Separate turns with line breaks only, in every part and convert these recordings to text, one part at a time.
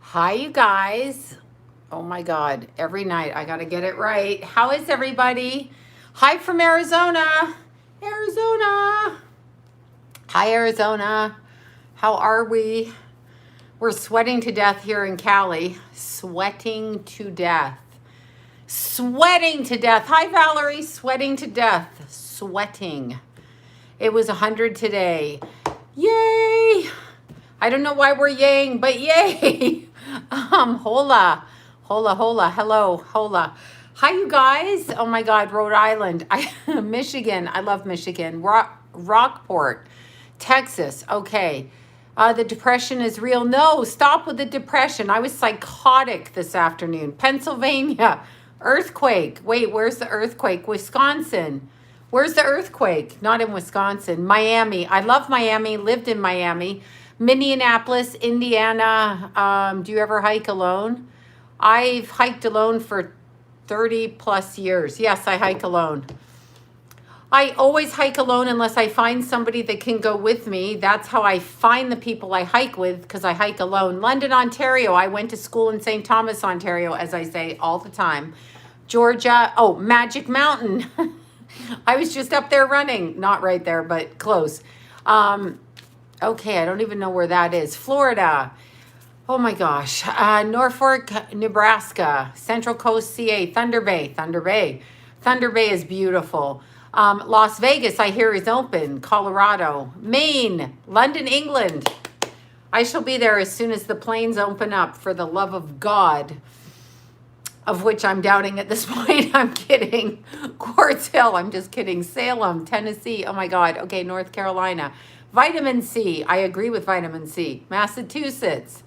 Hi, you guys. Oh my God. Every night I got to get it right. How is everybody? Hi from Arizona. Arizona. Hi, Arizona. How are we? We're sweating to death here in Cali. Sweating to death. Sweating to death. Hi, Valerie. Sweating to death. Sweating. It was 100 today. Yay. I don't know why we're yaying, but yay. Hola. Hola, hola. Hello, hola. Hi, you guys. Oh my God, Rhode Island. Michigan. I love Michigan. Rockport, Texas. Okay. The depression is real. No, stop with the depression. I was psychotic this afternoon. Pennsylvania, earthquake. Wait, where's the earthquake? Wisconsin. Where's the earthquake? Not in Wisconsin. Miami. I love Miami, lived in Miami. Minneapolis, Indiana. Do you ever hike alone? I've hiked alone for 30 plus years. Yes, I hike alone. I always hike alone unless I find somebody that can go with me. That's how I find the people I hike with, because I hike alone. London, Ontario. I went to school in St. Thomas, Ontario, as I say all the time. Georgia. Oh, Magic Mountain. I was just up there running. Not right there, but close. Okay, I don't even know where that is. Florida. Oh my gosh. Norfolk, Nebraska. Central Coast, CA. Thunder Bay. Thunder Bay. Thunder Bay is beautiful. Las Vegas, I hear, is open. Colorado. Maine. London, England. I shall be there as soon as the planes open up, for the love of God, of which I'm doubting at this point. I'm kidding. Quartz Hill. I'm just kidding. Salem, Tennessee. Oh my God. Okay, North Carolina. Vitamin C. I agree with vitamin C. Massachusetts.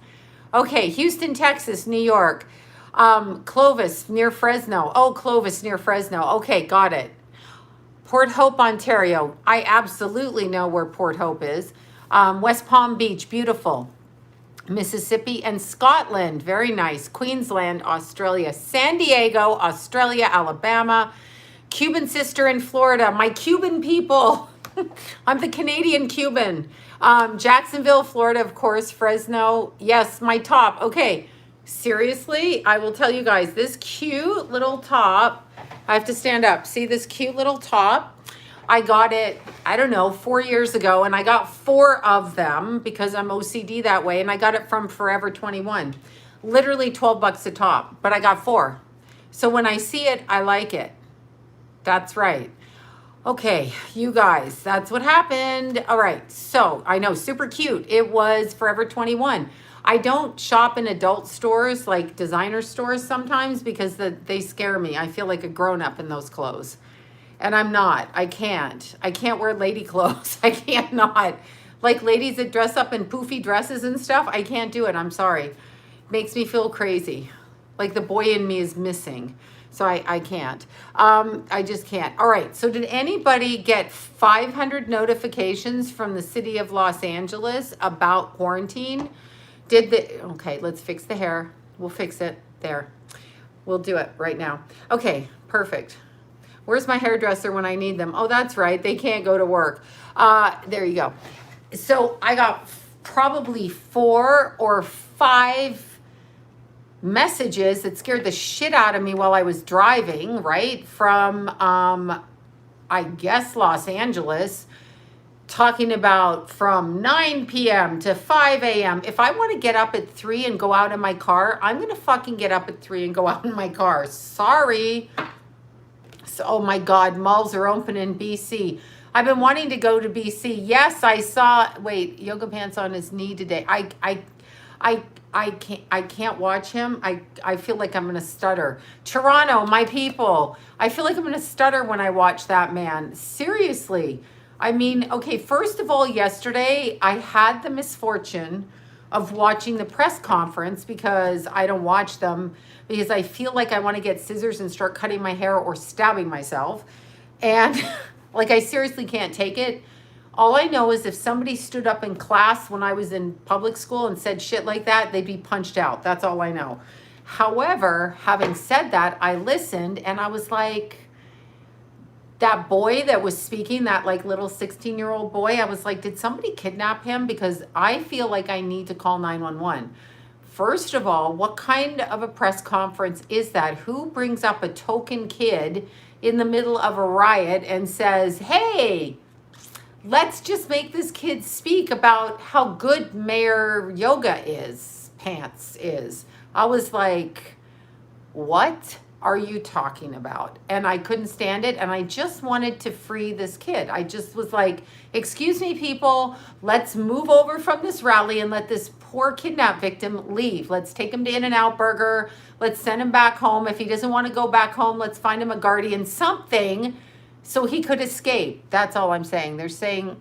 Okay, Houston, Texas, New York. Clovis near Fresno. Oh, Clovis near Fresno. Okay, got it. Port Hope, Ontario. I absolutely know where Port Hope is. West Palm Beach, beautiful. Mississippi and Scotland, very nice. Queensland, Australia. San Diego, Australia, Alabama. Cuban sister in Florida. My Cuban people. I'm the Canadian Cuban. Jacksonville, Florida, of course. Fresno. Yes, my top. Okay, seriously, I will tell you guys, this cute little top, I have to stand up. See this cute little top? I got it, I don't know, 4 years ago, and I got 4 of them because I'm OCD that way, and I got it from Forever 21. Literally 12 bucks a top, but I got 4. So when I see it, I like it. That's right. Okay, you guys, that's what happened. All right, so I know, super cute. It was Forever 21. I don't shop in adult stores, like designer stores sometimes, because they scare me. I feel like a grown-up in those clothes. And I'm not. I can't. I can't wear lady clothes. I can't not. Like ladies that dress up in poofy dresses and stuff, I can't do it. I'm sorry. Makes me feel crazy. Like the boy in me is missing. So I can't. I just can't. All right. So did anybody get 500 notifications from the city of Los Angeles about quarantine? Okay, let's fix the hair. We'll fix it. There. We'll do it right now. Okay, perfect. Where's my hairdresser when I need them? Oh, that's right. They can't go to work. There you go. So I got probably 4 or 5 messages that scared the shit out of me while I was driving, right? From, I guess, Los Angeles, talking about from 9 p.m. to 5 a.m. If I want to get up at 3 and go out in my car, I'm going to fucking get up at 3 and go out in my car. Sorry. Oh my God, malls are open in BC. I've been wanting to go to BC. Yes, I saw, wait, yoga pants on his knee today. I can't watch him. I feel like I'm going to stutter. Toronto, my people. I feel like I'm going to stutter when I watch that man. Seriously. I mean, okay, first of all, yesterday I had the misfortune of watching the press conference, because I don't watch them because I feel like I want to get scissors and start cutting my hair or stabbing myself. And like, I seriously can't take it. All I know is if somebody stood up in class when I was in public school and said shit like that, they'd be punched out. That's all I know. However, having said that, I listened and I was like, that boy that was speaking, that like little 16-year-old boy, I was like, did somebody kidnap him? Because I feel like I need to call 911. First of all, what kind of a press conference is that? Who brings up a token kid in the middle of a riot and says, hey, let's just make this kid speak about how good Mayor Pants is. I was like, what are you talking about? And I couldn't stand it. And I just wanted to free this kid. I just was like, excuse me, people, let's move over from this rally and let this poor kidnap victim leave. Let's take him to In-N-Out Burger. Let's send him back home. If he doesn't want to go back home, let's find him a guardian, something, so he could escape. That's all I'm saying. They're saying,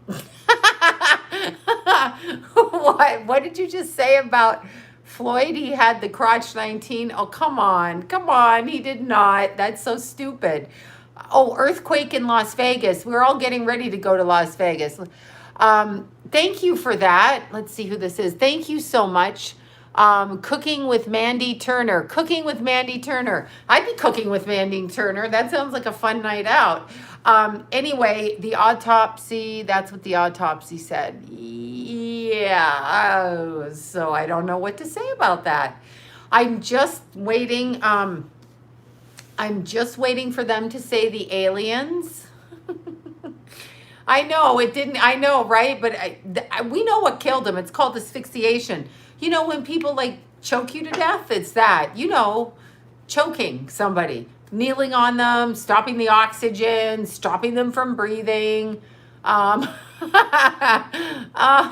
what did you just say about Floyd? He had the crotch 19. Oh, come on. He did not. That's so stupid. Oh, earthquake in Las Vegas. We're all getting ready to go to Las Vegas. Thank you for that. Let's see who this is. Thank you so much. Cooking with Mandy Turner. Cooking with Mandy Turner. I'd be cooking with Mandy Turner. That sounds like a fun night out. Anyway, the autopsy, that's what the autopsy said. Yeah. So I don't know what to say about that. I'm just waiting. I'm just waiting for them to say the aliens. I know it didn't. I know, right? But we know what killed him. It's called asphyxiation. You know, when people like choke you to death, it's that, you know, choking somebody, kneeling on them, stopping the oxygen, stopping them from breathing.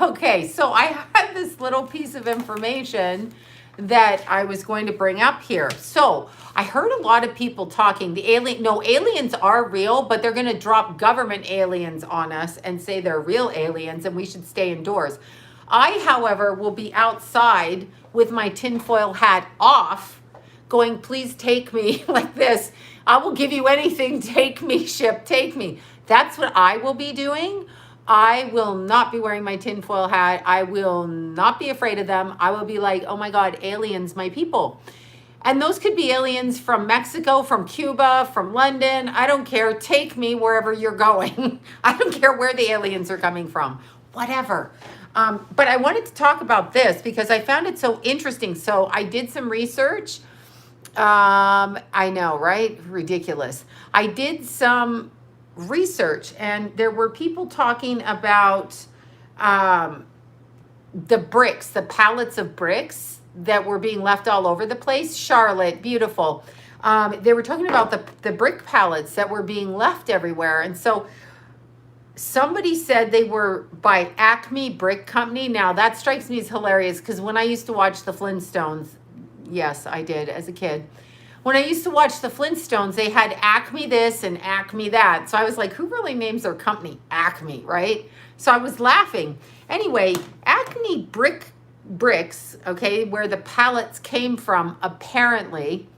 Okay, so I had this little piece of information that I was going to bring up here. So I heard a lot of people talking, aliens are real, but they're going to drop government aliens on us and say they're real aliens and we should stay indoors. I, however, will be outside with my tinfoil hat off, going, please take me, like this. I will give you anything. Take me, ship, take me. That's what I will be doing. I will not be wearing my tinfoil hat. I will not be afraid of them. I will be like, oh my God, aliens, my people. And those could be aliens from Mexico, from Cuba, from London. I don't care. Take me wherever you're going. I don't care where the aliens are coming from. Whatever. But I wanted to talk about this because I found it so interesting. So I did some research. I know, right? Ridiculous. I did some research and there were people talking about the bricks, the pallets of bricks that were being left all over the place. Charlotte, beautiful. They were talking about the brick pallets that were being left everywhere. And so somebody said they were by Acme Brick Company. Now that strikes me as hilarious because when I used to watch the Flintstones, yes, I did as a kid. When I used to watch the Flintstones, they had Acme this and Acme that. So I was like, who really names their company Acme, right? So I was laughing. Anyway, Acme bricks, okay, where the pallets came from, apparently.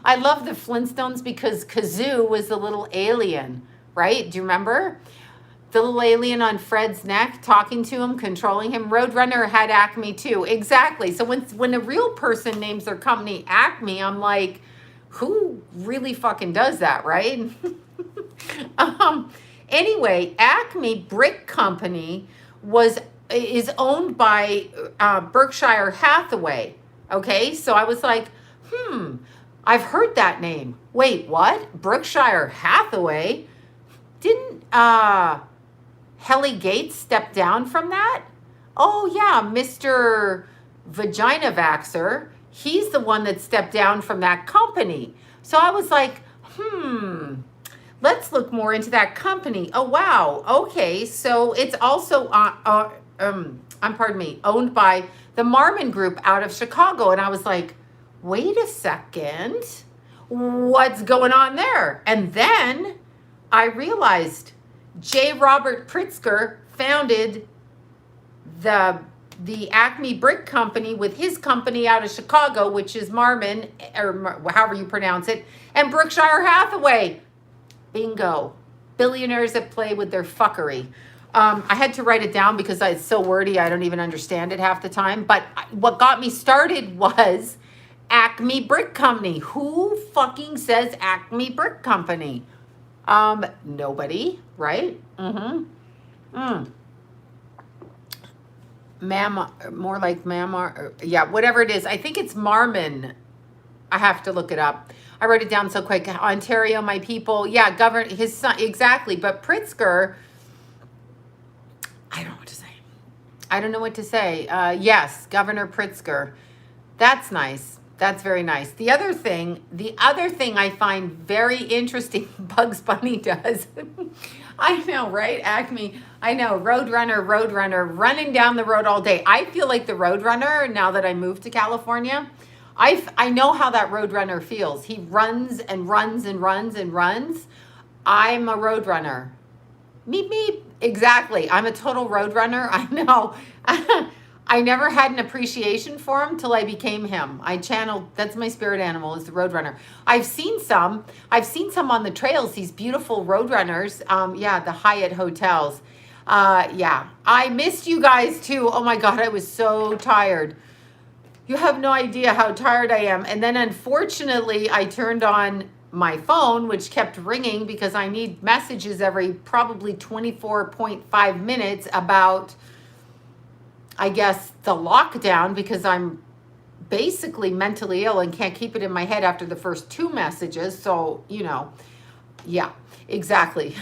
I love the Flintstones because Kazoo was the little alien, right? Do you remember? The little alien on Fred's neck, talking to him, controlling him. Roadrunner had Acme too. Exactly. So when a real person names their company Acme, I'm like, who really fucking does that, right? Anyway, Acme Brick Company is owned by Berkshire Hathaway. Okay, so I was like, I've heard that name. Wait, what? Berkshire Hathaway? Didn't Helly Gates step down from that? Oh yeah, Mr. Vagina Vaxxer. He's the one that stepped down from that company. So I was like, let's look more into that company. Oh wow, okay. So it's also owned by the Marmon Group out of Chicago. And I was like, wait a second, what's going on there? And then I realized J. Robert Pritzker founded the Acme Brick Company with his company out of Chicago, which is Marmon, or however you pronounce it, and Berkshire Hathaway. Bingo. Billionaires that play with their fuckery. I had to write it down because it's so wordy, I don't even understand it half the time. But what got me started was Acme Brick Company. Who fucking says Acme Brick Company? Nobody, right? more like Mamar. Yeah, whatever it is. I think it's Marmon. I have to look it up. I wrote it down so quick. Ontario, my people. Yeah, govern his son. Exactly. But Pritzker, I don't know what to say. I don't know what to say. Yes, Governor Pritzker. That's nice. That's very nice. The other thing I find very interesting, Bugs Bunny does. I know, right? Acme. I know. Roadrunner, running down the road all day. I feel like the Roadrunner now that I moved to California. I know how that Roadrunner feels. He runs and runs and runs and runs. I'm a Roadrunner. Meep, meep. Exactly. I'm a total Roadrunner. I know. I never had an appreciation for him till I became him. I channeled, that's my spirit animal, is the Roadrunner. I've seen some on the trails, these beautiful Roadrunners. Yeah, the Hyatt hotels. Yeah, I missed you guys too. Oh my God, I was so tired. You have no idea how tired I am. And then unfortunately, I turned on my phone, which kept ringing because I need messages every probably 24.5 minutes about, I guess, the lockdown, because I'm basically mentally ill and can't keep it in my head after the first 2 messages. So, you know, yeah, exactly.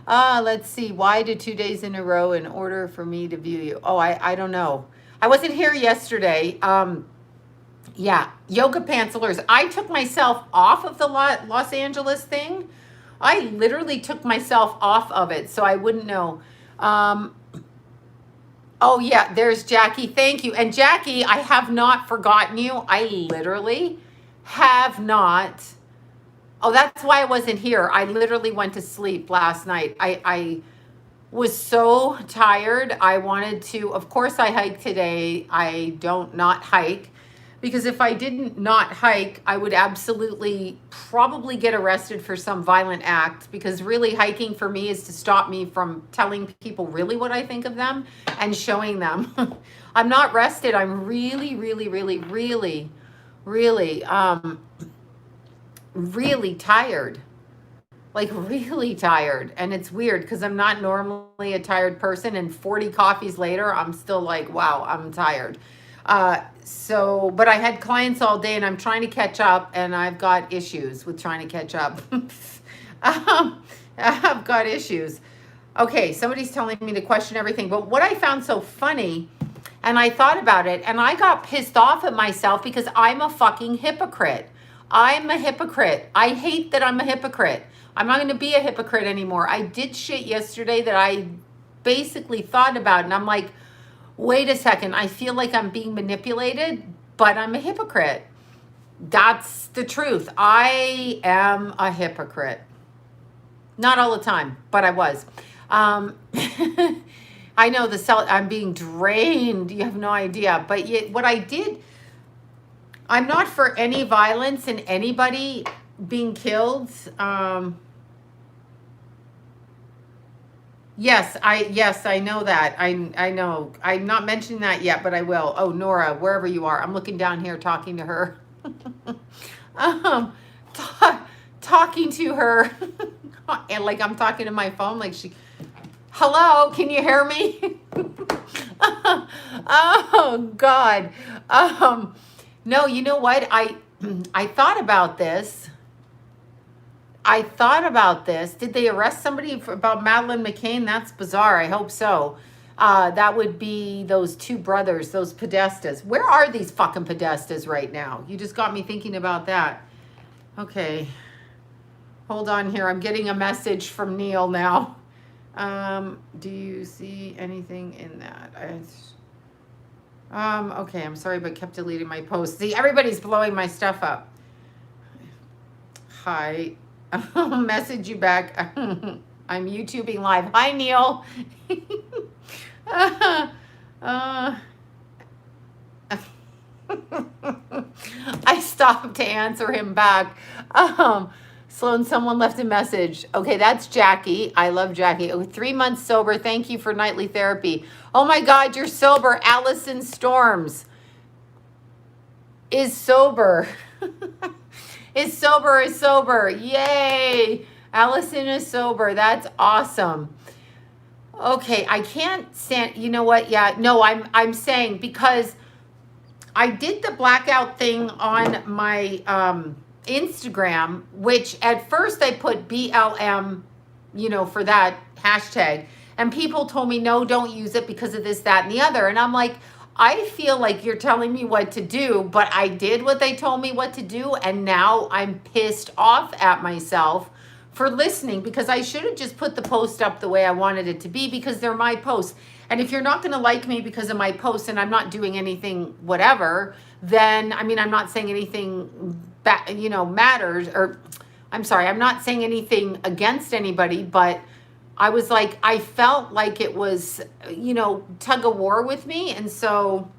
Let's see. Why did 2 days in a row in order for me to view you? Oh, I don't know. I wasn't here yesterday. Yeah, yoga pantslers. I took myself off of the Los Angeles thing. I literally took myself off of it so I wouldn't know. Oh, yeah, there's Jackie. Thank you. And Jackie, I have not forgotten you. I literally have not. Oh, that's why I wasn't here. I literally went to sleep last night. I was so tired. I wanted to, of course, I hiked today. I don't not hike. Because if I didn't not hike, I would absolutely probably get arrested for some violent act, because really hiking for me is to stop me from telling people really what I think of them and showing them. I'm not rested. I'm really, really, really, really, really, really tired. Like really tired. And it's weird because I'm not normally a tired person, and 40 coffees later, I'm still like, wow, I'm tired. But I had clients all day and I'm trying to catch up, and I've got issues with trying to catch up. I've got issues. Okay, somebody's telling me to question everything. But what I found so funny, and I thought about it, and I got pissed off at myself because I'm a fucking hypocrite. I'm a hypocrite. I hate that I'm a hypocrite. I'm not going to be a hypocrite anymore. I did shit yesterday that I basically thought about, and I'm like, wait a second, I feel like I'm being manipulated, but I'm a hypocrite. That's the truth. I am a hypocrite. Not all the time, but I was. I know I'm being drained. You have no idea. But yet, what I did, I'm not for any violence and anybody being killed. Yes, I know that. I know. I'm not mentioning that yet, but I will. Oh, Nora, wherever you are, I'm looking down here talking to her. Talking to her, and like I'm talking to my phone, like hello, can you hear me? Oh God. No, you know what? I thought about this. Did they arrest somebody about Madeleine McCann? That's bizarre. I hope so. That would be those 2 brothers, those Podestas. Where are these fucking Podestas right now? You just got me thinking about that. Okay. Hold on here. I'm getting a message from Neil now. Do you see anything in that? Okay, I'm sorry, but kept deleting my posts. See, everybody's blowing my stuff up. Hi. I'll message you back. I'm YouTubing live. Hi, Neil. I stopped to answer him back. Sloan, someone left a message. Okay, that's Jackie. I love Jackie. Oh, 3 months sober. Thank you for nightly therapy. Oh my God, you're sober. Allison Storms is sober. Is sober. Yay. Allison is sober. That's awesome. Okay, I can't stand, you know what? Yeah, no, I'm saying because I did the blackout thing on my Instagram, which at first I put BLM, for that hashtag. And people told me, no, don't use it because of this, that, and the other. And I'm like, I feel like you're telling me what to do, but I did what they told me what to do. And now I'm pissed off at myself for listening because I should have just put the post up the way I wanted it to be because they're my posts. And if you're not going to like me because of my posts and I'm not doing anything, whatever, then, I mean, I'm not saying anything matters, or I'm sorry, I'm not saying anything against anybody, but I was like, I felt like it was, tug of war with me. And so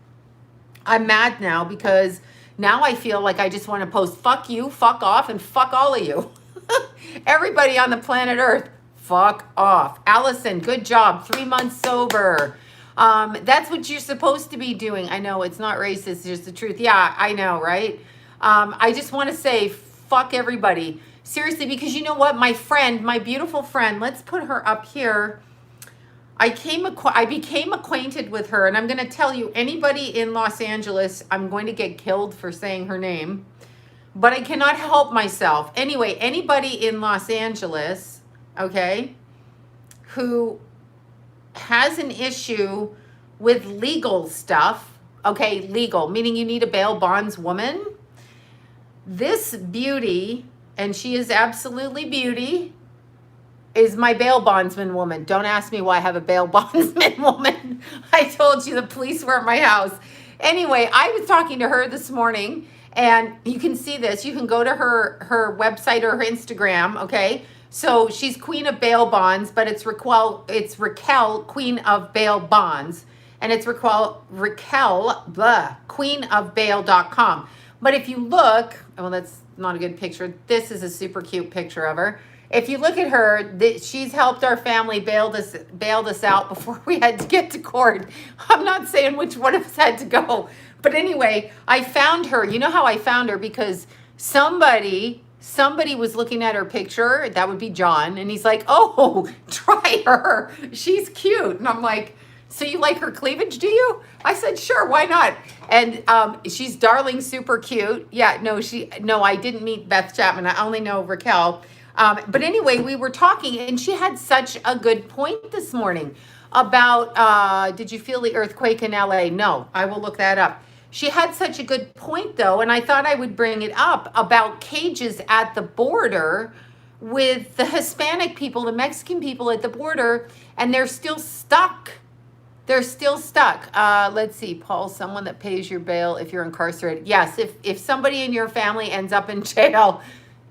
I'm mad now because now I feel like I just want to post, fuck you, fuck off, and fuck all of you. Everybody on the planet Earth, fuck off. Allison, good job. 3 months sober. That's what you're supposed to be doing. I know it's not racist, it's just the truth. Yeah, I know, right? I just want to say, fuck everybody. Seriously, because you know what? My friend, my beautiful friend, let's put her up here. I became acquainted with her, and I'm going to tell you, anybody in Los Angeles, I'm going to get killed for saying her name, but I cannot help myself. Anyway, anybody in Los Angeles, okay, who has an issue with legal stuff, okay, legal, meaning you need a bail bondswoman, this beauty, and she is absolutely beauty, is my bail bondsman woman. Don't ask me why I have a bail bondsman woman. I told you the police were at my house. Anyway, I was talking to her this morning, and you can see this. You can go to her website or her Instagram, okay? So she's Queen of Bail Bonds, but it's Raquel, Queen of Bail Bonds, and it's Raquel, queenofbail.com. But if you look, well, that's not a good picture. This is a super cute picture of her. If you look at her, she's helped our family bailed us out before we had to get to court. I'm not saying which one of us had to go. But anyway, I found her. You know how I found her? Because somebody was looking at her picture. That would be John. And he's like, oh, try her. She's cute. And I'm like, so you like her cleavage, do you? I said, sure, why not? And she's darling, super cute. Yeah, no, I didn't meet Beth Chapman. I only know Raquel. But anyway, we were talking, and she had such a good point this morning about, did you feel the earthquake in LA? No, I will look that up. She had such a good point, though, and I thought I would bring it up about cages at the border with the Hispanic people, the Mexican people at the border, and they're still stuck. They're still stuck. Let's see, Paul, someone that pays your bail if you're incarcerated. Yes, if somebody in your family ends up in jail,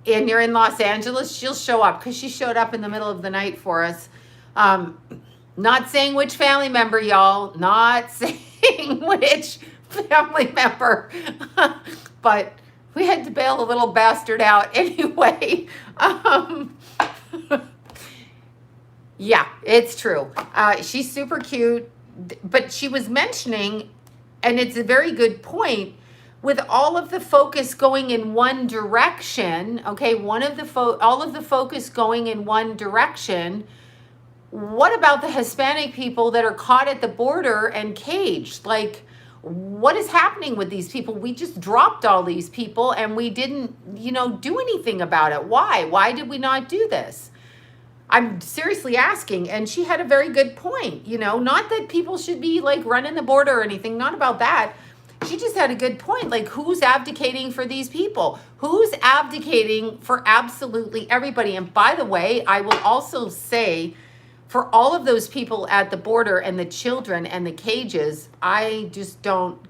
and you're in Los Angeles, she'll show up because she showed up in the middle of the night for us. Not saying which family member, y'all. Not saying which family member. But we had to bail a little bastard out anyway. Yeah, it's true. She's super cute. But she was mentioning, and it's a very good point, with all of the focus going in one direction, okay, all of the focus going in one direction, what about the Hispanic people that are caught at the border and caged? Like, what is happening with these people? We just dropped all these people and we didn't, do anything about it. Why? Why did we not do this? I'm seriously asking, and she had a very good point, not that people should be like running the border or anything, not about that. She just had a good point. Like, who's abdicating for these people? Who's abdicating for absolutely everybody? And by the way, I will also say, for all of those people at the border and the children and the cages,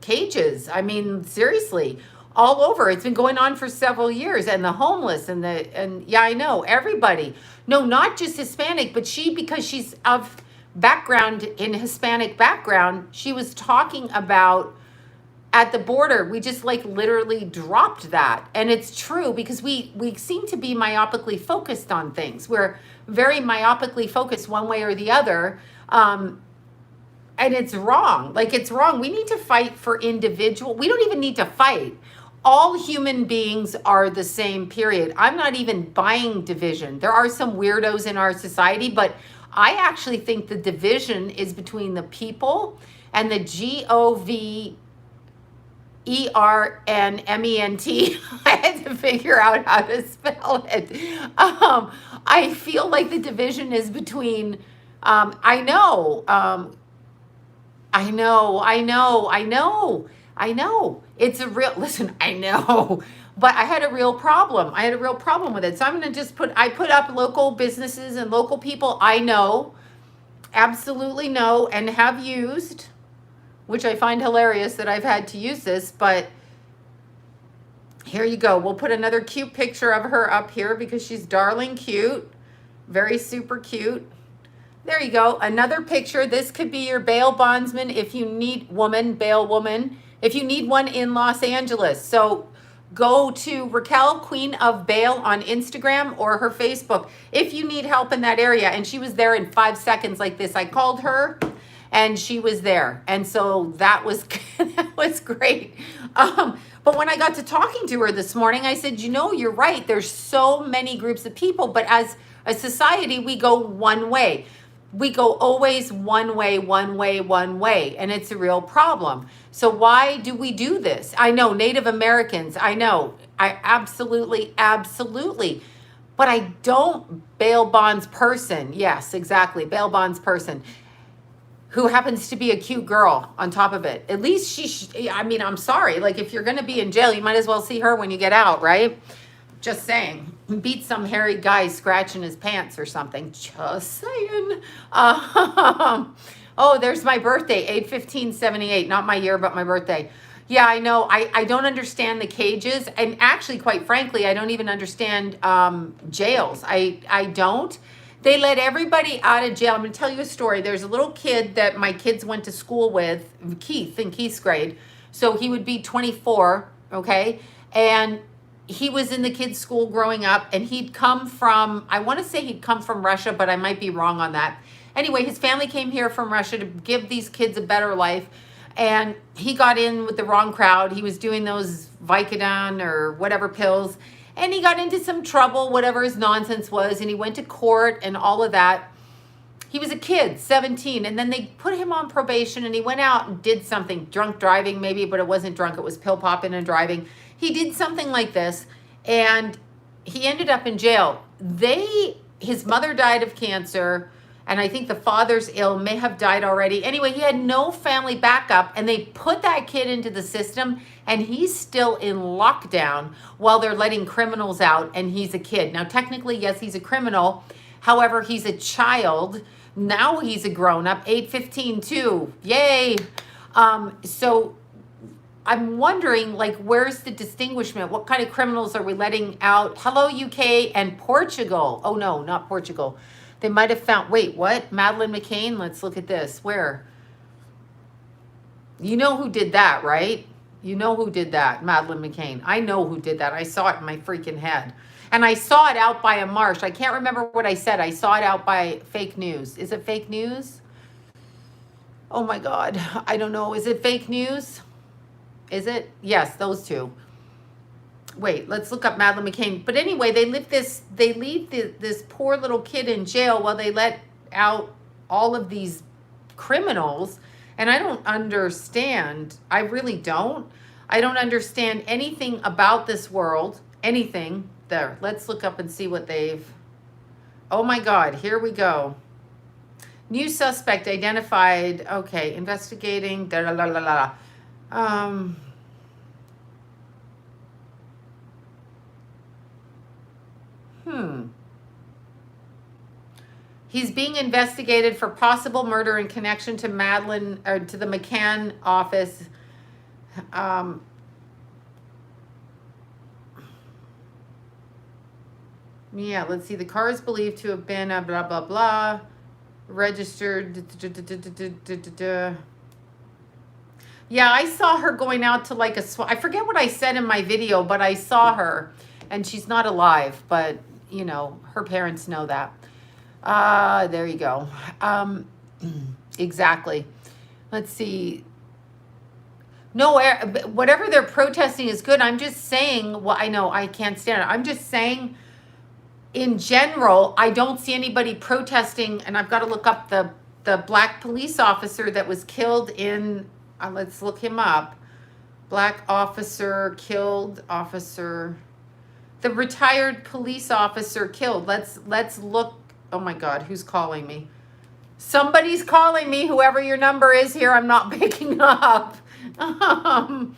cages. I mean, seriously, all over. It's been going on for several years. And the homeless and yeah, I know, everybody. No, not just Hispanic, but because she's of background in Hispanic background, she was talking about at the border, we just literally dropped that. And it's true because we seem to be myopically focused on things. We're very myopically focused one way or the other. And it's wrong. It's wrong. We need to fight for individual. We don't even need to fight. All human beings are the same, period. I'm not even buying division. There are some weirdos in our society, but I actually think the division is between the people and the GOVERNMENT. I had to figure out how to spell it. I feel like the division is between, I know. It's a real, listen, I know, but I had a real problem. I had a real problem with it. So I'm going to just I put up local businesses and local people I know, absolutely know, and have used, which I find hilarious that I've had to use this, but here you go. We'll put another cute picture of her up here because she's darling cute, very super cute. There you go. Another picture. This could be your bail bondsman if you need bail woman, if you need one in Los Angeles. So go to Raquel, Queen of Bail on Instagram or her Facebook if you need help in that area. And she was there in 5 seconds like this. I called her and she was there. And so that was, that was great. But when I got to talking to her this morning, I said, you're right. There's so many groups of people, but as a society, we go one way. We go always one way, and it's a real problem. So why do we do this? I know Native Americans, I absolutely, but I don't bail bonds person. Yes, exactly, bail bonds person who happens to be a cute girl on top of it. At least I'm sorry, like if you're gonna be in jail, you might as well see her when you get out, right? Just saying. Beat some hairy guy scratching his pants or something. Just saying. Oh, there's my birthday, 8/15/78. Not my year, but my birthday. Yeah, I know. I don't understand the cages. And actually, quite frankly, I don't even understand jails. I don't. They let everybody out of jail. I'm going to tell you a story. There's a little kid that my kids went to school with, Keith, in Keith's grade. So he would be 24, okay? And he was in the kids' school growing up, and he'd come from, I want to say he'd come from Russia, but I might be wrong on that. Anyway, his family came here from Russia to give these kids a better life, and he got in with the wrong crowd. He was doing those Vicodin or whatever pills, and he got into some trouble, whatever his nonsense was, and he went to court and all of that. He was a kid, 17, and then they put him on probation, and he went out and did something, drunk driving maybe, but it wasn't drunk, it was pill popping and driving. He did something like this, and he ended up in jail. His mother died of cancer, and I think the father's ill, may have died already. Anyway, he had no family backup, and they put that kid into the system, and he's still in lockdown while they're letting criminals out, and he's a kid. Now, technically, yes, he's a criminal. However, he's a child. Now he's a grown-up, 8/15 too. Yay! So I'm wondering, like, where's the distinguishment? What kind of criminals are we letting out? Hello, UK and Portugal. Oh, no, not Portugal. They might have found, wait, what? Madeleine McCann? Let's look at this. Where? You know who did that, right? You know who did that, Madeleine McCann. I know who did that. I saw it in my freaking head. And I saw it out by a marsh. I can't remember what I said. I saw it out by fake news. Is it fake news? Oh, my God. I don't know. Is it fake news? Is it? Yes, those two. Wait, let's look up Madeleine McCann. But anyway, they leave this poor little kid in jail while they let out all of these criminals. And I don't understand. I really don't. I don't understand anything about this world. Anything. There. Let's look up and see what they've... Oh my God. Here we go. New suspect identified. Okay. Investigating. Da, la, la, la, la. He's being investigated for possible murder in connection to Madeleine, or to the McCann office. Yeah, let's see. The car is believed to have been blah, blah, blah. Registered. Yeah, I saw her going out to like I forget what I said in my video, but I saw her, and she's not alive, but, you know, her parents know that. There you go. Exactly. Let's see. No, whatever they're protesting is good. I'm just saying, well, I know I can't stand it. I'm just saying in general, I don't see anybody protesting, and I've got to look up the black police officer that was killed in, let's look him up. Black officer killed, the retired police officer killed. Let's look. Oh my God, who's calling me? Somebody's calling me, whoever your number is here. I'm not picking up. I'm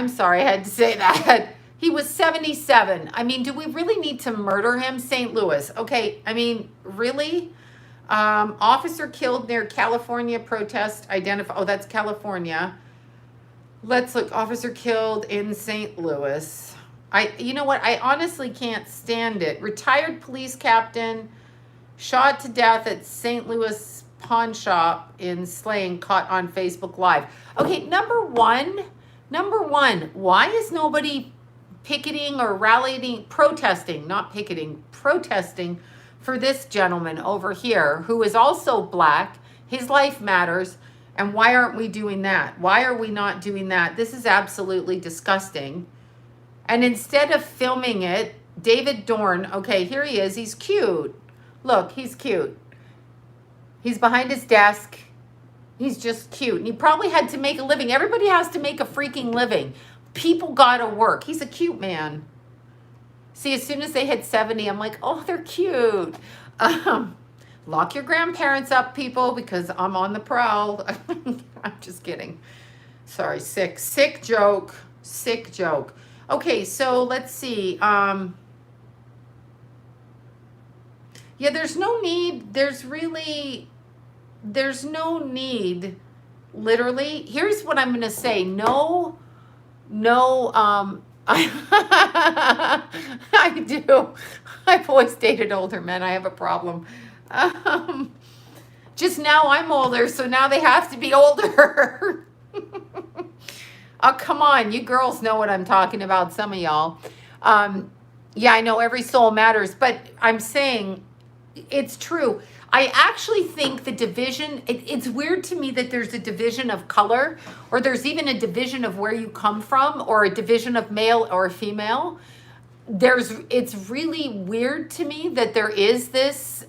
sorry, I had to say that. He was 77. I mean, do we really need to murder him? St. Louis. Okay, I mean, really? Officer killed near California protest oh, that's California. Let's look. Officer killed in St. Louis. You know what? I honestly can't stand it. Retired police captain shot to death at St. Louis pawn shop in Slaying, caught on Facebook Live. Okay, number one, why is nobody picketing or rallying, protesting for this gentleman over here who is also black? His life matters. And why aren't we doing that? Why are we not doing that? This is absolutely disgusting. And instead of filming it, David Dorn, okay, here he is. He's cute. Look, he's cute. He's behind his desk. He's just cute. And he probably had to make a living. Everybody has to make a freaking living. People gotta work. He's a cute man. See, as soon as they hit 70, I'm like, oh, they're cute. Lock your grandparents up, people, because I'm on the prowl. I'm just kidding. Sorry, sick joke. Okay, so let's see. Yeah, there's no need. There's no need, literally. Here's what I'm going to say. No, I do. I've always dated older men. I have a problem. Just now I'm older, so now they have to be older. Oh, come on. You girls know what I'm talking about, some of y'all. Yeah, I know every soul matters, but I'm saying it's true. I actually think the division, it's weird to me that there's a division of color, or there's even a division of where you come from, or a division of male or female. It's really weird to me that there is this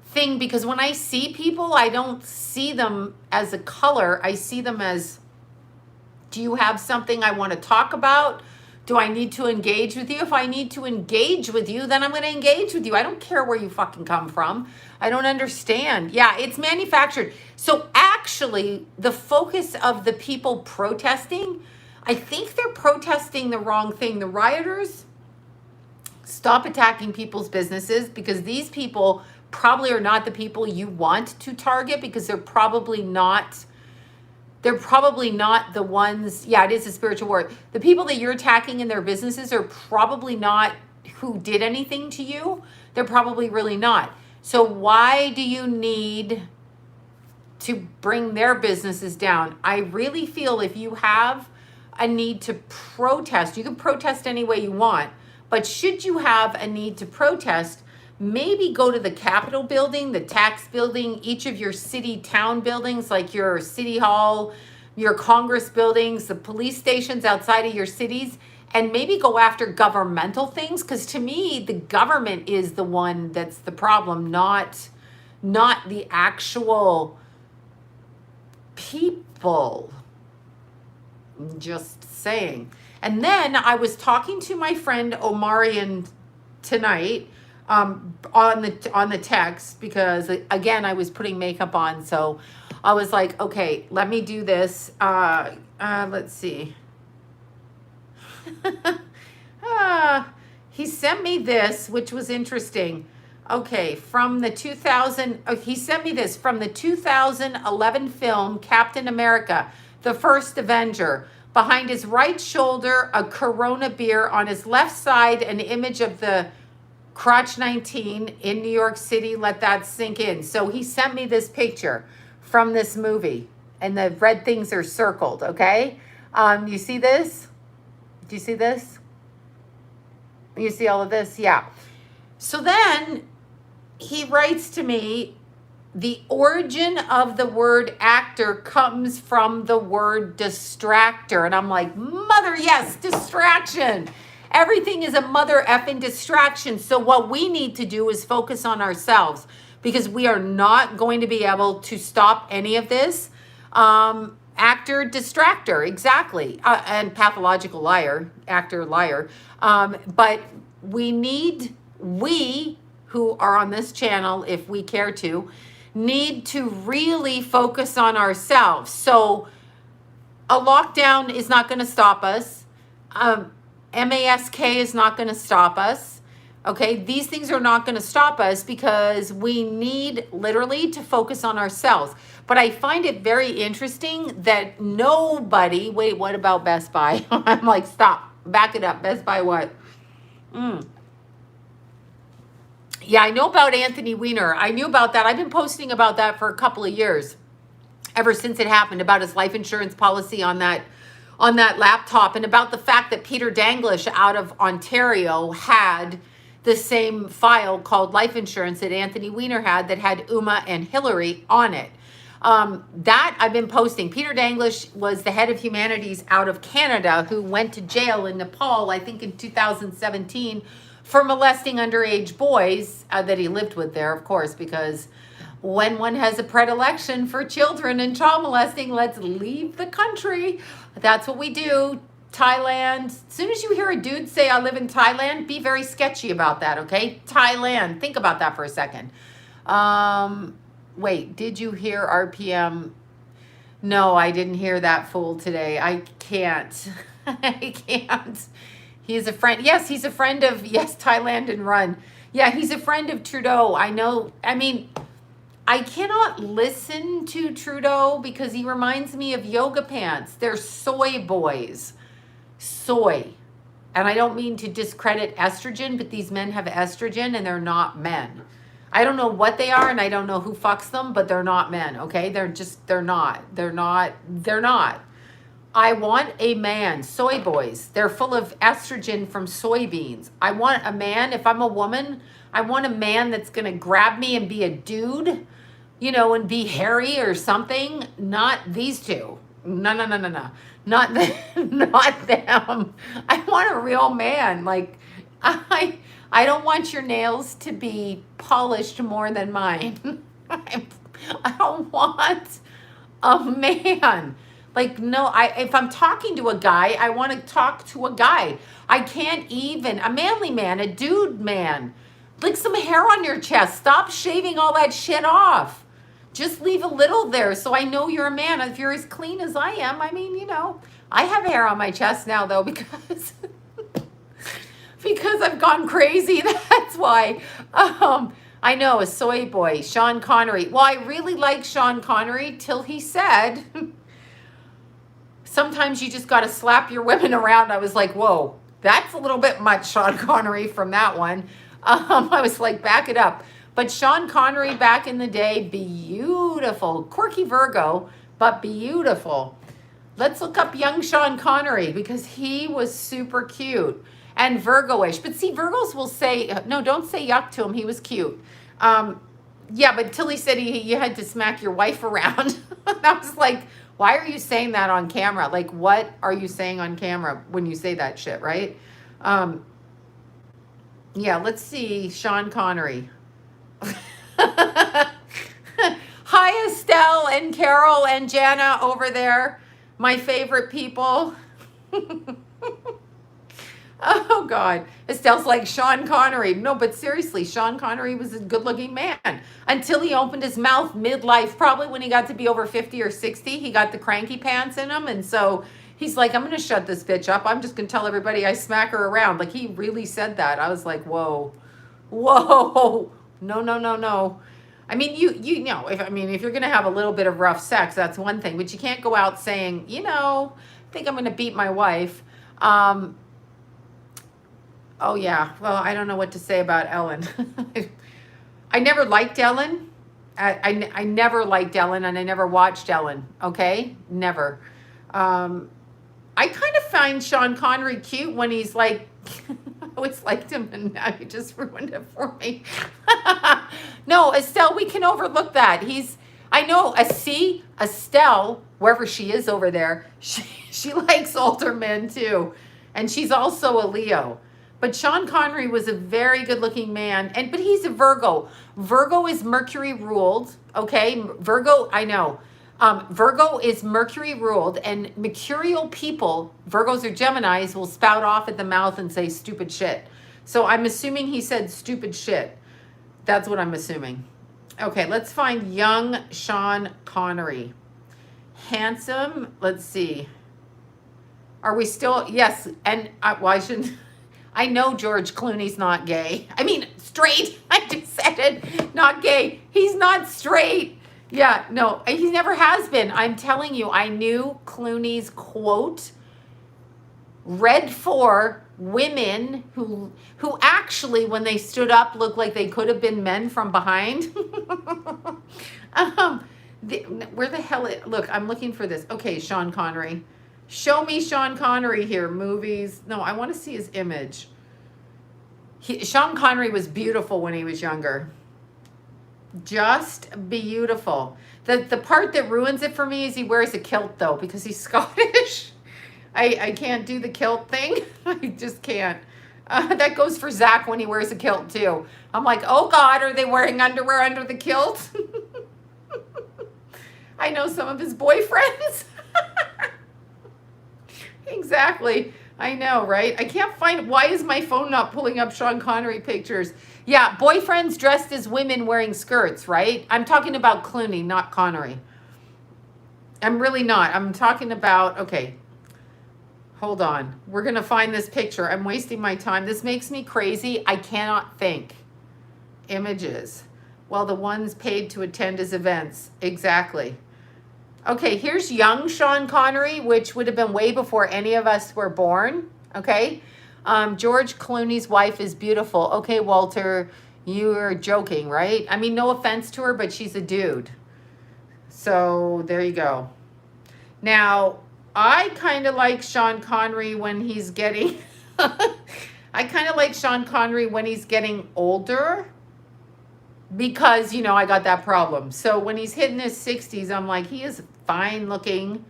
thing, because when I see people, I don't see them as a color. I see them as, do you have something I want to talk about? Do I need to engage with you? If I need to engage with you, then I'm going to engage with you. I don't care where you fucking come from. I don't understand. Yeah, it's manufactured. So actually, the focus of the people protesting, I think they're protesting the wrong thing. The rioters, stop attacking people's businesses, because these people probably are not the people you want to target, because they're probably not the ones, yeah, it is a spiritual war. The people that you're attacking in their businesses are probably not who did anything to you. They're probably really not. So why do you need to bring their businesses down? I really feel if you have a need to protest, you can protest any way you want, but should you have a need to protest, maybe go to the Capitol building, the tax building, each of your city town buildings, like your city hall, your Congress buildings, the police stations outside of your cities, and maybe go after governmental things. Because to me, the government is the one that's the problem, not the actual people. Just saying. And then I was talking to my friend Omarion tonight, on the text, because again, I was putting makeup on, so I was like, okay, let me do this. Let's see. He sent me this, which was interesting. Okay, from the 2011 film Captain America, the First Avenger. Behind his right shoulder, a Corona beer. On his left side, an image of the Crotch 19 in New York City. Let that sink in. So he sent me this picture from this movie, and the red things are circled, okay? You see this? Do you see this? You see all of this? Yeah. So then he writes to me, the origin of the word actor comes from the word distractor. And I'm like, mother, yes, distraction. Everything is a mother effing distraction. So what we need to do is focus on ourselves, because we are not going to be able to stop any of this. Actor, distractor, exactly. And pathological liar, actor, liar. But we who are on this channel, if we care to, need to really focus on ourselves. So a lockdown is not going to stop us. MASK is not going to stop us. Okay, these things are not going to stop us, because we need literally to focus on ourselves. But I find it very interesting that nobody, wait, what about Best Buy? I'm like, stop, back it up. Best Buy what? Yeah, I know about Anthony Weiner. I knew about that. I've been posting about that for a couple of years, ever since it happened, about his life insurance policy on that laptop, and about the fact that Peter Danglish out of Ontario had the same file called life insurance that Anthony Weiner had, that had Uma and Hillary on it. That I've been posting. Peter Danglish was the head of humanities out of Canada, who went to jail in Nepal, I think in 2017, for molesting underage boys that he lived with there, of course, because when one has a predilection for children and child molesting, let's leave the country. That's what we do. Thailand. As soon as you hear a dude say, I live in Thailand, be very sketchy about that, okay? Thailand. Think about that for a second. Wait, did you hear RPM? No, I didn't hear that fool today. I can't. I can't. He's a friend. Yes, he's a friend of, yes, Thailand and run. Yeah, he's a friend of Trudeau. I know. I mean, I cannot listen to Trudeau because he reminds me of yoga pants. They're soy boys. Soy. And I don't mean to discredit estrogen, but these men have estrogen and they're not men. I don't know what they are and I don't know who fucks them, but they're not men, okay? They're not. I want a man, soy boys. They're full of estrogen from soybeans. I want a man, if I'm a woman, I want a man that's going to grab me and be a dude, you know, and be hairy or something. Not these two. No. Not them. I want a real man. Like, I don't want your nails to be polished more than mine. I don't want a man. Like, no, if I'm talking to a guy, I want to talk to a guy. I can't even, a manly man, a dude man. Like some hair on your chest. Stop shaving all that shit off. Just leave a little there so I know you're a man. If you're as clean as I am, I mean, you know, I have hair on my chest now though because I've gone crazy. That's why. I know, a soy boy, Sean Connery. Well, I really like Sean Connery till he said, sometimes you just got to slap your women around. I was like, whoa, that's a little bit much, Sean Connery, from that one. I was like, back it up. But Sean Connery back in the day, beautiful. Quirky Virgo, but beautiful. Let's look up young Sean Connery because he was super cute and Virgo-ish. But see, Virgos will say, no, don't say yuck to him. He was cute. Yeah, but till he said you had to smack your wife around. I was like, why are you saying that on camera? Like, what are you saying on camera when you say that shit, right? Yeah, let's see. Sean Connery. Hi, Estelle and Carol and Jana over there. My favorite people. Oh, God. Estelle's like Sean Connery. No, but seriously, Sean Connery was a good-looking man until he opened his mouth midlife. Probably when he got to be over 50 or 60, he got the cranky pants in him. And so he's like, I'm going to shut this bitch up. I'm just going to tell everybody I smack her around. Like, he really said that. I was like, whoa. No. I mean, you know, if you're going to have a little bit of rough sex, that's one thing. But you can't go out saying, you know, I think I'm going to beat my wife. Oh, yeah. Well, I don't know what to say about Ellen. I never liked Ellen. I never liked Ellen, and I never watched Ellen. Okay? Never. I kind of find Sean Connery cute when he's like, I always liked him, and now you just ruined it for me. No, Estelle, we can overlook that. I know, Estelle, wherever she is over there, she likes older men too. And she's also a Leo. But Sean Connery was a very good-looking man, but he's a Virgo. Virgo is Mercury ruled, okay? Virgo, I know. Virgo is Mercury ruled, and mercurial people, Virgos or Geminis, will spout off at the mouth and say stupid shit. So I'm assuming he said stupid shit. That's what I'm assuming. Okay, let's find young Sean Connery. Handsome, let's see. Are we still, yes, and why shouldn't, I know George Clooney's not gay. I mean, straight. I just said it, not gay. He's not straight. Yeah, no, he never has been. I'm telling you, I knew Clooney's quote read for women who actually, when they stood up, looked like they could have been men from behind. Where the hell, look, I'm looking for this. Okay, Sean Connery. Show me Sean Connery here, movies. No, I want to see his image. Sean Connery was beautiful when he was younger. Just beautiful. The part that ruins it for me is he wears a kilt, though, because he's Scottish. I can't do the kilt thing. I just can't. That goes for Zach when he wears a kilt, too. I'm like, oh, God, are they wearing underwear under the kilt? I know some of his boyfriends. Exactly. I know, right? I can't find, why is my phone not pulling up Sean Connery pictures? Yeah, boyfriends dressed as women wearing skirts, right? I'm talking about Clooney, not Connery. I'm really not. I'm talking about, okay, hold on. We're going to find this picture. I'm wasting my time. This makes me crazy. I cannot think. Images. Well, the ones paid to attend his events. Exactly. Okay, here's young Sean Connery, which would have been way before any of us were born, okay? George Clooney's wife is beautiful. Okay, Walter, you are joking, right? I mean, no offense to her, but she's a dude. So there you go. Now, I kind of like Sean Connery when he's getting... I kind of like Sean Connery when he's getting older. Because, you know, I got that problem. So when he's hitting his 60s, I'm like, he is fine looking.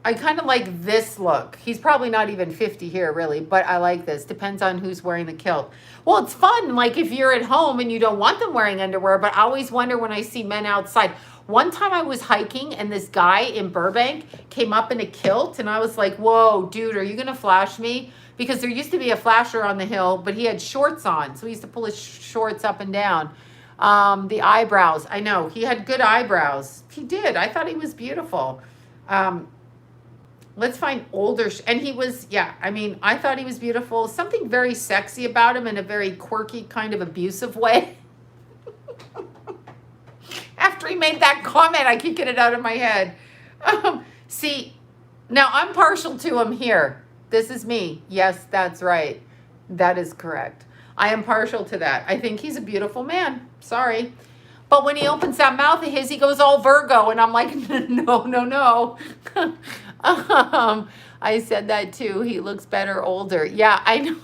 I kind of like this look. He's probably not even 50 here, really, but I like this. Depends on who's wearing the kilt. Well, it's fun, like if you're at home and you don't want them wearing underwear, but I always wonder when I see men outside. One time I was hiking and this guy in Burbank came up in a kilt and I was like, whoa, dude, are you going to flash me? Because there used to be a flasher on the hill, but he had shorts on. So he used to pull his shorts up and down. The eyebrows. I know. He had good eyebrows. He did. I thought he was beautiful. Let's find older. And he was, yeah, I mean, I thought he was beautiful. Something very sexy about him in a very quirky, kind of abusive way. After he made that comment, I can't get it out of my head. See, now I'm partial to him here. This is me. Yes, that's right. That is correct. I am partial to that. I think he's a beautiful man. Sorry. But when he opens that mouth of his, he goes all Virgo. And I'm like, no, no, no. I said that too. He looks better older. Yeah, I know.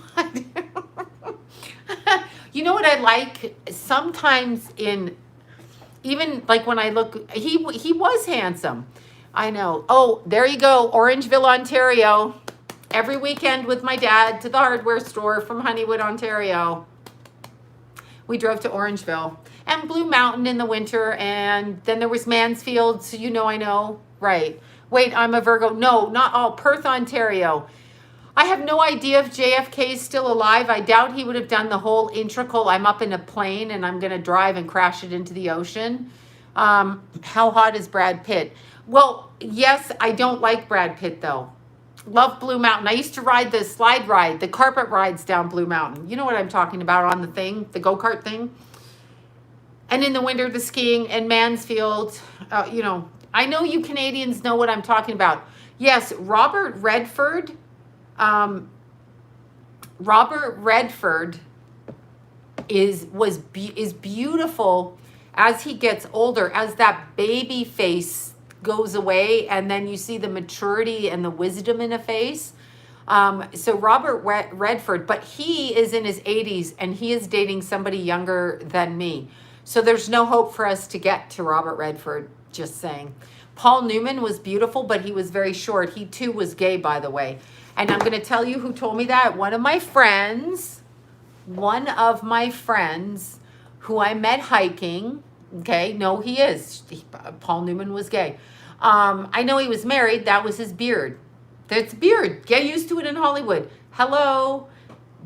You know what I like? Sometimes even like when I look, he was handsome. I know. Oh, there you go. Orangeville, Ontario. Every weekend with my dad to the hardware store from Honeywood, Ontario. We drove to Orangeville. And Blue Mountain in the winter. And then there was Mansfield. So you know I know. Right. Wait, I'm a Virgo. No, not all. Perth, Ontario. I have no idea if JFK is still alive. I doubt he would have done the whole integral. I'm up in a plane and I'm going to drive and crash it into the ocean. How hot is Brad Pitt? Well, yes, I don't like Brad Pitt though. Love Blue Mountain. I used to ride the slide ride, the carpet rides down Blue Mountain. You know what I'm talking about on the thing, the go-kart thing. And in the winter, the skiing and Mansfield. You know, I know you Canadians know what I'm talking about. Yes, Robert Redford. Robert Redford is beautiful as he gets older, as that baby face goes away, and then you see the maturity and the wisdom in a face. So Robert Redford, but he is in his 80s and he is dating somebody younger than me. So there's no hope for us to get to Robert Redford, just saying. Paul Newman was beautiful, but he was very short. He too was gay, by the way. And I'm going to tell you who told me that. One of my friends who I met hiking. Okay, no, he is. Paul Newman was gay. I know he was married. That was his beard. That's beard. Get used to it in Hollywood. Hello,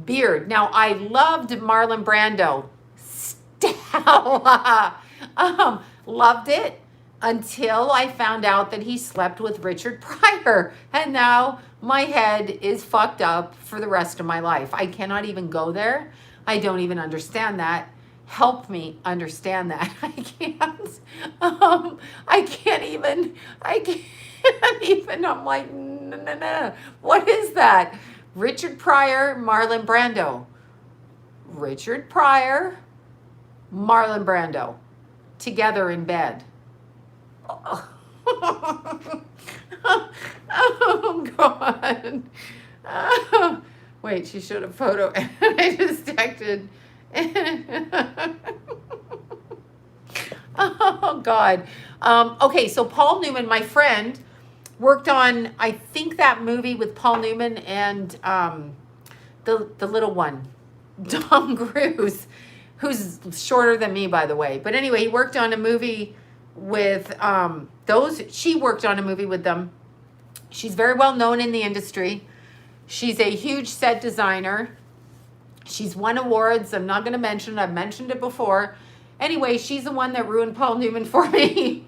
beard. Now, I loved Marlon Brando. Stella. Loved it until I found out that he slept with Richard Pryor. And now my head is fucked up for the rest of my life. I cannot even go there. I don't even understand that. Help me understand that. I can't. I can't even. I'm like, no. What is that? Richard Pryor, Marlon Brando. Richard Pryor, Marlon Brando. Together in bed. Oh, God. Wait, she showed a photo. I just texted. Oh, God. Okay, so Paul Newman, my friend, worked on, I think, that movie with Paul Newman and the little one, Tom Cruise, who's shorter than me, by the way. But anyway, he worked on a movie with she worked on a movie with them. She's very well known in the industry. She's a huge set designer. She's won awards. I'm not going to mention it. I've mentioned it before. Anyway, she's the one that ruined Paul Newman for me.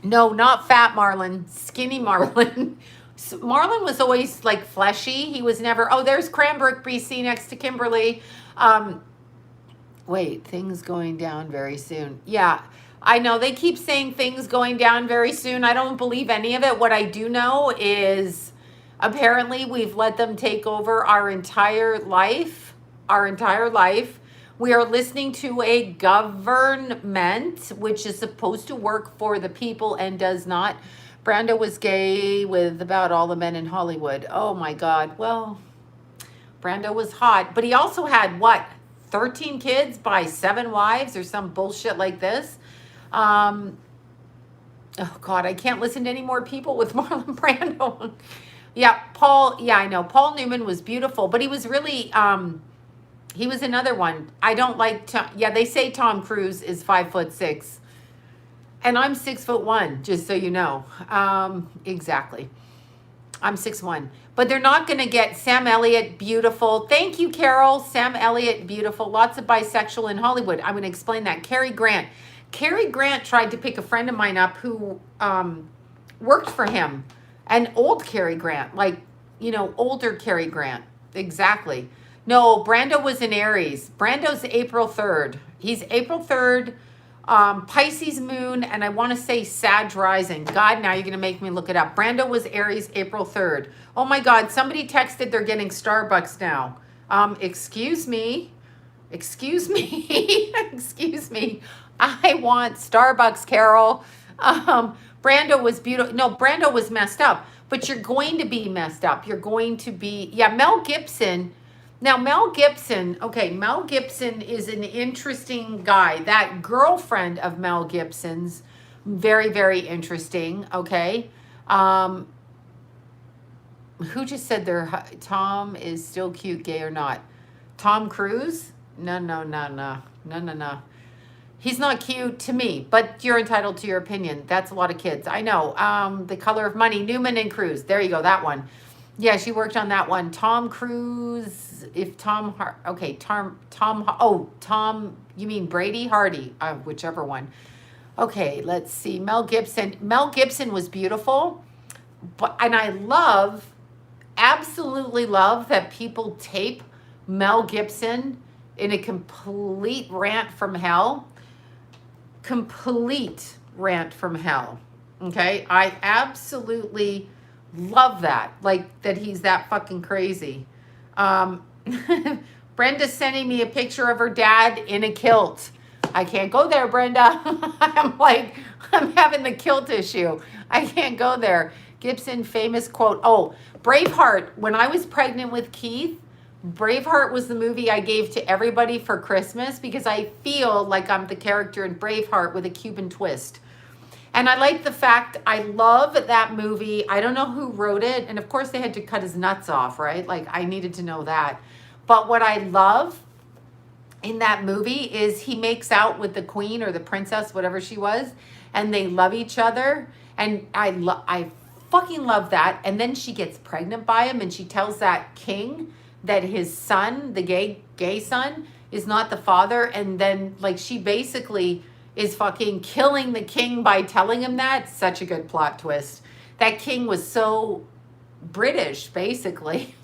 No, not fat Marlon. Skinny Marlon. Marlon was always like fleshy. He was never, oh, there's Cranbrook, BC, next to Kimberly. Wait, things going down very soon. Yeah, I know they keep saying things going down very soon. I don't believe any of it. What I do know is apparently we've let them take over our entire life. We are listening to a government which is supposed to work for the people and does not. Brando was gay with about all the men in Hollywood. Oh my God. Well, Brando was hot, but he also had what? 13 kids by 7 wives or some bullshit like this. Oh God, I can't listen to any more people with Marlon Brando. Yeah, I know. Paul Newman was beautiful, but he was really, he was another one. I don't like, they say Tom Cruise is 5'6", and I'm 6'1", just so you know. Exactly. I'm 6'1", but they're not going to get Sam Elliott, beautiful. Thank you, Carol. Sam Elliott, beautiful. Lots of bisexual in Hollywood. I'm going to explain that. Cary Grant. Cary Grant tried to pick a friend of mine up who worked for him. An old Cary Grant, like, older Cary Grant. Exactly. No, Brando was in Aries. Brando's April 3rd. He's April 3rd, Pisces moon, and I want to say Sag rising. God, now you're going to make me look it up. Brando was Aries, April 3rd. Oh my God, somebody texted they're getting Starbucks now. Excuse me. Excuse me. I want Starbucks, Carol. Brando was beautiful. No, Brando was messed up, but you're going to be messed up. You're going to be, Mel Gibson. Now, Mel Gibson is an interesting guy. That girlfriend of Mel Gibson's, very, very interesting, okay? Who just said Tom is still cute, gay or not? Tom Cruise? No. He's not cute to me, but you're entitled to your opinion. That's a lot of kids. I know. The Color of Money, Newman and Cruise. There you go, that one. Yeah, she worked on that one. Tom Cruise, Tom, you mean Brady Hardy, whichever one. Okay, let's see. Mel Gibson was beautiful, and I absolutely love that people tape Mel Gibson in a complete rant from hell. Okay, I absolutely love that, like that he's that fucking crazy. Brenda's sending me a picture of her dad in a kilt. I can't go there, Brenda. I'm having the kilt issue. I can't go there. Gibson, famous quote. Oh, Braveheart. When I was pregnant with Keith, Braveheart was the movie I gave to everybody for Christmas because I feel like I'm the character in Braveheart with a Cuban twist. And I like the fact, I love that movie. I don't know who wrote it. And of course they had to cut his nuts off, right? Like I needed to know that. But what I love in that movie is he makes out with the queen or the princess, whatever she was, and they love each other. And I fucking love that. And then she gets pregnant by him and she tells that king that his son, the gay son, is not the father. And then like she basically is fucking killing the king by telling him that. Such a good plot twist. That king was so British, basically.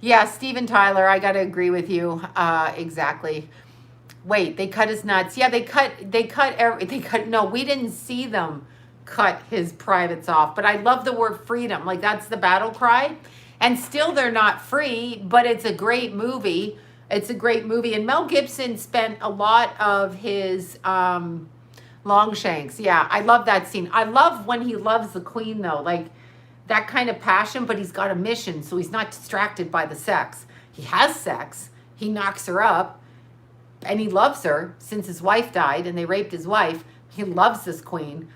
Yeah, Steven Tyler, I gotta agree with you. Exactly. Wait, they cut his nuts. Yeah, no, we didn't see them cut his privates off, but I love the word freedom. Like that's the battle cry. And still they're not free, but it's a great movie. It's a great movie. And Mel Gibson spent a lot of his Longshanks. Yeah, I love that scene. I love when he loves the queen though. Like that kind of passion, but he's got a mission, so he's not distracted by the sex. He has sex, he knocks her up, and he loves her since his wife died and they raped his wife. He loves this queen,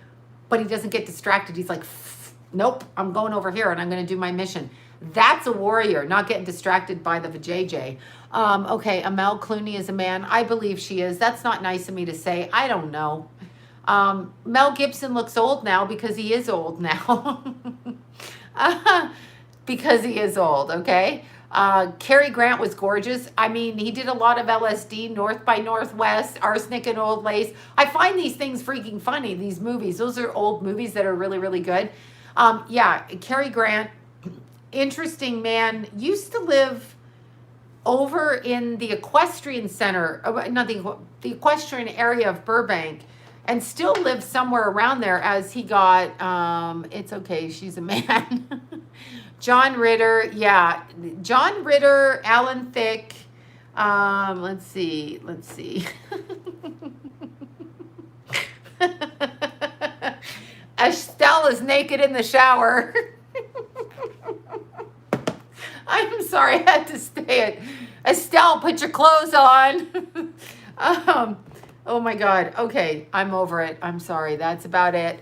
but he doesn't get distracted. He's like, nope, I'm going over here and I'm going to do my mission. That's a warrior, not getting distracted by the vajayjay. Okay, Amel Clooney is a man. I believe she is. That's not nice of me to say. I don't know. Mel Gibson looks old now because he is old now. Because he is old, okay? Cary Grant was gorgeous. I mean, he did a lot of LSD, North by Northwest, Arsenic and Old Lace. I find these things freaking funny, these movies. Those are old movies that are really, really good. Yeah, Cary Grant, interesting man, used to live over in the equestrian center, not the equestrian area of Burbank, and still lives somewhere around there as he got, it's okay, she's a man. John Ritter, yeah. John Ritter, Alan Thicke, let's see. Estelle is naked in the shower. I'm sorry, I had to say it. Estelle, put your clothes on. Oh my God. Okay, I'm over it. I'm sorry. That's about it.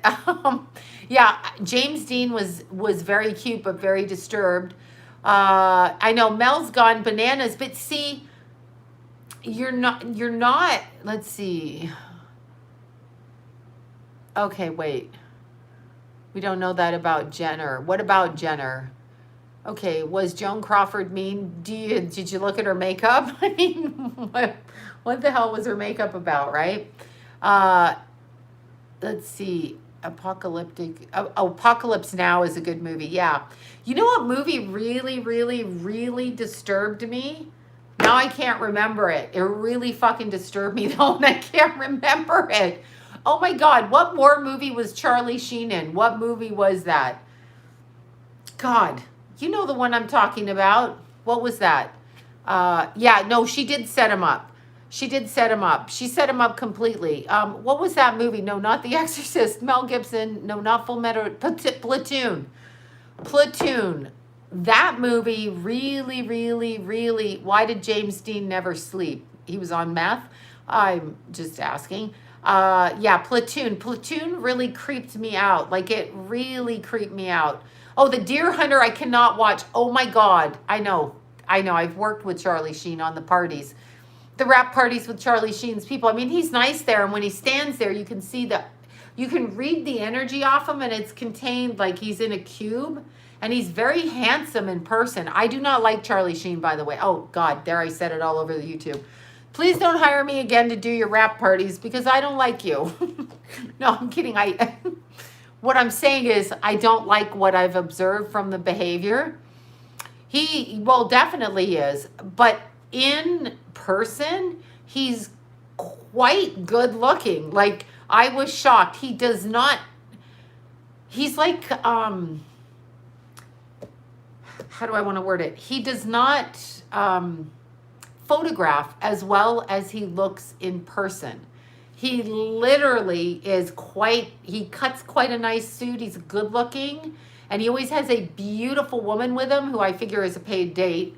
Yeah, James Dean was very cute, but very disturbed. I know Mel's gone bananas, but see, you're not, let's see. Okay, wait. We don't know that about Jenner. What about Jenner? Okay, was Joan Crawford mean? Did you look at her makeup? I mean, what the hell was her makeup about, right? Let's see. Apocalypse Now is a good movie. Yeah. You know what movie really, really, really disturbed me? Now I can't remember it. It really fucking disturbed me though, and I can't remember it. Oh my God, what war movie was Charlie Sheen in? What movie was that? God, you know the one I'm talking about. What was that? Yeah, no, she did set him up. She set him up completely. What was that movie? No, not The Exorcist. Mel Gibson. No, not Full Metal. Platoon. That movie really, really, really. Why did James Dean never sleep? He was on meth? I'm just asking. Yeah, Platoon. Platoon really creeped me out. Like, it really creeped me out. Oh, The Deer Hunter I cannot watch. Oh, my God. I know. I've worked with Charlie Sheen on the parties. The rap parties with Charlie Sheen's people. I mean, he's nice there. And when he stands there, you can see you can read the energy off him, and it's contained like he's in a cube. And he's very handsome in person. I do not like Charlie Sheen, by the way. Oh, God, there I said it all over the YouTube. Please don't hire me again to do your rap parties because I don't like you. No, I'm kidding. What I'm saying is I don't like what I've observed from the behavior. Well, definitely is. But in person, he's quite good looking. Like, I was shocked. He does not, he's like, how do I want to word it? He does not photograph as well as he looks in person. He literally is he cuts quite a nice suit. He's good looking. And he always has a beautiful woman with him who I figure is a paid date.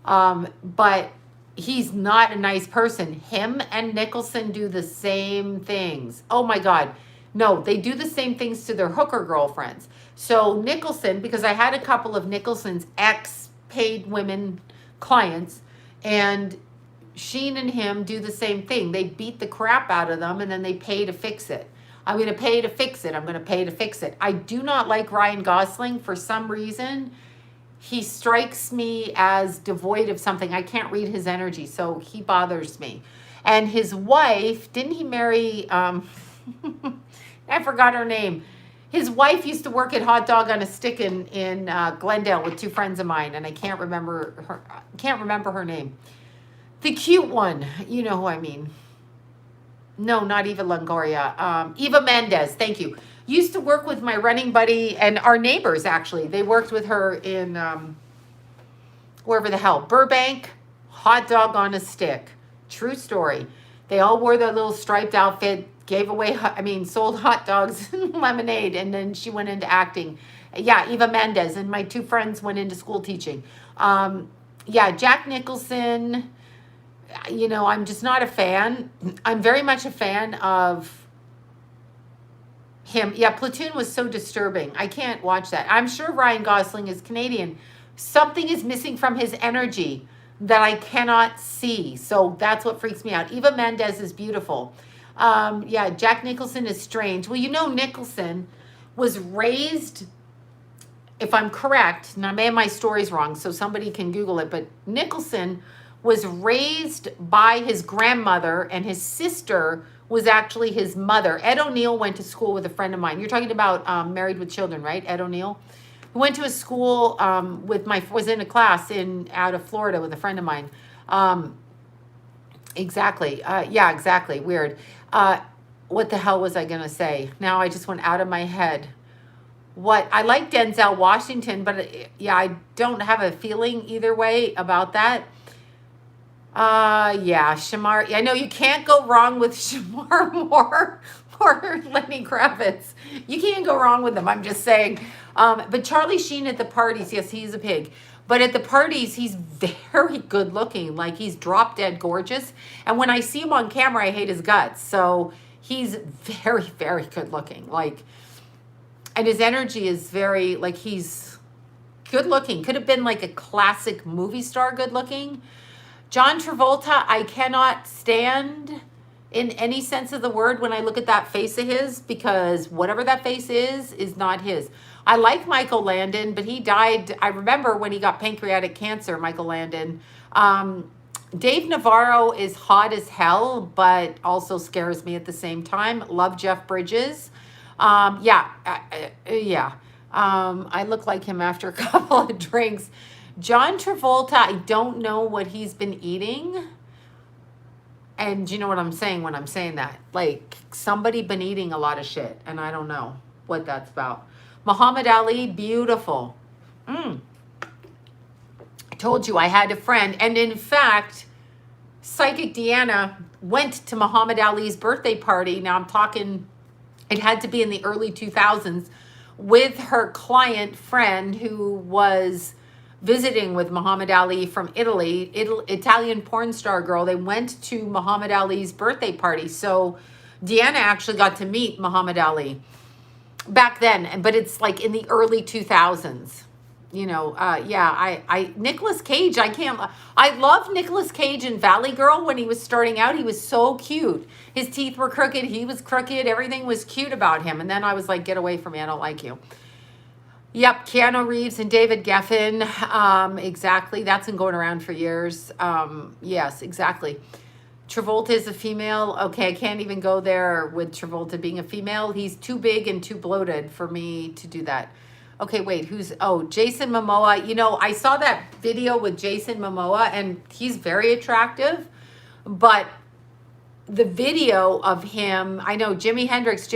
But he's not a nice person. Him and Nicholson do the same things. Oh my God. No, they do the same things to their hooker girlfriends. So Nicholson, because I had a couple of Nicholson's ex-paid women clients, and Sheen and him do the same thing. They beat the crap out of them and then they pay to fix it. I'm going to pay to fix it. I'm going to pay to fix it. I do not like Ryan Gosling for some reason. He strikes me as devoid of something. I can't read his energy, so he bothers me. And his wife, didn't he marry, I forgot her name. His wife used to work at Hot Dog on a Stick in Glendale with two friends of mine, and I can't remember her name. The cute one, you know who I mean. No, not Eva Longoria. Eva Mendes, thank you. Used to work with my running buddy and our neighbors, actually. They worked with her in wherever the hell. Burbank, Hot Dog on a Stick. True story. They all wore their little striped outfit, gave away, sold hot dogs and lemonade, and then she went into acting. Yeah, Eva Mendes, and my two friends went into school teaching. Yeah, Jack Nicholson, I'm just not a fan. I'm very much a fan of him. Yeah, Platoon was so disturbing. I can't watch that. I'm sure Ryan Gosling is Canadian. Something is missing from his energy that I cannot see. So that's what freaks me out. Eva Mendes is beautiful. Yeah, Jack Nicholson is strange. Well, Nicholson was raised, if I'm correct, now I may have my stories wrong, so somebody can Google it, but Nicholson was raised by his grandmother, and his sister was actually his mother. Ed O'Neill went to school with a friend of mine. You're talking about Married with Children, right? Ed O'Neill? Who went to a school was in a class out of Florida with a friend of mine. Exactly. Yeah, exactly. Weird. What the hell was I going to say? Now I just went out of my head. I like Denzel Washington, but yeah, I don't have a feeling either way about that. Yeah, Shamar. I know you can't go wrong with Shamar Moore or Lenny Kravitz. You can't go wrong with them. I'm just saying. But Charlie Sheen at the parties, yes, he's a pig. But at the parties, he's very good looking. Like, he's drop dead gorgeous. And when I see him on camera, I hate his guts. So he's very, very good looking. Like, and his energy is very, like, he's good looking. Could have been like a classic movie star good looking. John Travolta, I cannot stand in any sense of the word when I look at that face of his, because whatever that face is not his. I like Michael Landon, but he died. I remember when he got pancreatic cancer, Michael Landon. Dave Navarro is hot as hell, but also scares me at the same time. Love Jeff Bridges. Yeah. I look like him after a couple of drinks. John Travolta, I don't know what he's been eating. And you know what I'm saying when I'm saying that? Like, somebody been eating a lot of shit, and I don't know what that's about. Muhammad Ali, beautiful. I told you I had a friend, and in fact, Psychic Deanna went to Muhammad Ali's birthday party. Now I'm talking, it had to be in the early 2000s, with her client friend who was visiting with Muhammad Ali from Italy, Italian porn star girl. They went to Muhammad Ali's birthday party. So Deanna actually got to meet Muhammad Ali back then, but it's like in the early 2000s. Nicolas Cage, I love Nicolas Cage in Valley Girl. When he was starting out, he was so cute. His teeth were crooked. He was crooked. Everything was cute about him. And then I was like, get away from me. I don't like you. Yep, Keanu Reeves and David Geffen. Exactly. That's been going around for years. Yes, exactly. Travolta is a female. Okay, I can't even go there with Travolta being a female. He's too big and too bloated for me to do that. Okay, wait, Jason Momoa. I saw that video with Jason Momoa, and he's very attractive. But the video of him, I know Jimi Hendrix.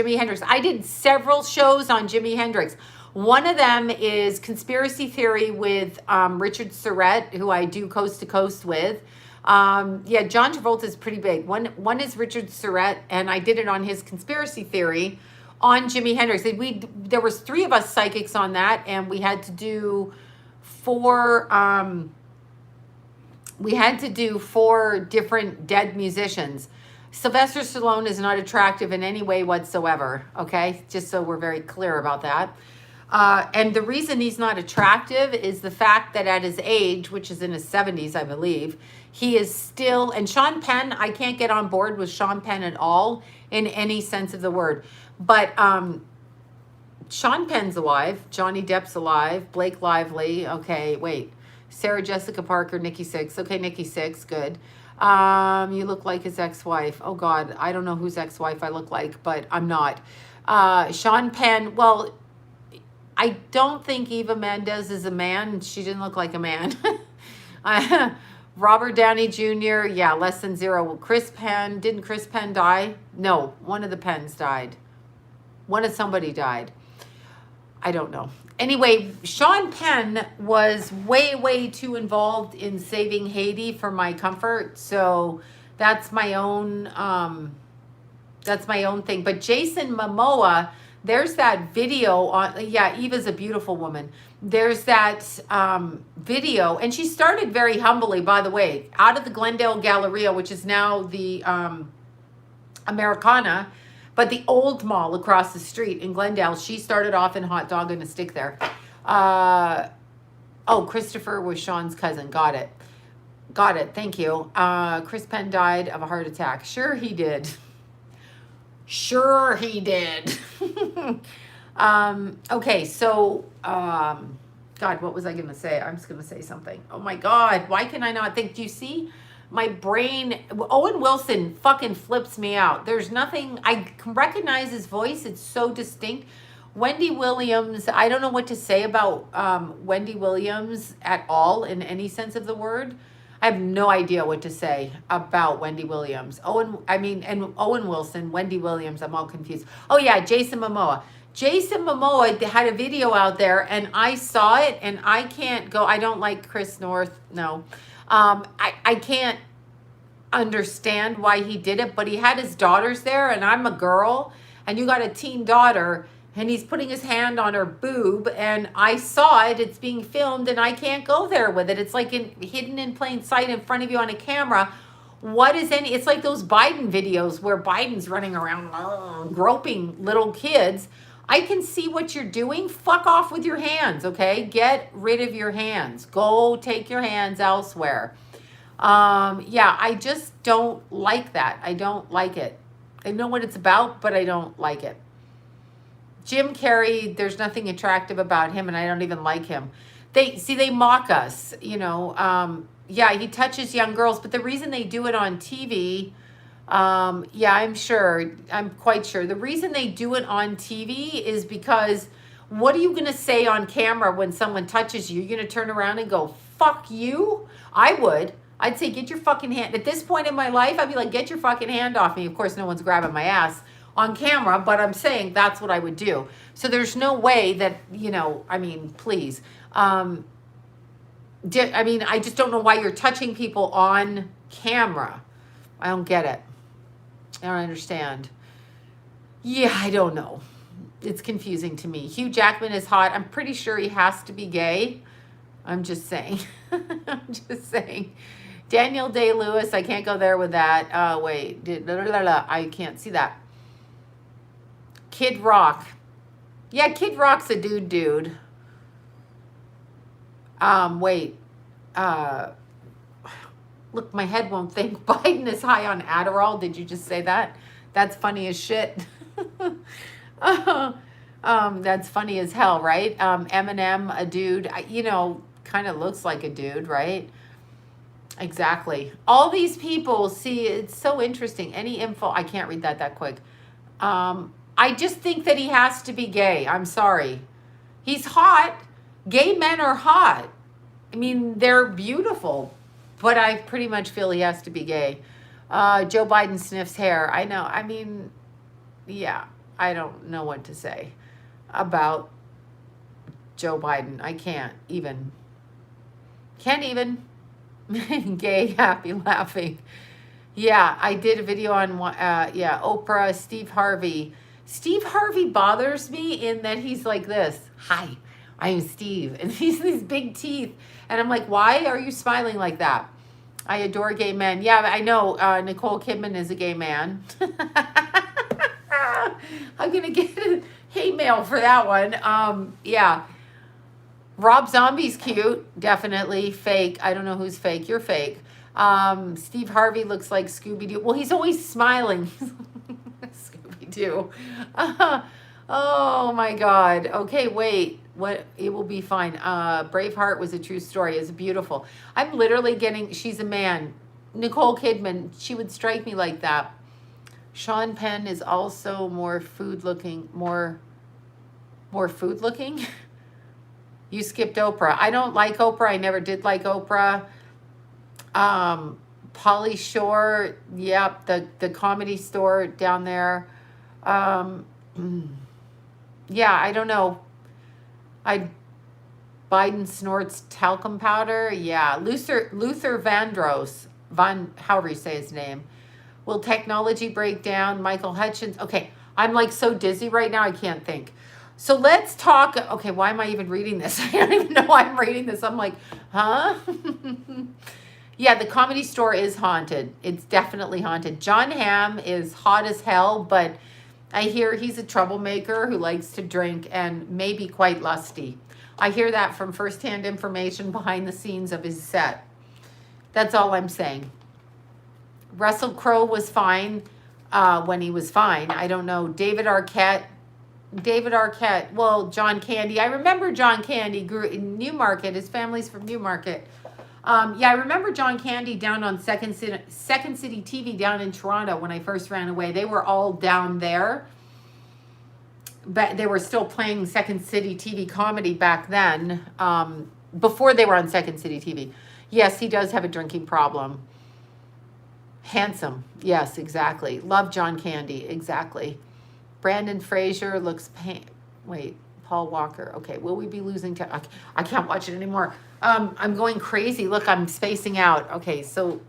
I did several shows on Jimi Hendrix. One of them is Conspiracy Theory with Richard Surrett, who I do Coast to Coast with. Yeah, John Travolta is pretty big. One is Richard Surrett, and I did it on his Conspiracy Theory on Jimi Hendrix. There was 3 of us psychics on that, and we had to do 4 different dead musicians. Sylvester Stallone is not attractive in any way whatsoever, okay? Just so we're very clear about that. And the reason he's not attractive is the fact that at his age, which is in his 70s, I believe, he is still, and Sean Penn, I can't get on board with Sean Penn at all in any sense of the word. But Sean Penn's alive, Johnny Depp's alive, Blake Lively, okay, wait. Sarah Jessica Parker, Nikki Sixx. Okay, Nikki Sixx, good. You look like his ex-wife. Oh, God, I don't know whose ex-wife I look like, but I'm not. Sean Penn, well, I don't think Eva Mendes is a man. She didn't look like a man. Robert Downey Jr., yeah, less than 0. Chris Penn, didn't Chris Penn die? No, one of the Penns died. One of somebody died. I don't know. Anyway, Sean Penn was way, way too involved in saving Haiti for my comfort. So that's my own thing. But Jason Momoa, there's that video on, yeah, Eva's a beautiful woman. There's that video, and she started very humbly, by the way, out of the Glendale Galleria, which is now the Americana, but the old mall across the street in Glendale. She started off in hot dog and a stick there. Oh, Christopher was Sean's cousin. Got it. Got it. Thank you. Chris Penn died of a heart attack. Sure he did. Sure he did. Okay, so, God, what was I going to say? I'm just going to say something. Oh, my God. Why can I not think? Do you see? My brain, Owen Wilson fucking flips me out. There's nothing, I can recognize his voice. It's so distinct. Wendy Williams, I don't know what to say about Wendy Williams at all in any sense of the word. I have no idea what to say about Wendy Williams. Owen Wilson, Wendy Williams, I'm all confused. Oh yeah, Jason Momoa. Jason Momoa had a video out there and I saw it and I can't go, I don't like Chris North, no. I can't understand why he did it, but he had his daughters there and I'm a girl and you got a teen daughter and he's putting his hand on her boob and I saw it, it's being filmed and I can't go there with it. It's like hidden in plain sight in front of you on a camera. It's like those Biden videos where Biden's running around groping little kids. I can see what you're doing. Fuck off with your hands, okay? Get rid of your hands. Go take your hands elsewhere. Yeah, I just don't like that. I don't like it. I know what it's about, but I don't like it. Jim Carrey, there's nothing attractive about him, and I don't even like him. They mock us, you know. Yeah, he touches young girls, but the reason they do it on TV... yeah, I'm quite sure. The reason they do it on TV is because what are you going to say on camera when someone touches you? You're going to turn around and go, fuck you? I would. I'd say, get your fucking hand. At this point in my life, I'd be like, get your fucking hand off me. Of course, no one's grabbing my ass on camera, but I'm saying that's what I would do. So there's no way that, you know, I mean, please. I mean, I just don't know why you're touching people on camera. I don't get it. I don't understand. Yeah, I don't know. It's confusing to me. Hugh Jackman is hot. I'm pretty sure he has to be gay. I'm just saying. I'm just saying. Daniel Day-Lewis, I can't go there with that. Wait. I can't see that. Kid Rock. Yeah, Kid Rock's a dude. Wait. Look, my head won't think. Biden is high on Adderall. Did you just say that? That's funny as shit. That's funny as hell, right? Eminem, a dude, you know, kind of looks like a dude, right? Exactly. All these people, see, it's so interesting. Any info, I can't read that quick. I just think that he has to be gay. I'm sorry. He's hot. Gay men are hot. I mean, they're beautiful. But I pretty much feel he has to be gay. Joe Biden sniffs hair. I know. I mean, yeah. I don't know what to say about Joe Biden. I can't even. Can't even. Gay, happy, laughing. Yeah, I did a video on, yeah, Oprah, Steve Harvey. Steve Harvey bothers me in that he's like this. Hi, I am Steve. And he's these big teeth. And I'm like, why are you smiling like that? I adore gay men. Yeah, I know. Nicole Kidman is a gay man. I'm going to get a hate mail for that one. Yeah. Rob Zombie's cute. Definitely fake. I don't know who's fake. You're fake. Steve Harvey looks like Scooby-Doo. Well, he's always smiling. Scooby-Doo. Oh my God. Okay, wait. What? It will be fine. Braveheart was a true story. It's beautiful. I'm literally getting, she's a man. Nicole Kidman, she would strike me like that. Sean Penn is also more food looking, more food looking. You skipped Oprah. I don't like Oprah. I never did like Oprah. Pauly Shore, yep, the comedy store down there. Yeah, I don't know. Biden snorts talcum powder. Yeah, Luther Vandross, however you say his name. Will technology break down? Michael Hutchins. Okay, I'm like so dizzy right now, I can't think. So let's talk. Okay, why am I even reading this? I don't even know why I'm reading this. I'm like, huh? Yeah, the comedy store is haunted. It's definitely haunted. John Hamm is hot as hell, but I hear he's a troublemaker who likes to drink and maybe quite lusty. I hear that from firsthand information behind the scenes of his set. That's all I'm saying. Russell Crowe was fine when he was fine. I don't know. David Arquette. Well, John Candy. I remember John Candy grew in Newmarket. His family's from Newmarket. Yeah, I remember John Candy down on Second City TV down in Toronto when I first ran away. They were all down there. But they were still playing Second City TV comedy back then, before they were on Second City TV. Yes, he does have a drinking problem. Handsome. Yes, exactly. Love John Candy. Exactly. Brandon Fraser looks wait, Paul Walker. Okay, will we be losing time? I can't watch it anymore. I'm going crazy. Look, I'm spacing out. Okay, so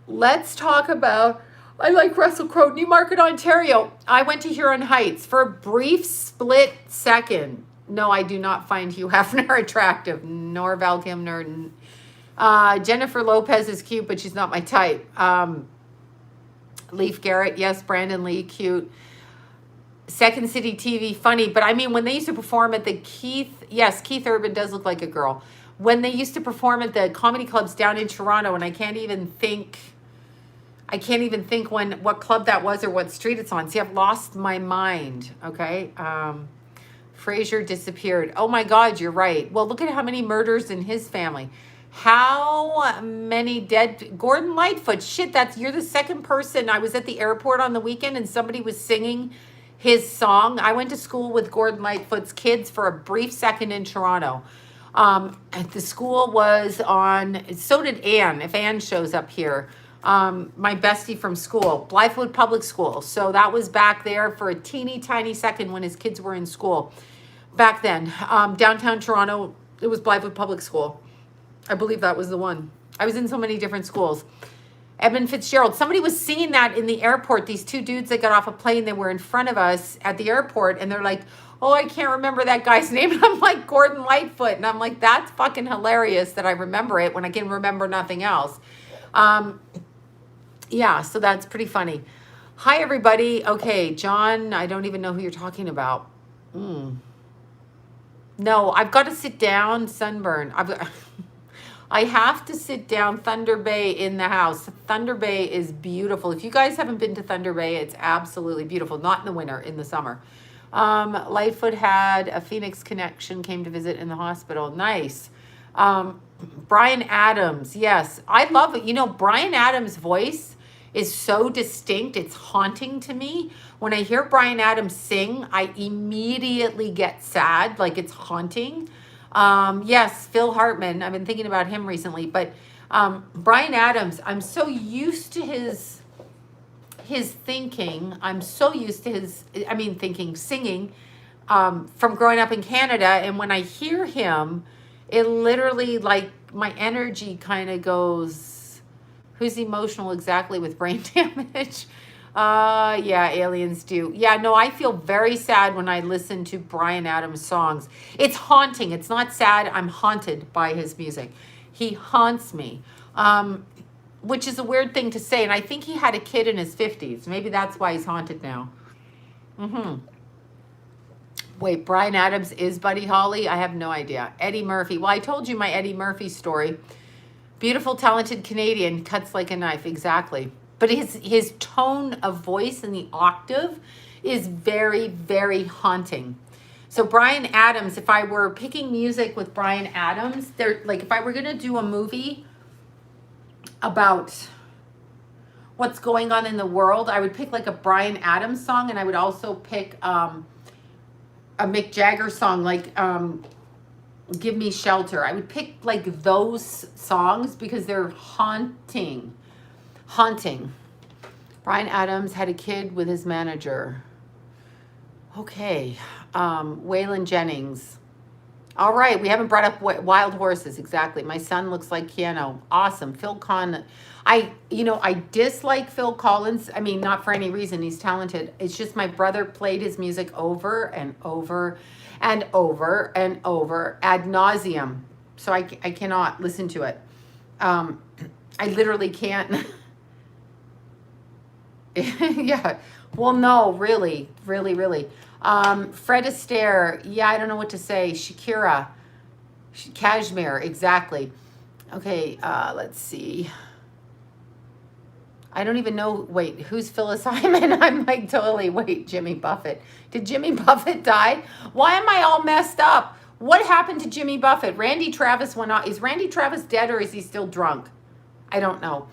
let's talk about, I like Russell Crowe, Newmarket, Ontario. I went to Huron Heights for a brief split second. No, I do not find Hugh Hefner attractive, nor Val Kilmer. Jennifer Lopez is cute, but she's not my type. Leif Garrett, yes. Brandon Lee, cute. Second City TV, funny. But I mean, when they used to perform at the Keith Urban does look like a girl. When they used to perform at the comedy clubs down in Toronto, and I can't even think what club that was or what street it's on. See, I've lost my mind, okay? Fraser disappeared. Oh my God, you're right. Well, look at how many murders in his family. How many dead? Gordon Lightfoot. Shit, you're the second person. I was at the airport on the weekend and somebody was singing his song. I went to school with Gordon Lightfoot's kids for a brief second in Toronto. The school was on, so did Anne, if Anne shows up here. My bestie from school, Blythewood Public School. So that was back there for a teeny tiny second when his kids were in school. Back then, downtown Toronto, it was Blythewood Public School. I believe that was the one. I was in so many different schools. Edmund Fitzgerald. Somebody was singing that in the airport. These two dudes that got off a plane, they were in front of us at the airport, and they're like, oh, I can't remember that guy's name. And I'm like, Gordon Lightfoot. And I'm like, that's fucking hilarious that I remember it when I can remember nothing else. Yeah, so that's pretty funny. Hi, everybody. Okay, John, I don't even know who you're talking about. No, I've got to sit down, sunburn. I have to sit down. Thunder Bay in the house. Thunder Bay is beautiful. If you guys haven't been to Thunder Bay, it's absolutely beautiful. Not in the winter, in the summer. Lightfoot had a Phoenix connection, came to visit in the hospital. Nice. Bryan Adams. Yes, I love it. You know, Bryan Adams' voice is so distinct. It's haunting to me. When I hear Bryan Adams sing, I immediately get sad. Like, it's haunting. Yes, Phil Hartman. I've been thinking about him recently, but Bryan Adams, I'm so used to his thinking. I'm so used to singing from growing up in Canada. And when I hear him, it literally, like, my energy kind of goes, who's emotional exactly with brain damage? Yeah, aliens do. Yeah, no, I feel very sad when I listen to Bryan Adams songs. It's haunting. It's not sad. I'm haunted by his music. He haunts me. Which is a weird thing to say. And I think he had a kid in his 50s. Maybe that's why he's haunted now. Wait, Bryan Adams is Buddy Holly? I have no idea. Eddie Murphy. Well, I told you my Eddie Murphy story. Beautiful, talented Canadian, cuts like a knife. Exactly. But his tone of voice and the octave is very, very haunting. So Bryan Adams, if I were picking music with Bryan Adams, like if I were going to do a movie about what's going on in the world, I would pick like a Bryan Adams song, and I would also pick a Mick Jagger song, like Give Me Shelter. I would pick like those songs because they're haunting. Bryan Adams had a kid with his manager. Okay. Waylon Jennings. All right, we haven't brought up Wild Horses. Exactly. My son looks like Keanu. Awesome. Phil Collins. I dislike Phil Collins. I mean, not for any reason. He's talented. It's just my brother played his music over and over and over and over ad nauseum. So I cannot listen to it. I literally can't. Yeah. Well, no, really. Fred Astaire. Yeah, I don't know what to say. Shakira. Kashmir. Exactly. Okay, let's see. I don't even know. Wait, who's Phyllis Hyman? I'm like totally. Wait, Jimmy Buffett. Did Jimmy Buffett die? Why am I all messed up? What happened to Jimmy Buffett? Randy Travis went out. Is Randy Travis dead or is he still drunk? I don't know.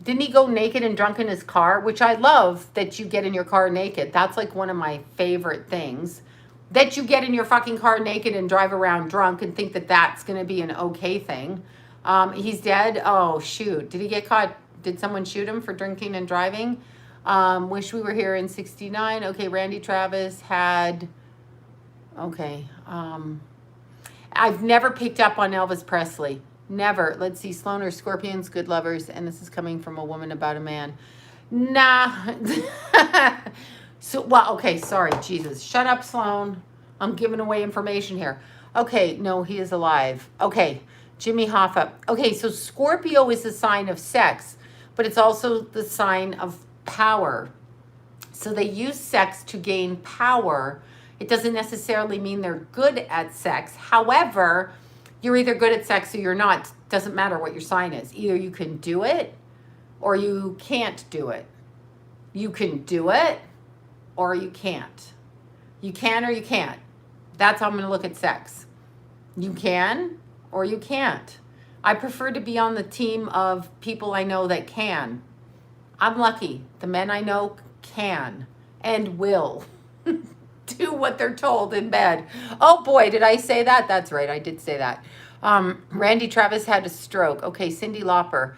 Didn't he go naked and drunk in his car? Which I love that you get in your car naked. That's like one of my favorite things. That you get in your fucking car naked and drive around drunk and think that that's going to be an okay thing. He's dead. Oh, shoot. Did he get caught? Did someone shoot him for drinking and driving? Wish we were here in 69. Okay, Randy Travis had... Okay. I've never picked up on Elvis Presley. Never. Let's see. Sloan or Scorpions, good lovers. And this is coming from a woman about a man. Nah. So, well, okay. Sorry. Jesus. Shut up, Sloan. I'm giving away information here. Okay. No, he is alive. Okay. Jimmy Hoffa. Okay. So Scorpio is a sign of sex, but it's also the sign of power. So they use sex to gain power. It doesn't necessarily mean they're good at sex. However, you're either good at sex or you're not. Doesn't matter what your sign is. Either you can do it or you can't do it. You can do it or you can't. You can or you can't. That's how I'm going to look at sex. You can or you can't. I prefer to be on the team of people I know that can. I'm lucky. The men I know can and will do what they're told in bed. Oh boy, did I say that? That's right, I did say that. Randy Travis had a stroke. Okay, Cyndi Lauper.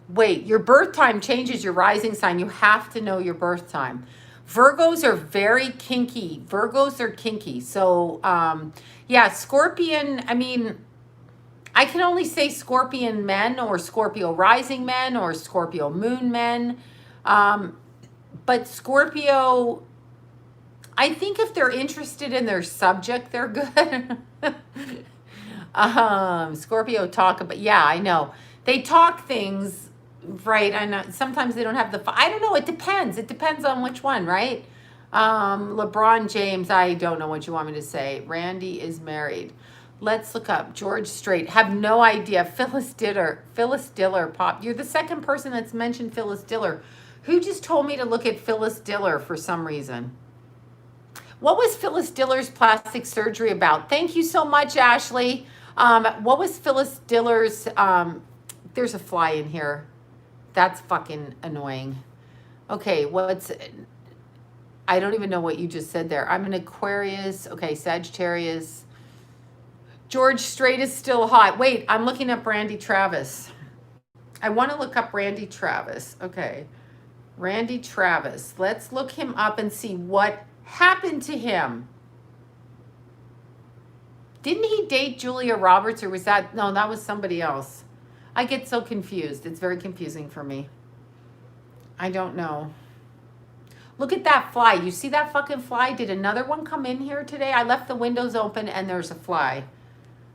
Wait, your birth time changes your rising sign. You have to know your birth time. Virgos are very kinky. Virgos are kinky. So, yeah, Scorpion, I mean, I can only say Scorpion men or Scorpio rising men or Scorpio moon men. But Scorpio... I think if they're interested in their subject, they're good. Scorpio talk about, yeah, I know. They talk things, right? I know sometimes they don't have I don't know. It depends. It depends on which one, right? LeBron James, I don't know what you want me to say. Randy is married. Let's look up George Strait. Have no idea. Phyllis Diller pop. You're the second person that's mentioned Phyllis Diller. Who just told me to look at Phyllis Diller for some reason? What was Phyllis Diller's plastic surgery about? Thank you so much, Ashley. What was Phyllis Diller's... there's a fly in here. That's fucking annoying. Okay, I don't even know what you just said there. I'm an Aquarius. Okay, Sagittarius. George Strait is still hot. Wait, I'm looking up Randy Travis. I want to look up Randy Travis. Okay, Randy Travis. Let's look him up and see what happened to him. Didn't he date Julia Roberts, or was that... No, that was somebody else. I get so confused. It's very confusing for me. I don't know. Look at that fly. You see that fucking fly? Did another one come in here today? I left the windows open and there's a fly.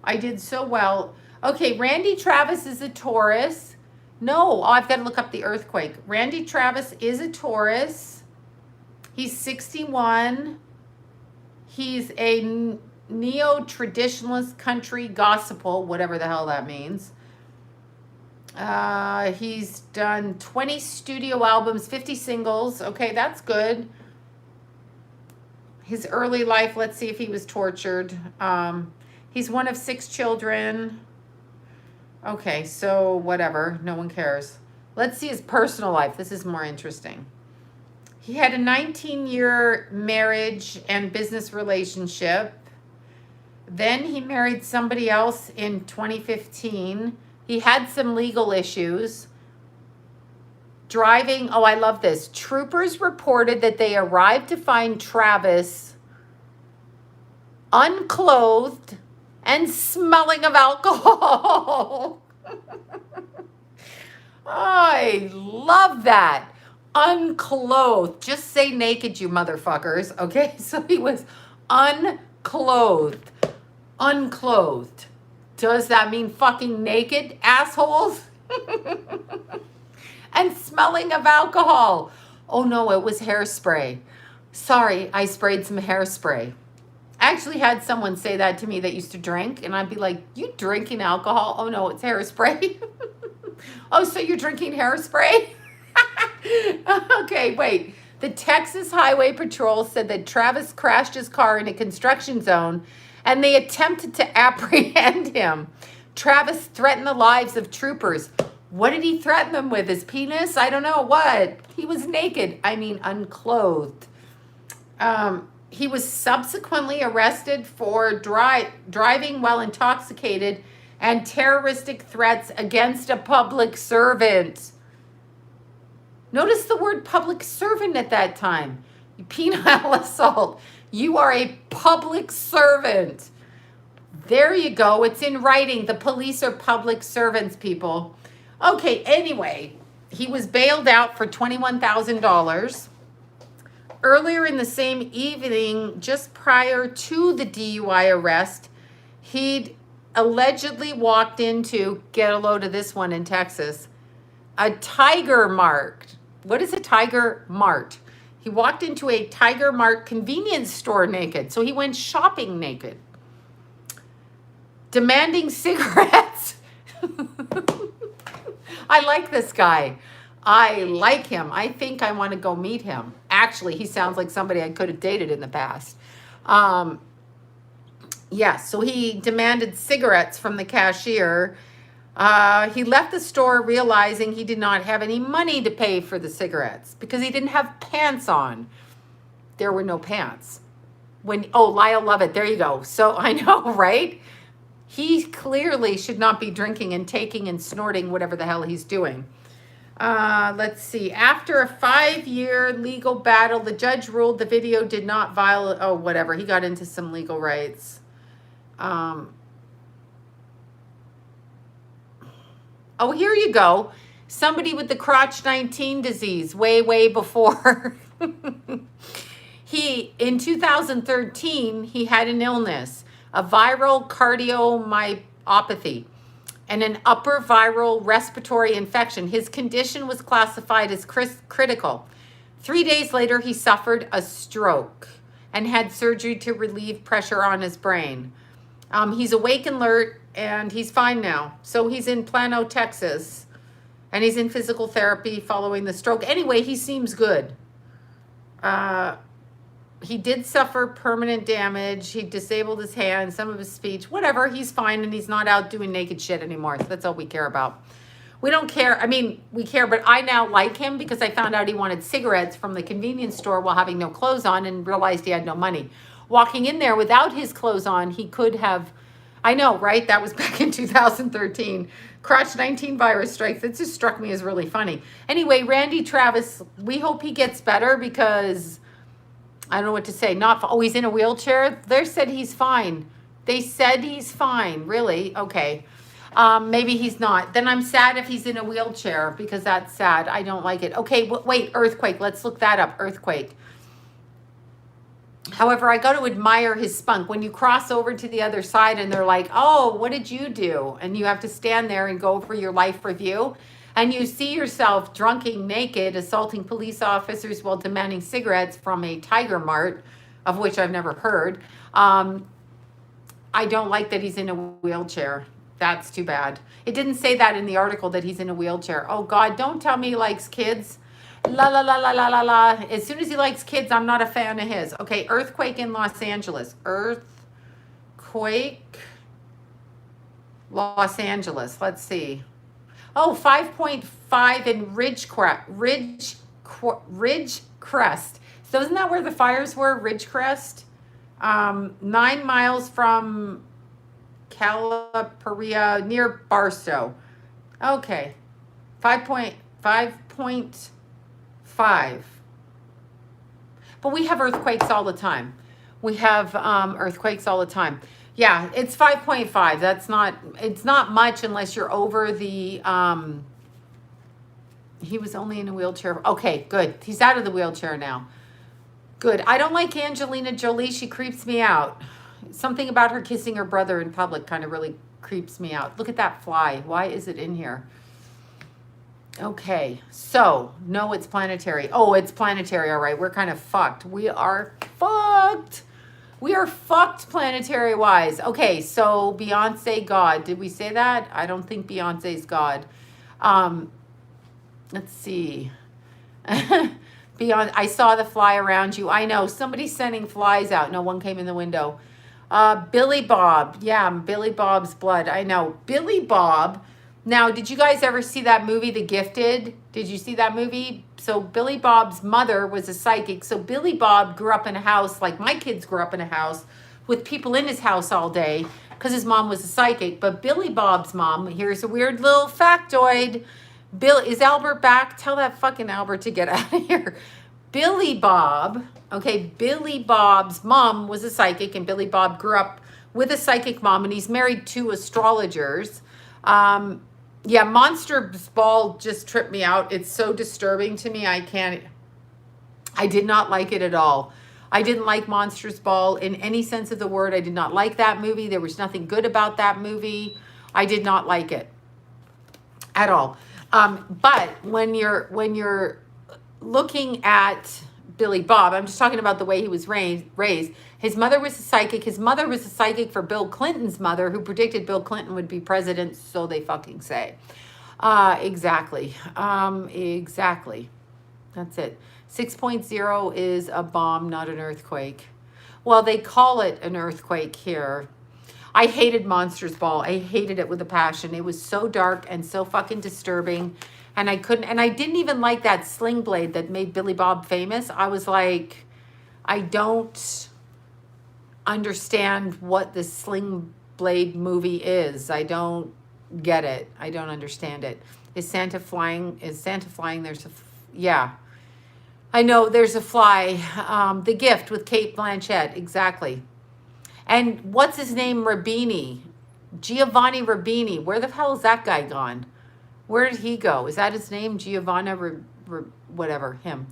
I did so well. Okay, Randy Travis is a Taurus. No, I've got to look up the earthquake. Randy Travis is a Taurus. He's 61. He's a neo-traditionalist country gospel, whatever the hell that means. He's done 20 studio albums, 50 singles. Okay, that's good. His early life, let's see if he was tortured. He's one of 6 children. Okay, so whatever. No one cares. Let's see his personal life. This is more interesting. He had a 19-year marriage and business relationship. Then he married somebody else in 2015. He had some legal issues. Driving, oh, I love this. Troopers reported that they arrived to find Travis unclothed and smelling of alcohol. I love that. Unclothed. Just say naked, you motherfuckers. Okay, so he was unclothed. Unclothed. Does that mean fucking naked, assholes? And smelling of alcohol. Oh no, it was hairspray. Sorry, I sprayed some hairspray. I actually had someone say that to me that used to drink, and I'd be like, you drinking alcohol? Oh no, it's hairspray. Oh, so you're drinking hairspray? Okay, wait. The Texas Highway Patrol said that Travis crashed his car in a construction zone and they attempted to apprehend him. Travis threatened the lives of troopers. What did he threaten them with? His penis? I don't know. What? He was naked. I mean, unclothed. He was subsequently arrested for driving while intoxicated and terroristic threats against a public servant. Notice the word public servant at that time. Penile assault. You are a public servant. There you go. It's in writing. The police are public servants, people. Okay, anyway, he was bailed out for $21,000. Earlier in the same evening, just prior to the DUI arrest, he'd allegedly walked into, get a load of this one in Texas, a Tiger Mart. What is a Tiger Mart? He walked into a Tiger Mart convenience store naked. So he went shopping naked. Demanding cigarettes. I like this guy. I like him. I think I want to go meet him. Actually, he sounds like somebody I could have dated in the past. So he demanded cigarettes from the cashier. He left the store realizing he did not have any money to pay for the cigarettes because he didn't have pants on. There were no pants. Lyle Lovett, there you go. So I know, right? He clearly should not be drinking and taking and snorting whatever the hell he's doing. Let's see. After a 5-year legal battle, the judge ruled the video did not violate, whatever. He got into some legal rights. Here you go. Somebody with the crotch 19 disease way before. In 2013, he had an illness, a viral cardiomyopathy, and an upper viral respiratory infection. His condition was classified as critical. 3 days later, he suffered a stroke and had surgery to relieve pressure on his brain. He's awake and alert, and he's fine now. So he's in Plano, Texas, and he's in physical therapy following the stroke. Anyway, he seems good. He did suffer permanent damage. He disabled his hand, some of his speech, whatever. He's fine, and he's not out doing naked shit anymore. So that's all we care about. We don't care. I mean, we care, but I now like him because I found out he wanted cigarettes from the convenience store while having no clothes on and realized he had no money. Walking in there without his clothes on, he could have, I know, right? That was back in 2013. Crotch 19 virus strikes. It just struck me as really funny. Anyway, Randy Travis, we hope he gets better because I don't know what to say. He's in a wheelchair. They said he's fine. They said he's fine. Really? Okay. Maybe he's not. Then I'm sad if he's in a wheelchair because that's sad. I don't like it. Okay, wait, earthquake. Let's look that up. Earthquake. However, I got to admire his spunk. When you cross over to the other side and they're like, oh, what did you do? And you have to stand there and go over your life review. And you see yourself drunken, naked, assaulting police officers while demanding cigarettes from a Tiger Mart, of which I've never heard. I don't like that he's in a wheelchair. That's too bad. It didn't say that in the article that he's in a wheelchair. Oh, God, don't tell me he likes kids. La, la, la, la, la, la, la. As soon as he likes kids, I'm not a fan of his. Okay, earthquake in Los Angeles. Earthquake, Los Angeles. Let's see. Oh, 5.5 in Ridgecrest. So isn't that where the fires were? Ridgecrest? 9 miles from Calaparia, near Barstow. Okay. 5.5. But we have earthquakes all the time. We have earthquakes all the time. Yeah, it's 5.5. It's not much unless you're over the, he was only in a wheelchair. Okay, good. He's out of the wheelchair now. Good. I don't like Angelina Jolie. She creeps me out. Something about her kissing her brother in public kind of really creeps me out. Look at that fly. Why is it in here? Okay, so, no, it's planetary. Oh, it's planetary, all right. We're kind of fucked. We are fucked. We are fucked planetary-wise. Okay, so Beyonce, God. Did we say that? I don't think Beyonce's God. Let's see. I saw the fly around you. I know. Somebody's sending flies out. No one came in the window. Billy Bob. Yeah, Billy Bob's blood. I know. Billy Bob. Now, did you guys ever see that movie, The Gifted? Did you see that movie? So Billy Bob's mother was a psychic. So Billy Bob grew up in a house, like my kids grew up in a house, with people in his house all day because his mom was a psychic. But Billy Bob's mom, here's a weird little factoid. Is Albert back? Tell that fucking Albert to get out of here. Billy Bob's mom was a psychic, and Billy Bob grew up with a psychic mom, and he's married to astrologers. Yeah, Monster's Ball just tripped me out. It's so disturbing to me. I did not like it at all. I didn't like Monster's Ball in any sense of the word. I did not like that movie. There was nothing good about that movie. I did not like it at all. But when you're looking at Billy Bob, I'm just talking about the way he was raised. His mother was a psychic. His mother was a psychic for Bill Clinton's mother, who predicted Bill Clinton would be president, so they fucking say. Exactly. Exactly. That's it. 6.0 is a bomb, not an earthquake. Well, they call it an earthquake here. I hated Monsters Ball. I hated it with a passion. It was so dark and so fucking disturbing. And I didn't even like that sling blade that made Billy Bob famous. I was like, I don't understand what this sling blade movie is. I don't get it. I don't understand it. Is Santa flying? Yeah. I know there's a fly. The Gift with Kate Blanchett. Exactly. And what's his name? Ribini. Giovanni Ribini. Where the hell is that guy gone? Where did he go? Is that his name? Giovanna, whatever, him.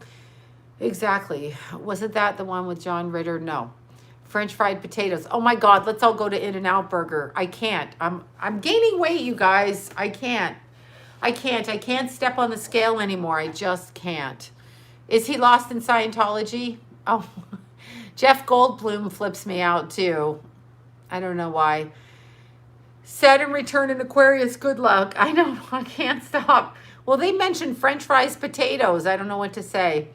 Exactly. Wasn't that the one with John Ritter? No. French fried potatoes. Oh my God, let's all go to In-N-Out Burger. I can't. I'm gaining weight, you guys. I can't step on the scale anymore. I just can't. Is he lost in Scientology? Oh, Jeff Goldblum flips me out too. I don't know why. Saturn return in Aquarius, good luck. I know, I can't stop. Well, they mentioned French fries, potatoes. I don't know what to say.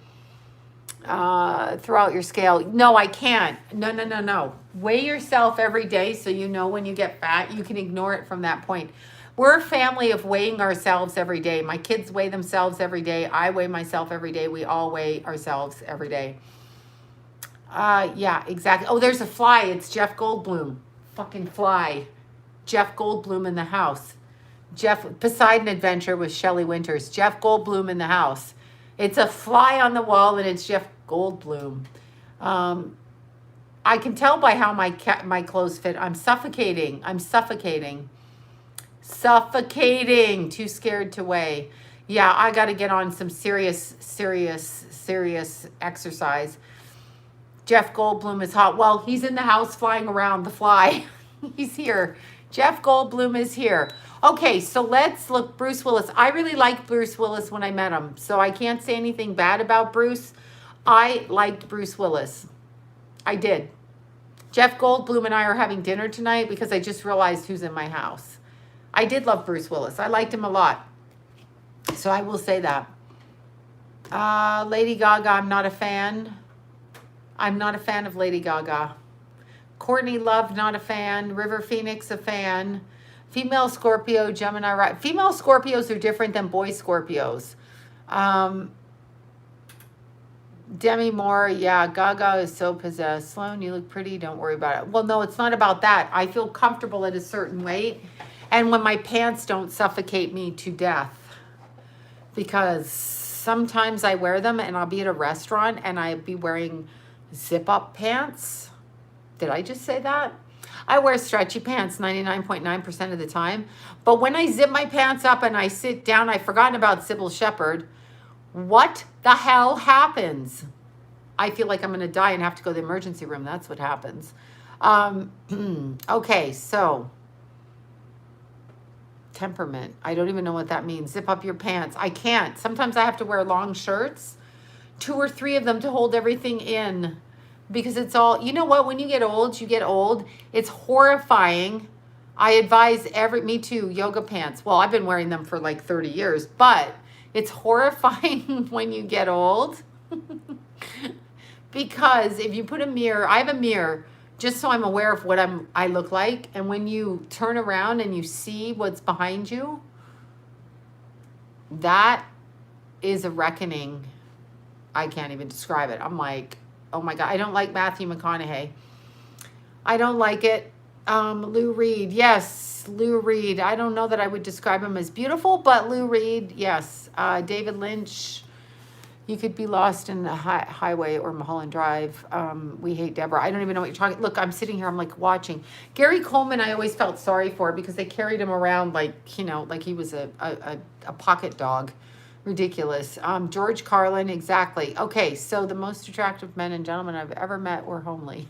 Throw out your scale. No, I can't. No. Weigh yourself every day so you know when you get fat. You can ignore it from that point. We're a family of weighing ourselves every day. My kids weigh themselves every day. I weigh myself every day. We all weigh ourselves every day. Yeah, exactly. Oh, there's a fly. It's Jeff Goldblum. Fucking fly. Jeff Goldblum in the house. Poseidon Adventure with Shelley Winters. Jeff Goldblum in the house. It's a fly on the wall, and it's Jeff Goldblum. I can tell by how my clothes fit. I'm suffocating. Suffocating. Too scared to weigh. Yeah, I got to get on some serious exercise. Jeff Goldblum is hot. Well, he's in the house flying around the fly. He's here. Jeff Goldblum is here. Okay, so let's look. Bruce Willis. I really liked Bruce Willis when I met him, so I can't say anything bad about Bruce. I liked Bruce Willis. I did. Jeff Goldblum and I are having dinner tonight because I just realized who's in my house. I did love Bruce Willis. I liked him a lot. So I will say that. Lady Gaga, I'm not a fan. I'm not a fan of Lady Gaga. Courtney Love, not a fan. River Phoenix, a fan. Female Scorpio, Gemini, right? Female Scorpios are different than boy Scorpios. Demi Moore, yeah, Gaga is so possessed. Sloan, you look pretty, don't worry about it. Well, no, it's not about that. I feel comfortable at a certain weight. And when my pants don't suffocate me to death. Because sometimes I wear them and I'll be at a restaurant and I'll be wearing zip-up pants. Did I just say that? I wear stretchy pants 99.9% of the time. But when I zip my pants up and I sit down, I've forgotten about Sybil Shepherd. What the hell happens? I feel like I'm going to die and have to go to the emergency room. That's what happens. Okay, so temperament. I don't even know what that means. Zip up your pants. I can't. Sometimes I have to wear long shirts, 2 or 3 of them to hold everything in. Because it's all, you know what, when you get old, it's horrifying. I advise me too, yoga pants. Well, I've been wearing them for like 30 years, but it's horrifying when you get old. Because if you put a mirror, I have a mirror just so I'm aware of what I look like. And when you turn around and you see what's behind you, that is a reckoning. I can't even describe it. I'm like, oh my God, I don't like Matthew McConaughey. I don't like it. Lou Reed, yes, Lou Reed. I don't know that I would describe him as beautiful, but Lou Reed, yes. David Lynch, you could be lost in the highway or Mulholland Drive. We hate Deborah. I don't even know what you're talking. Look, I'm sitting here, I'm like watching. Gary Coleman, I always felt sorry for because they carried him around like, you know, like he was a pocket dog. Ridiculous. George Carlin, exactly. Okay, so the most attractive men and gentlemen I've ever met were homely.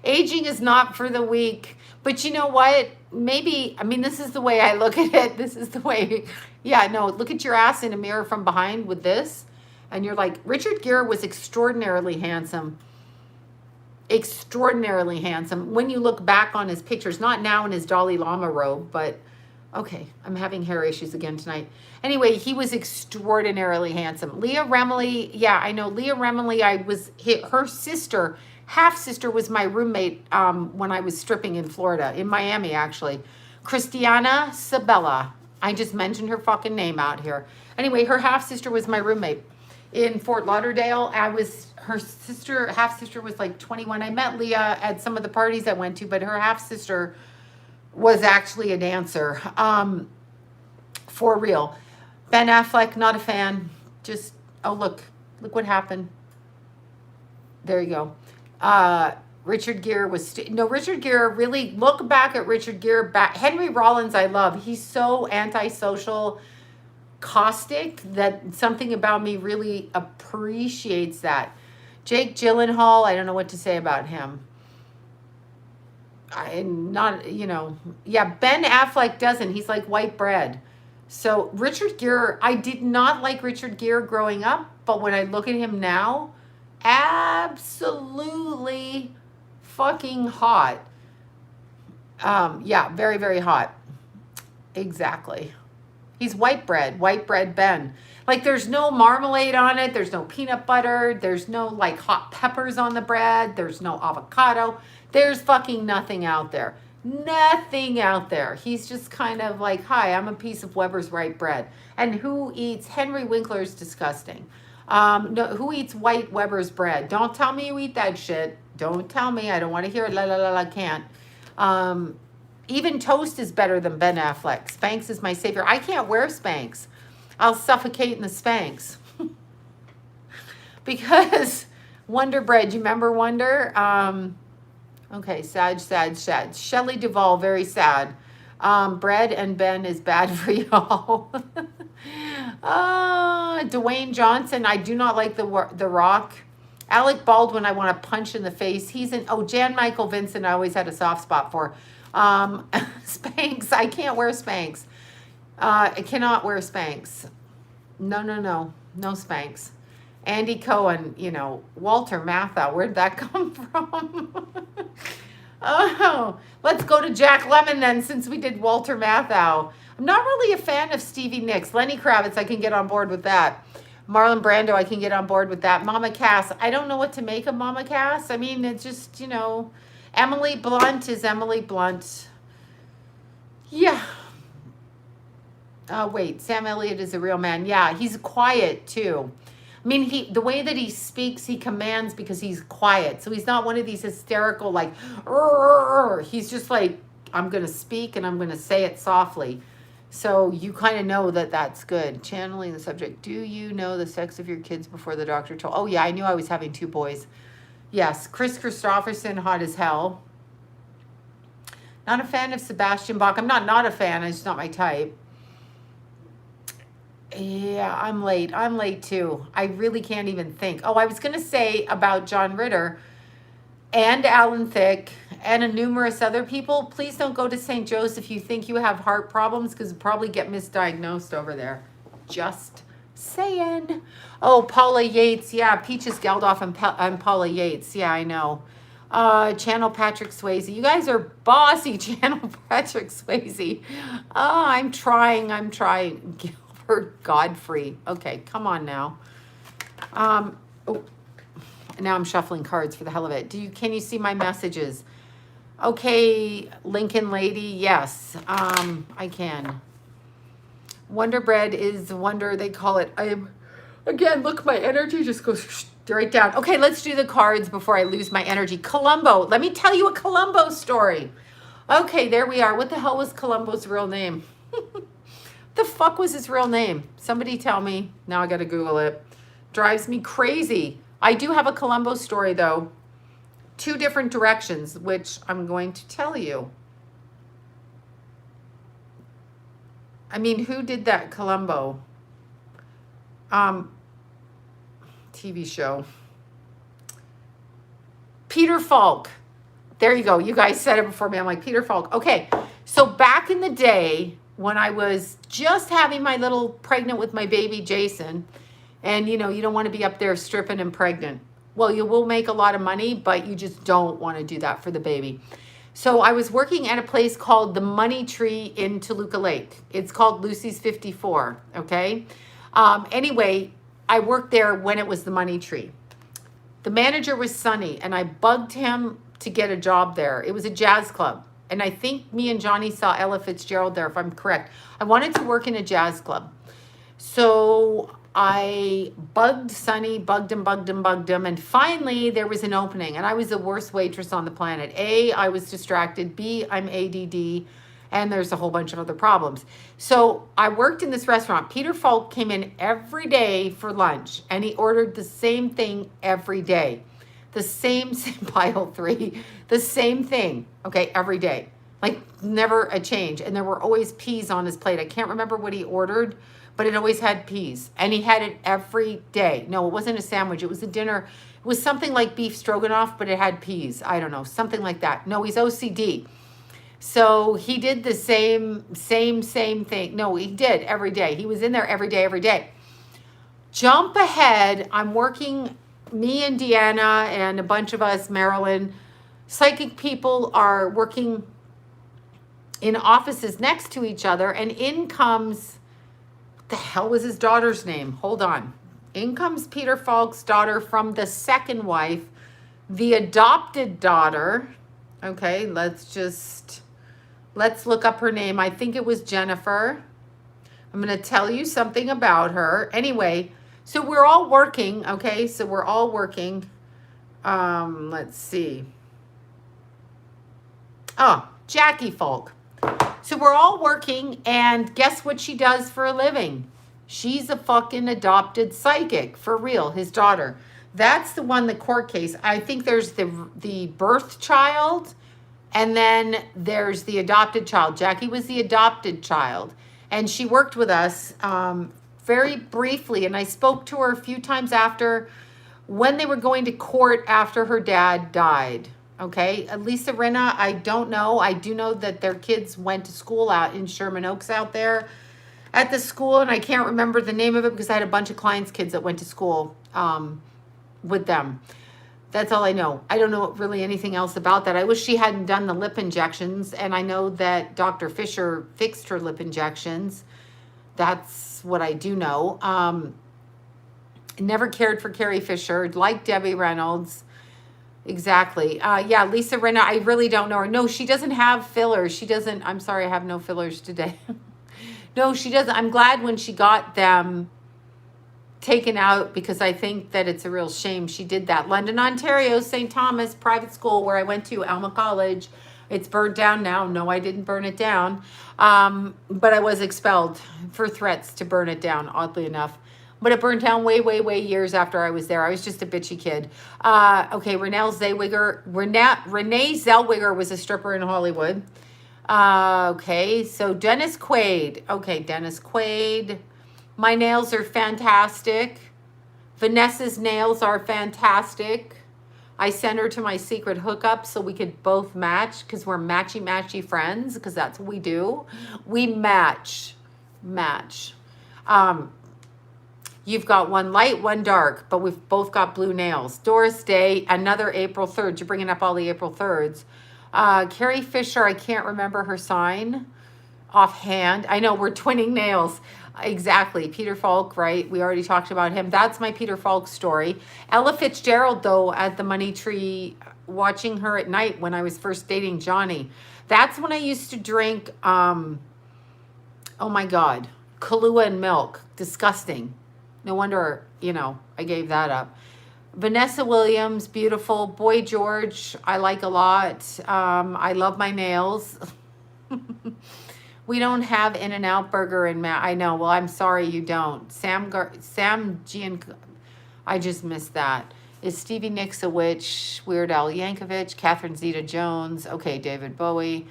Aging is not for the weak. But you know what? Maybe, I mean, this is the way I look at it. This is the way, yeah, no, look at your ass in a mirror from behind with this. And you're like, Richard Gere was extraordinarily handsome. Extraordinarily handsome. When you look back on his pictures, not now in his Dalai Lama robe, but okay, I'm having hair issues again tonight. Anyway, he was extraordinarily handsome. Leah Remini, yeah, I know. Leah Remini, her sister, half-sister was my roommate when I was stripping in Florida, in Miami, actually. Christiana Sabella. I just mentioned her fucking name out here. Anyway, her half-sister was my roommate in Fort Lauderdale. Her half-sister was like 21. I met Leah at some of the parties I went to, but her half-sister was actually a dancer. For real. Ben Affleck, not a fan. Just, oh, look what happened. There you go. Richard Gere was, Richard Gere, really, look back at Richard Gere. Henry Rollins, I love. He's so antisocial, caustic, that something about me really appreciates that. Jake Gyllenhaal, I don't know what to say about him. Yeah, Ben Affleck doesn't. He's like white bread. So Richard Gere, I did not like Richard Gere growing up, but when I look at him now, absolutely fucking hot. Yeah, very, very hot. Exactly. He's white bread Ben. Like there's no marmalade on it. There's no peanut butter. There's no like hot peppers on the bread. There's no avocado. There's fucking nothing out there. Nothing out there. He's just kind of like, hi, I'm a piece of Weber's white bread. And who eats, Henry Winkler's disgusting. No, who eats white Weber's bread? Don't tell me you eat that shit. Don't tell me. I don't want to hear it. I can't. Even toast is better than Ben Affleck. Spanx is my savior. I can't wear Spanx. I'll suffocate in the Spanx. Because Wonder Bread, you remember Wonder? Okay, sad. Shelley Duvall, very sad. Bread and Ben is bad for y'all. Dwayne Johnson, I do not like the Rock. Alec Baldwin, I want to punch in the face. Jan Michael Vincent, I always had a soft spot for. Spanx, I can't wear Spanx. I cannot wear Spanx. No Spanx. Andy Cohen, Walter Matthau, where'd that come from? Oh, let's go to Jack Lemmon then, since we did Walter Matthau. I'm not really a fan of Stevie Nicks. Lenny Kravitz, I can get on board with that. Marlon Brando, I can get on board with that. Mama Cass, I don't know what to make of Mama Cass. I mean, it's just, Emily Blunt is Emily Blunt. Yeah. Wait, Sam Elliott is a real man. Yeah, he's quiet too. I mean, the way that he speaks, he commands because he's quiet. So he's not one of these hysterical, like, he's just like, I'm going to speak and I'm going to say it softly. So you kind of know that that's good. Channeling the subject. Do you know the sex of your kids before the doctor told? Oh, yeah, I knew I was having 2 boys. Yes, Chris Christopherson, hot as hell. Not a fan of Sebastian Bach. I'm not a fan. It's not my type. Yeah, I'm late. I'm late too. I really can't even think. Oh, I was going to say about John Ritter and Alan Thicke and numerous other people. Please don't go to St. Joe's if you think you have heart problems, because you probably get misdiagnosed over there. Just saying. Oh, Paula Yates. Yeah, Peaches Geldof and Paula Yates. Yeah, I know. Channel Patrick Swayze. You guys are bossy, Channel Patrick Swayze. Oh, I'm trying. Godfrey. Okay, come on now. Oh, now I'm shuffling cards for the hell of it. Can you see my messages? Okay, Lincoln Lady, yes. I can. Wonder Bread is wonder, they call it. Again, look, my energy just goes right down. Okay, let's do the cards before I lose my energy. Columbo, let me tell you a Columbo story. Okay, there we are. What the hell was Columbo's real name? The fuck was his real name? Somebody tell me. Now I got to Google it. Drives me crazy. I do have a Columbo story, though. 2 different directions, which I'm going to tell you. I mean, who did that Columbo? TV show. Peter Falk. There you go. You guys said it before me. I'm like, Peter Falk. Okay. So back in the day, when I was just having my little pregnant with my baby Jason, and you don't want to be up there stripping and pregnant. Well, you will make a lot of money, but you just don't want to do that for the baby. So I was working at a place called the Money Tree in Toluca Lake. It's called Lucy's 54, okay? Anyway, I worked there when it was the Money Tree. The manager was Sonny, and I bugged him to get a job there. It was a jazz club. And I think me and Johnny saw Ella Fitzgerald there, if I'm correct. I wanted to work in a jazz club. So I bugged Sonny, bugged him. And finally, there was an opening. And I was the worst waitress on the planet. A, I was distracted. B, I'm ADD. And there's a whole bunch of other problems. So I worked in this restaurant. Peter Falk came in every day for lunch. And he ordered the same thing every day. The same pile 3, the same thing, okay, every day. Like, never a change. And there were always peas on his plate. I can't remember what he ordered, but it always had peas. And he had it every day. No, it wasn't a sandwich. It was a dinner. It was something like beef stroganoff, but it had peas. I don't know, something like that. No, he's OCD. So he did the same thing. No, he did every day. He was in there every day. Jump ahead. I'm working... Me and Deanna and a bunch of us, Marilyn, psychic people are working in offices next to each other, and in comes, what the hell was his daughter's name? Hold on. In comes Peter Falk's daughter from the second wife, the adopted daughter. Okay, let's look up her name. I think it was Jennifer. I'm going to tell you something about her. Anyway, so we're all working, okay? So we're all working. Let's see. Oh, Jackie Falk. So we're all working, and guess what she does for a living? She's a fucking adopted psychic, for real, his daughter. That's the one, the court case. I think there's the birth child, And then there's the adopted child. Jackie was the adopted child. And she worked with us very briefly. And I spoke to her a few times after when they were going to court after her dad died. Okay. Lisa Rinna, I don't know. I do know that their kids went to school out in Sherman Oaks out there at the school. And I can't remember the name of it because I had a bunch of clients' kids that went to school with them. That's all I know. I don't know really anything else about that. I wish she hadn't done the lip injections. And I know that Dr. Fisher fixed her lip injections. That's what I do know. Never cared for Carrie Fisher. Like Debbie Reynolds. Exactly. Yeah, Lisa Rinna, I really don't know her. No, she doesn't have fillers. She doesn't. I'm sorry, I have no fillers today. No, she doesn't. I'm glad when she got them taken out because I think that it's a real shame she did that. London, Ontario, St. Thomas private school where I went to, Alma College. It's burnt down now. No, I didn't burn it down. But I was expelled for threats to burn it down, oddly enough. But it burned down way, way, way years after I was there. I was just a bitchy kid. Okay, Renee Zellweger was a stripper in Hollywood. Okay, so Dennis Quaid. Okay, Dennis Quaid. My nails are fantastic. Vanessa's nails are fantastic. I sent her to my secret hookup so we could both match because we're matchy-matchy friends because that's what we do. We match. You've got one light, one dark, but we've both got blue nails. Doris Day, another April 3rd. You're bringing up all the April 3rds. Carrie Fisher, I can't remember her sign offhand. I know we're twinning nails. Exactly. Peter Falk, right? We already talked about him. That's my Peter Falk story. Ella Fitzgerald, though, at the Money Tree, watching her at night when I was first dating Johnny. That's when I used to drink, oh my God, Kahlua and milk. Disgusting. No wonder, I gave that up. Vanessa Williams, beautiful. Boy George, I like a lot. I love my nails. We don't have In-N-Out Burger in Matt. I know. Well, I'm sorry you don't. Sam Gian, I just missed that. Is Stevie Nicks a witch? Weird Al Yankovic, Catherine Zeta-Jones. Okay, David Bowie.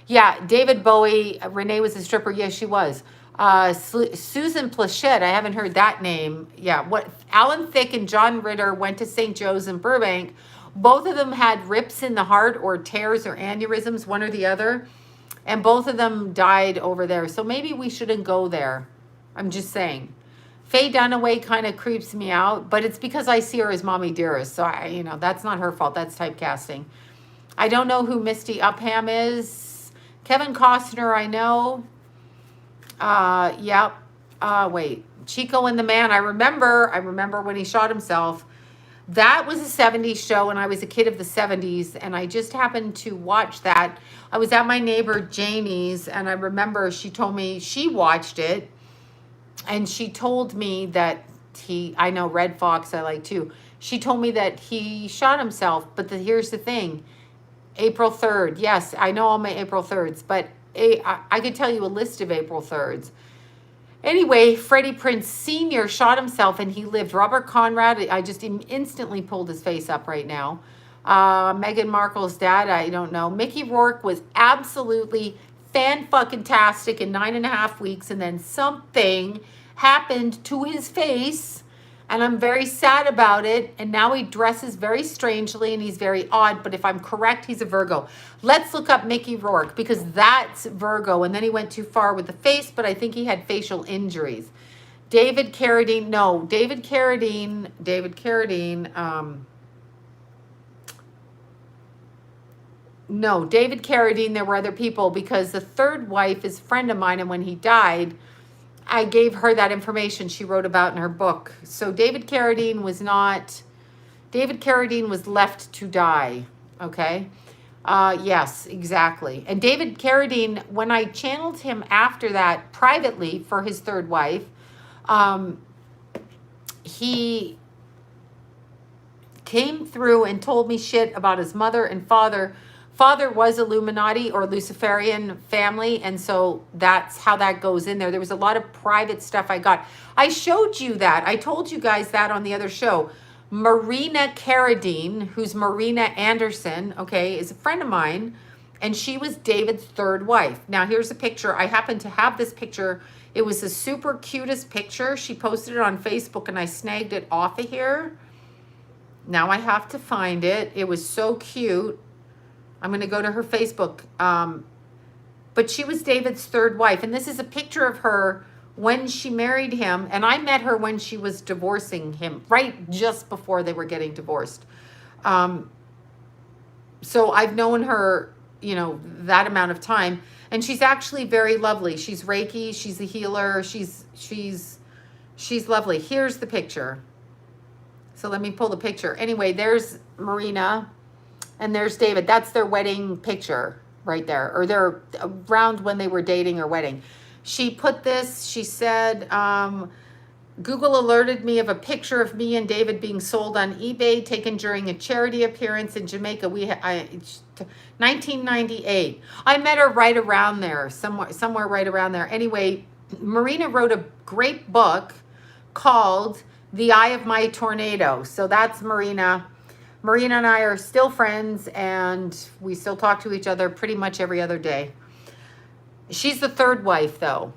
Yeah, David Bowie. Renee was a stripper. Yes, she was. Susan Plachette. I haven't heard that name. Yeah, what? Alan Thicke and John Ritter went to St. Joe's in Burbank. Both of them had rips in the heart or tears or aneurysms, one or the other. And both of them died over there. So maybe we shouldn't go there. I'm just saying. Faye Dunaway kind of creeps me out, but it's because I see her as Mommy Dearest. So, that's not her fault. That's typecasting. I don't know who Misty Upham is. Kevin Costner, I know. Yep. Wait. Chico and the Man. I remember when he shot himself. That was a 70s show, and I was a kid of the 70s, and I just happened to watch that. I was at my neighbor Jamie's, and I remember she told me she watched it, and she told me that I know Red Fox I like too. She told me that he shot himself, but here's the thing. April 3rd. Yes, I know all my April 3rds, but I could tell you a list of April 3rds. Anyway, Freddie Prinze Sr. shot himself and he lived. Robert Conrad, I just instantly pulled his face up right now. Meghan Markle's dad, I don't know. Mickey Rourke was absolutely fan-fucking-tastic in 9.5 weeks, and then something happened to his face, and I'm very sad about it, and now he dresses very strangely, and he's very odd, but if I'm correct, he's a Virgo. Let's look up Mickey Rourke, because that's Virgo, and then he went too far with the face, but I think he had facial injuries. David Carradine, no, David Carradine, no, David Carradine, there were other people, because the third wife is a friend of mine, and when he died, I gave her that information she wrote about in her book. So David Carradine was left to die, okay? Yes, exactly. And David Carradine, when I channeled him after that privately for his third wife, he came through and told me shit about his mother and father. Father was Illuminati or Luciferian family, and so that's how that goes in there. There was a lot of private stuff I got. I showed you that. I told you guys that on the other show. Marina Carradine, who's Marina Anderson, okay, is a friend of mine, And she was David's third wife. Now, here's a picture. I happen to have this picture. It was the super cutest picture. She posted it on Facebook, and I snagged it off of here. Now I have to find it. It was so cute. I'm going to go to her Facebook. But she was David's third wife. And this is a picture of her when she married him. And I met her when she was divorcing him, right just before they were getting divorced. So I've known her, you know, that amount of time. And she's actually very lovely. She's Reiki. She's a healer. She's lovely. Here's the picture. So let me pull the picture. Anyway, there's Marina and there's David. That's their wedding picture right there. Or they're around when they were dating or wedding. She put this, she said, Google alerted me of a picture of me and David being sold on eBay, taken during a charity appearance in Jamaica. 1998. I met her right around there, somewhere right around there. Anyway, Marina wrote a great book called The Eye of My Tornado. So that's Marina. Marina and I are still friends, and we still talk to each other pretty much every other day. She's the third wife, though.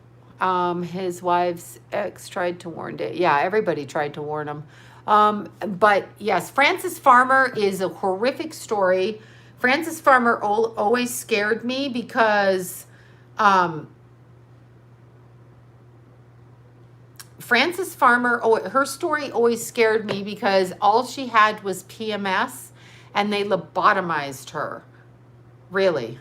His wife's ex tried to warn Dave. Yeah, everybody tried to warn him. But yes, Frances Farmer is a horrific story. Frances Farmer always scared me because Frances Farmer, her story always scared me because all she had was PMS and they lobotomized her. Really.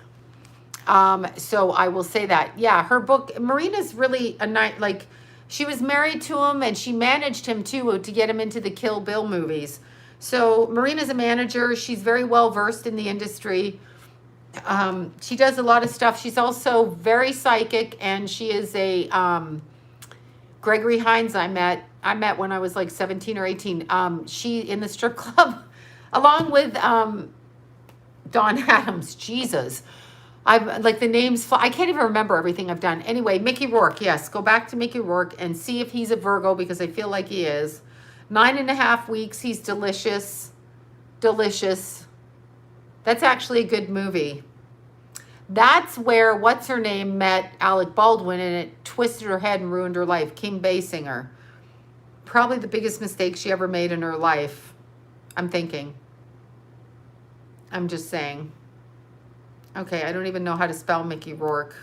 So I will say that. Yeah, her book, Marina's really a night, like, she was married to him and she managed him too to get him into the Kill Bill movies. So Marina's a manager. She's very well versed in the industry. She does a lot of stuff. She's also very psychic, and she is a Gregory Hines I met when I was like 17 or 18. She in the strip club along with Dawn Adams. Jesus. I've like the names. I can't even remember everything I've done. Anyway, Mickey Rourke. Yes, go back to Mickey Rourke and see if he's a Virgo, because I feel like he is. 9.5 weeks. He's delicious. Delicious. That's actually a good movie. That's where what's her name met Alec Baldwin, and it twisted her head and ruined her life. Kim Basinger. Probably the biggest mistake she ever made in her life. I'm thinking. I'm just saying. Okay, I don't even know how to spell Mickey Rourke.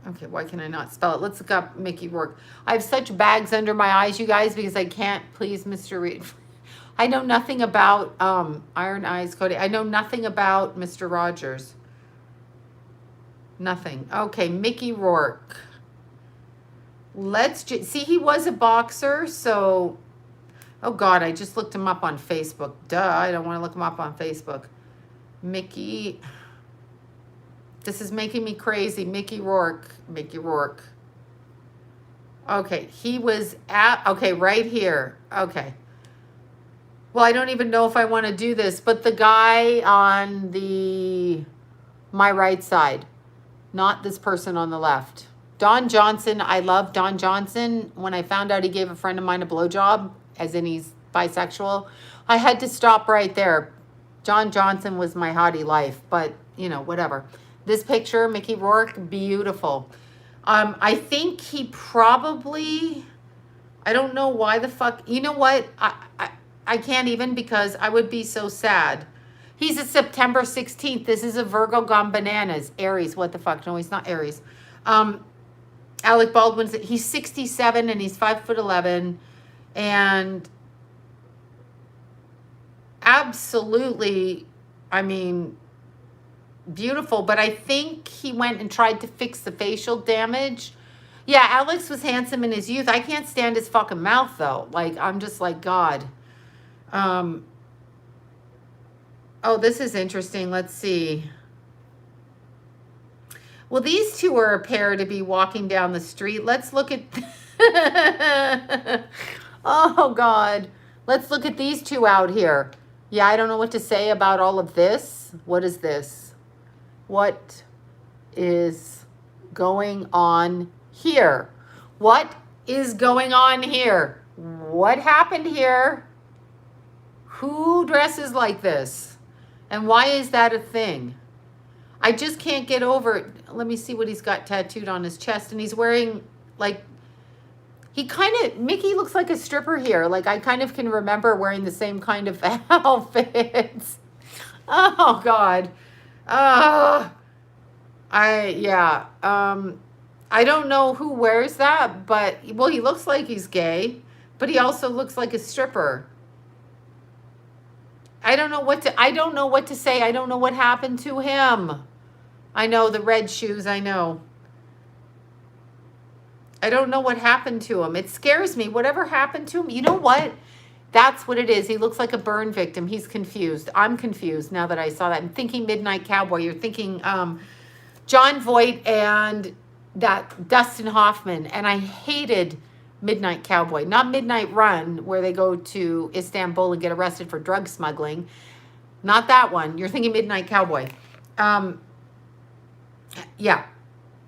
Okay, why can I not spell it? Let's look up Mickey Rourke. I have such bags under my eyes, you guys, because I can't please Mr. Reed. I know nothing about Iron Eyes Cody. I know nothing about Mr. Rogers. Nothing. Okay, Mickey Rourke. Let's see, he was a boxer, so... Oh, God, I just looked him up on Facebook. Duh, I don't want to look him up on Facebook. Mickey... This is making me crazy. Mickey Rourke. Mickey Rourke. Okay, he was at... Okay, right here. Okay. Well, I don't even know if I want to do this, but the guy on my right side, not this person on the left. Don Johnson. I love Don Johnson. When I found out he gave a friend of mine a blowjob, as in he's bisexual, I had to stop right there. John Johnson was my hottie life, but, you know, whatever. This picture, Mickey Rourke, beautiful. I think he probably, I don't know why the fuck, you know what? I can't even, because I would be so sad. He's a September 16th. This is a Virgo gone bananas. Aries, what the fuck? No, he's not Aries. Alec Baldwin's, he's 67 and he's 5'11", and absolutely, I mean, beautiful. But I think he went and tried to fix the facial damage. Yeah, Alex was handsome in his youth. I can't stand his fucking mouth, though. Like, I'm just like, God. Oh, this is interesting. Let's see. Well, these two are a pair to be walking down the street. Let's look at... Oh, God. Let's look at these two out here. Yeah, I don't know what to say about all of this. What is this? What is going on here? What is going on here? What happened here? Who dresses like this? And why is that a thing? I just can't get over. Let me see what he's got tattooed on his chest. And he's wearing, like, he kind of, Mickey looks like a stripper here. Like, I kind of can remember wearing the same kind of outfits. Oh, God. Yeah. I don't know who wears that, but, well, he looks like he's gay, but he also looks like a stripper. I don't know what to say. I don't know what happened to him. I know the red shoes. I know. I don't know what happened to him. It scares me. Whatever happened to him, you know what? That's what it is. He looks like a burn victim. He's confused. I'm confused now that I saw that. I'm thinking Midnight Cowboy. You're thinking John Voight and that Dustin Hoffman. And I hated Midnight Cowboy. Not Midnight Run, where they go to Istanbul and get arrested for drug smuggling. Not that one. You're thinking Midnight Cowboy. Yeah.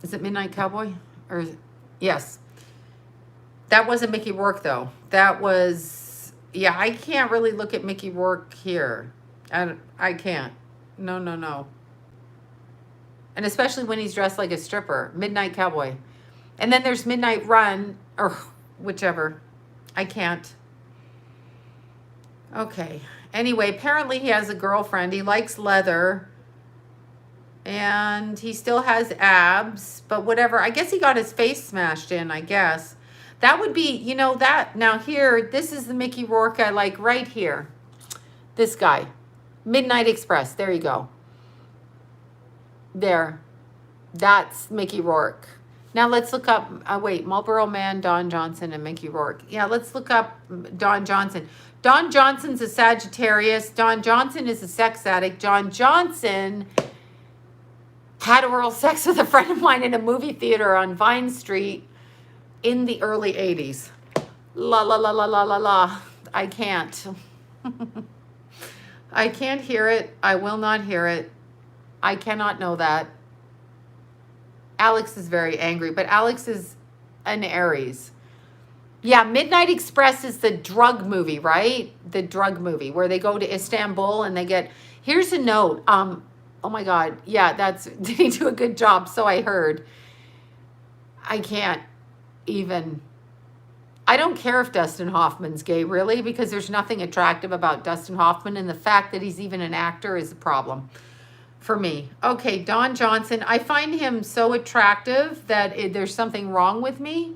Is it Midnight Cowboy? Or yes. That wasn't Mickey Rourke, though. That was, yeah, I can't really look at Mickey Rourke here. I can't. No. And especially when he's dressed like a stripper. Midnight Cowboy. And then there's Midnight Run, or whichever. I can't. Okay. Anyway, apparently he has a girlfriend. He likes leather. And he still has abs, but whatever. I guess he got his face smashed in, I guess. That would be, you know, that. Now here, this is the Mickey Rourke I like right here. This guy. Midnight Express. There you go. There. That's Mickey Rourke. Now let's look up, wait, Marlboro Man, Don Johnson, and Mickey Rourke. Yeah, let's look up Don Johnson. Don Johnson's a Sagittarius. Don Johnson is a sex addict. Don Johnson had oral sex with a friend of mine in a movie theater on Vine Street in the early 80s. La, la, la, la, la, la, la. I can't. I can't hear it. I will not hear it. I cannot know that. Alex is very angry, but Alex is an Aries. Yeah, Midnight Express is the drug movie, right? The drug movie where they go to Istanbul and they get, here's a note. Oh my God. Yeah, they do a good job. So I heard. I can't even. I don't care if Dustin Hoffman's gay, really, because there's nothing attractive about Dustin Hoffman. And the fact that he's even an actor is a problem for me. Okay, Don Johnson. I find him so attractive that there's something wrong with me.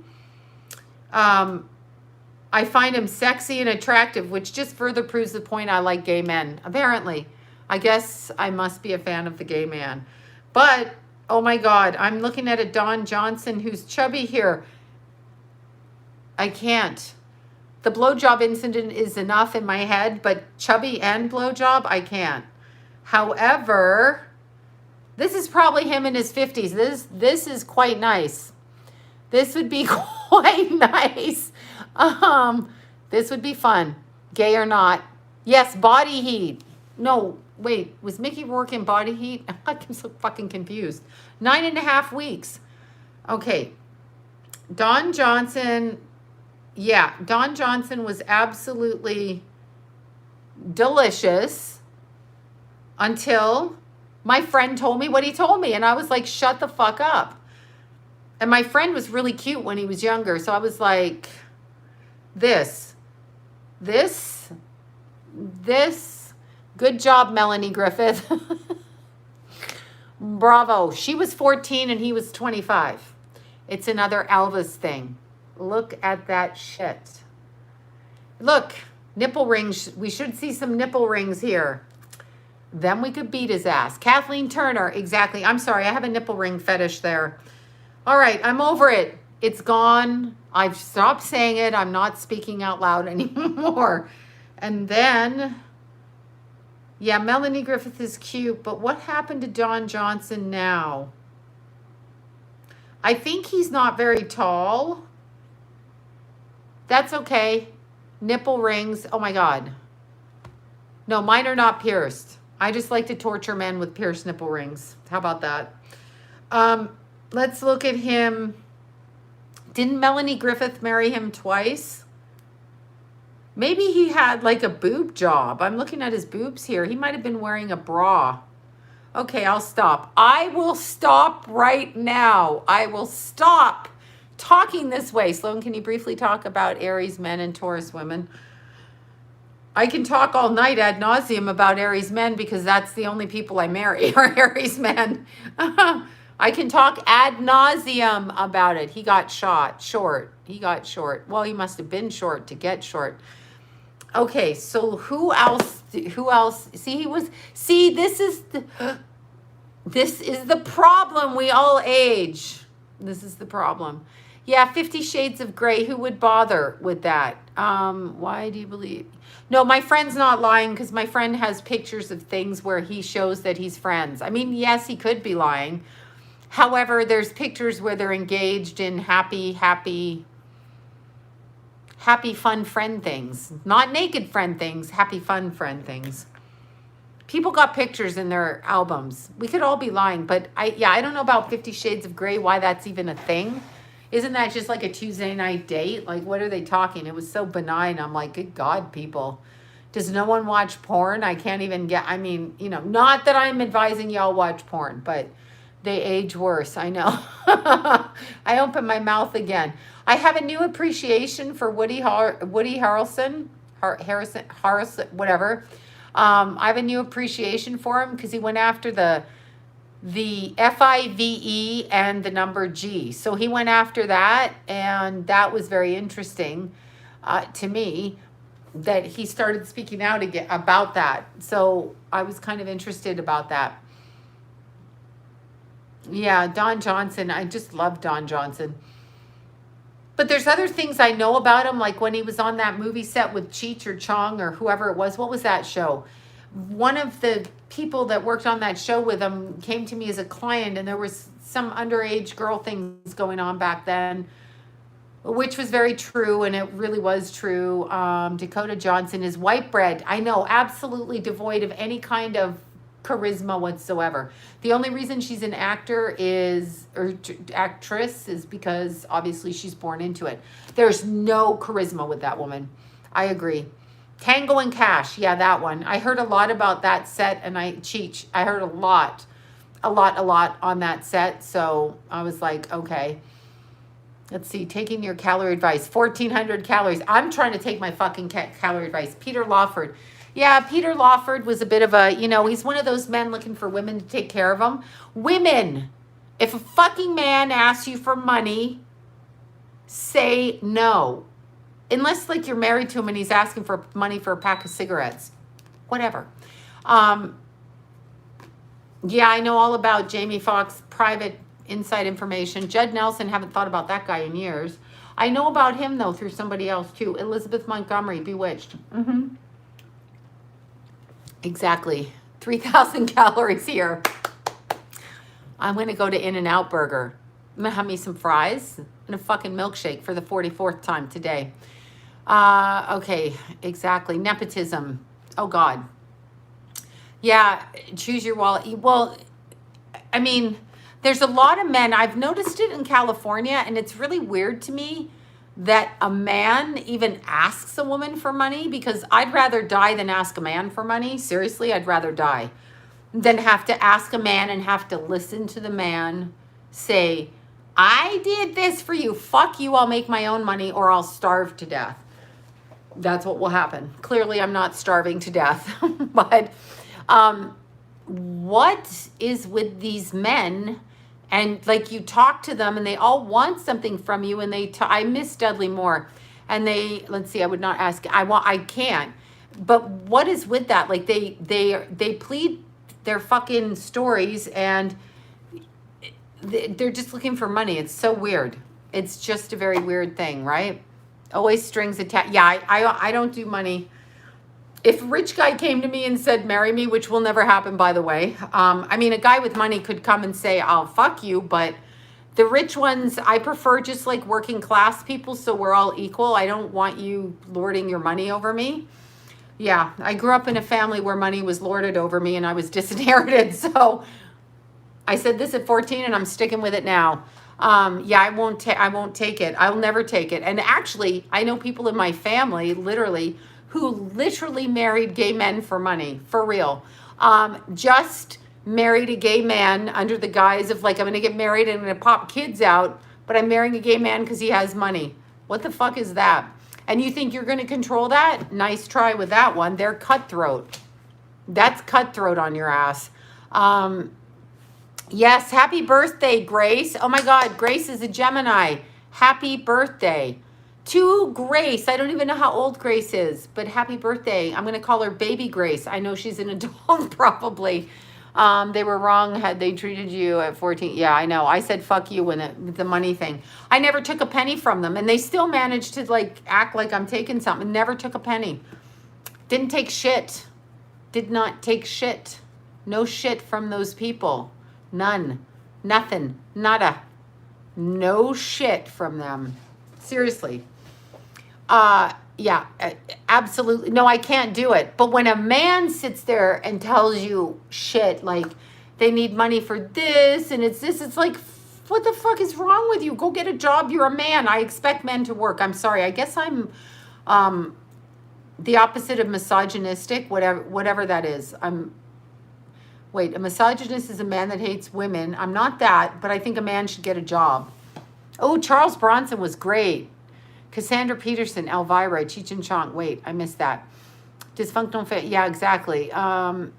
I find him sexy and attractive, which just further proves the point I like gay men, apparently. I guess I must be a fan of the gay man. But, oh my God, I'm looking at a Don Johnson who's chubby here. I can't. The blowjob incident is enough in my head, but chubby and blowjob, I can't. However, this is probably him in his 50s. This is quite nice. This would be quite nice. This would be fun. Gay or not. Yes, Body Heat. No, wait, was Mickey Rourke in Body Heat? I'm so fucking confused. 9.5 weeks. Okay. Don Johnson. Yeah, Don Johnson was absolutely delicious until my friend told me what he told me. And I was like, shut the fuck up. And my friend was really cute when he was younger. So I was like, this. Good job, Melanie Griffith. Bravo. She was 14 and he was 25. It's another Elvis thing. Look at that shit. Look, nipple rings. We should see some nipple rings here. Then we could beat his ass. Kathleen Turner, exactly. I'm sorry, I have a nipple ring fetish there. All right, I'm over it. It's gone. I've stopped saying it. I'm not speaking out loud anymore. And then, yeah, Melanie Griffith is cute, but what happened to Don Johnson now? I think he's not very tall. That's okay. Nipple rings. Oh my God. No, mine are not pierced. I just like to torture men with pierced nipple rings. How about that? Let's look at him. Didn't Melanie Griffith marry him twice? Maybe he had like a boob job. I'm looking at his boobs here. He might have been wearing a bra. Okay, I'll stop. I will stop right now. I will stop talking this way. Sloan, can you briefly talk about Aries men and Taurus women? I can talk all night ad nauseum about Aries men because that's the only people I marry are Aries men. I can talk ad nauseum about it. He got short. He got short. Well, he must have been short to get short. Okay, so who else? See, this is the problem. We all age. This is the problem. Yeah, 50 Shades of Grey. Who would bother with that? Why do you believe? No, my friend's not lying because my friend has pictures of things where he shows that he's friends. I mean, yes, he could be lying. However, there's pictures where they're engaged in happy, fun friend things. Not naked friend things, happy, fun friend things. People got pictures in their albums. We could all be lying, but I don't know about 50 Shades of Grey, why that's even a thing. Isn't that just like a Tuesday night date? Like, what are they talking? It was so benign. I'm like, good God, people. Does no one watch porn? I can't even get, I mean, not that I'm advising y'all watch porn, but they age worse. I know. I open my mouth again. I have a new appreciation for Woody Harrelson, whatever. I have a new appreciation for him because he went after the FIVE and the number G. So he went after that, and that was very interesting to me that he started speaking out again about that. So I was kind of interested about that. Yeah, Don Johnson. I just love Don Johnson. But there's other things I know about him, like when he was on that movie set with Cheech or Chong or whoever it was. What was that show? One of the people that worked on that show with him came to me as a client, and there was some underage girl things going on back then, which was very true, and it really was true. Dakota Johnson is white bread. I know, absolutely devoid of any kind of charisma whatsoever. The only reason she's an actress is because obviously she's born into it. There's no charisma with that woman. I agree. Tango and Cash. Yeah, that one. I heard a lot about that set, and I heard a lot on that set. So I was like, okay. Let's see, taking your calorie advice. 1,400 calories. I'm trying to take my fucking calorie advice. Peter Lawford. Yeah, Peter Lawford was a bit of a, he's one of those men looking for women to take care of him. Women, if a fucking man asks you for money, say no. Unless, like, you're married to him and he's asking for money for a pack of cigarettes. Whatever. Yeah, I know all about Jamie Foxx, private inside information. Judd Nelson, haven't thought about that guy in years. I know about him, though, through somebody else, too. Elizabeth Montgomery, Bewitched. Mm-hmm. Exactly. 3,000 calories here. I'm going to go to In-N-Out Burger. I'm going to have me some fries and a fucking milkshake for the 44th time today. Okay, exactly. Nepotism. Oh, God. Yeah, choose your wallet. Well, I mean, there's a lot of men. I've noticed it in California, and it's really weird to me that a man even asks a woman for money, because I'd rather die than ask a man for money. Seriously, I'd rather die than have to ask a man and have to listen to the man say, I did this for you. Fuck you, I'll make my own money or I'll starve to death. That's what will happen. Clearly, I'm not starving to death. But what is with these men? And like, you talk to them and they all want something from you, and I miss Dudley Moore, and let's see, I would not ask, I can't, but what is with that? Like, they plead their fucking stories, and they're just looking for money. It's so weird. It's just a very weird thing, right? Always strings attached. Yeah, I don't do money. If a rich guy came to me and said, marry me, which will never happen, by the way. I mean, a guy with money could come and say, I'll fuck you. But the rich ones, I prefer just like working class people, so we're all equal. I don't want you lording your money over me. Yeah, I grew up in a family where money was lorded over me, and I was disinherited. So I said this at 14, and I'm sticking with it now. Yeah, I won't take it. I'll never take it. And actually, I know people in my family, who literally married gay men for money, for real. Just married a gay man under the guise of like, I'm going to get married and I'm going to pop kids out, but I'm marrying a gay man because he has money. What the fuck is that? And you think you're going to control that? Nice try with that one. They're cutthroat. That's cutthroat on your ass. Yes, happy birthday, Grace. Oh my God, Grace is a Gemini. Happy birthday to Grace. I don't even know how old Grace is, but happy birthday. I'm going to call her Baby Grace. I know she's an adult probably. They were wrong had they treated you at 14. Yeah, I know. I said fuck you when the money thing. I never took a penny from them, and they still managed to like act like I'm taking something. Never took a penny. Didn't take shit. Did not take shit. No shit from those people. None. Nothing. Nada. No shit from them. Seriously. Yeah, absolutely. No, I can't do it. But when a man sits there and tells you shit, like they need money for this and it's this, it's like, what the fuck is wrong with you? Go get a job. You're a man. I expect men to work. I'm sorry. I guess I'm the opposite of misogynistic, whatever that is. Wait, a misogynist is a man that hates women. I'm not that, but I think a man should get a job. Oh, Charles Bronson was great. Cassandra Peterson, Elvira, Cheech and Chong. Wait, I missed that. Dysfunctional fit. Yeah, exactly. Yeah,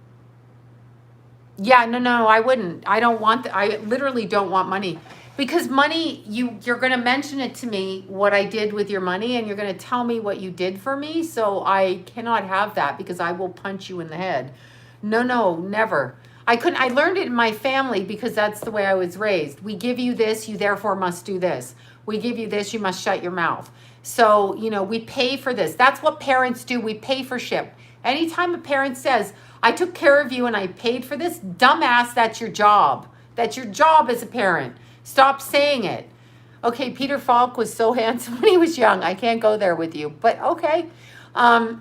no, I wouldn't. I don't want, I literally don't want money. Because money, you're going to mention it to me, what I did with your money, and you're going to tell me what you did for me. So I cannot have that because I will punch you in the head. No, never. I learned it in my family because that's the way I was raised. We give you this, you therefore must do this. We give you this, you must shut your mouth. So, we pay for this. That's what parents do. We pay for shit. Anytime a parent says, I took care of you and I paid for this, dumbass, that's your job. That's your job as a parent. Stop saying it. Okay, Peter Falk was so handsome when he was young. I can't go there with you, but okay. Yeah,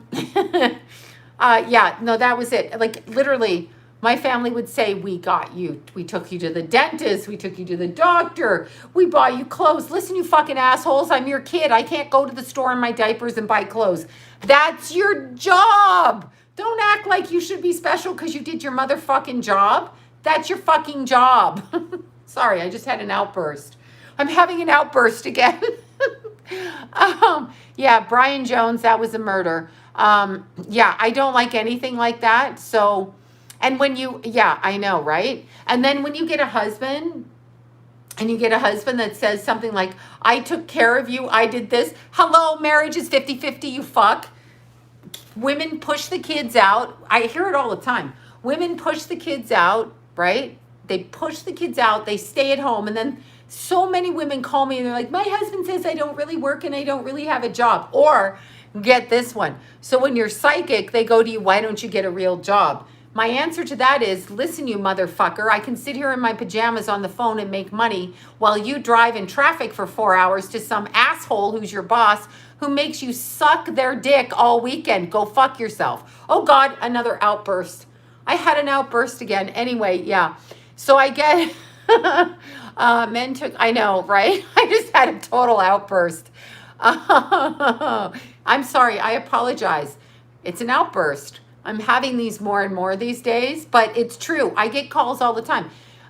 no, that was it. Like literally, my family would say, we got you. We took you to the dentist. We took you to the doctor. We bought you clothes. Listen, you fucking assholes. I'm your kid. I can't go to the store in my diapers and buy clothes. That's your job. Don't act like you should be special because you did your motherfucking job. That's your fucking job. Sorry, I just had an outburst. I'm having an outburst again. Yeah, Brian Jones, that was a murder. Yeah, I don't like anything like that. So... And when yeah, I know, right? And then when you get a husband and you get a husband that says something like, I took care of you, I did this. Hello, marriage is 50-50, you fuck. Women push the kids out. I hear it all the time. Women push the kids out, right? They push the kids out, they stay at home. And then so many women call me and they're like, my husband says I don't really work and I don't really have a job. Or get this one. So when you're psychic, they go to you, why don't you get a real job? My answer to that is, listen, you motherfucker, I can sit here in my pajamas on the phone and make money while you drive in traffic for 4 hours to some asshole who's your boss who makes you suck their dick all weekend. Go fuck yourself. Oh God, another outburst. I had an outburst again. Anyway, yeah. So I get, men took, I know, right? I just had a total outburst. I'm sorry, I apologize. It's an outburst. I'm having these more and more these days, but it's true. I get calls all the time.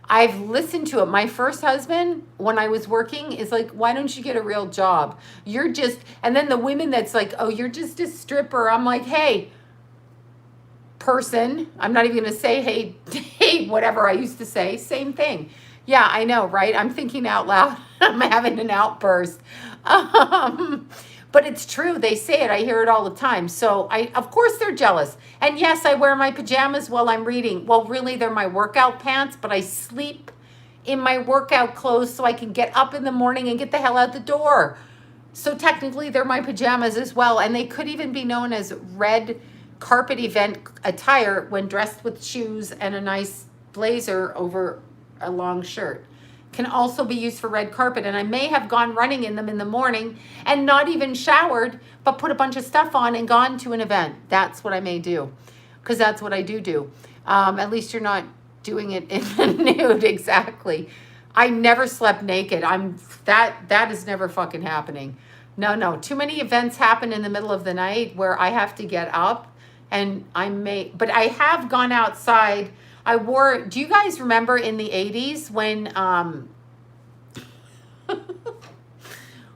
I've listened to it. My first husband, when I was working, is like, why don't you get a real job? You're just, and then the women that's like, oh, you're just a stripper. I'm like, hey, person. I'm not even going to say, hey, whatever I used to say. Same thing. Yeah, I know, right? I'm thinking out loud. I'm having an outburst. But it's true. They say it. I hear it all the time. So of course they're jealous. And yes, I wear my pajamas while I'm reading. Well, really, they're my workout pants, but I sleep in my workout clothes so I can get up in the morning and get the hell out the door. So technically they're my pajamas as well. And they could even be known as red carpet event attire when dressed with shoes and a nice blazer over a long shirt. Can also be used for red carpet. And I may have gone running in them in the morning and not even showered, but put a bunch of stuff on and gone to an event. That's what I may do, because that's what I do. At least you're not doing it in the nude. Exactly. I never slept naked. That is never fucking happening. No. Too many events happen in the middle of the night where I have to get up, and but I have gone outside I wore, do you guys remember in the 80s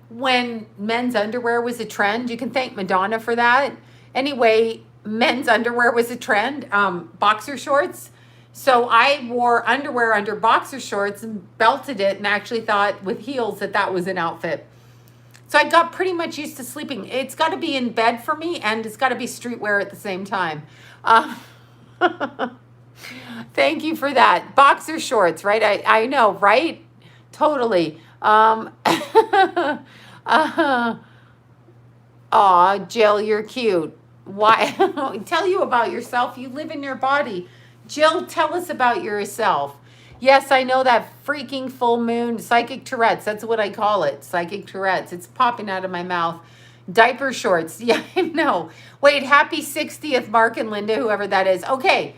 when men's underwear was a trend? You can thank Madonna for that. Anyway, men's underwear was a trend, boxer shorts. So I wore underwear under boxer shorts and belted it and actually thought with heels that was an outfit. So I got pretty much used to sleeping. It's got to be in bed for me, and it's got to be streetwear at the same time. Thank you for that. Boxer shorts, right? I know, right? Totally. Aw, Jill, you're cute. Why? Tell you about yourself. You live in your body. Jill, tell us about yourself. Yes, I know that freaking full moon, psychic Tourette's. That's what I call it, psychic Tourette's. It's popping out of my mouth. Diaper shorts. Yeah, I know. Wait, happy 60th, Mark and Linda, whoever that is. Okay,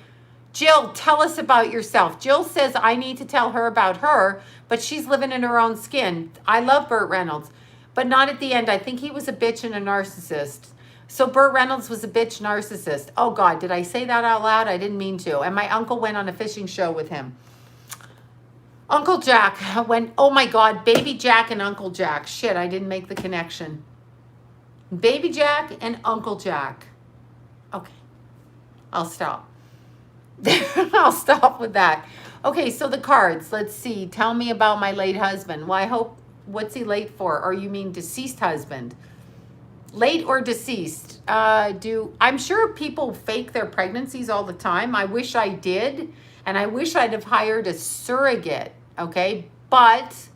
Jill, tell us about yourself. Jill says I need to tell her about her, but she's living in her own skin. I love Burt Reynolds, but not at the end. I think he was a bitch and a narcissist. So Burt Reynolds was a bitch narcissist. Oh, God, did I say that out loud? I didn't mean to. And my uncle went on a fishing show with him. Uncle Jack went, oh, my God, Baby Jack and Uncle Jack. Shit, I didn't make the connection. Baby Jack and Uncle Jack. Okay, I'll stop. I'll stop with that. Okay, so the cards. Let's see. Tell me about my late husband. Well, I hope, what's he late for? Or you mean deceased husband? Late or deceased? I'm sure people fake their pregnancies all the time. I wish I did, and I wish I'd have hired a surrogate, okay? But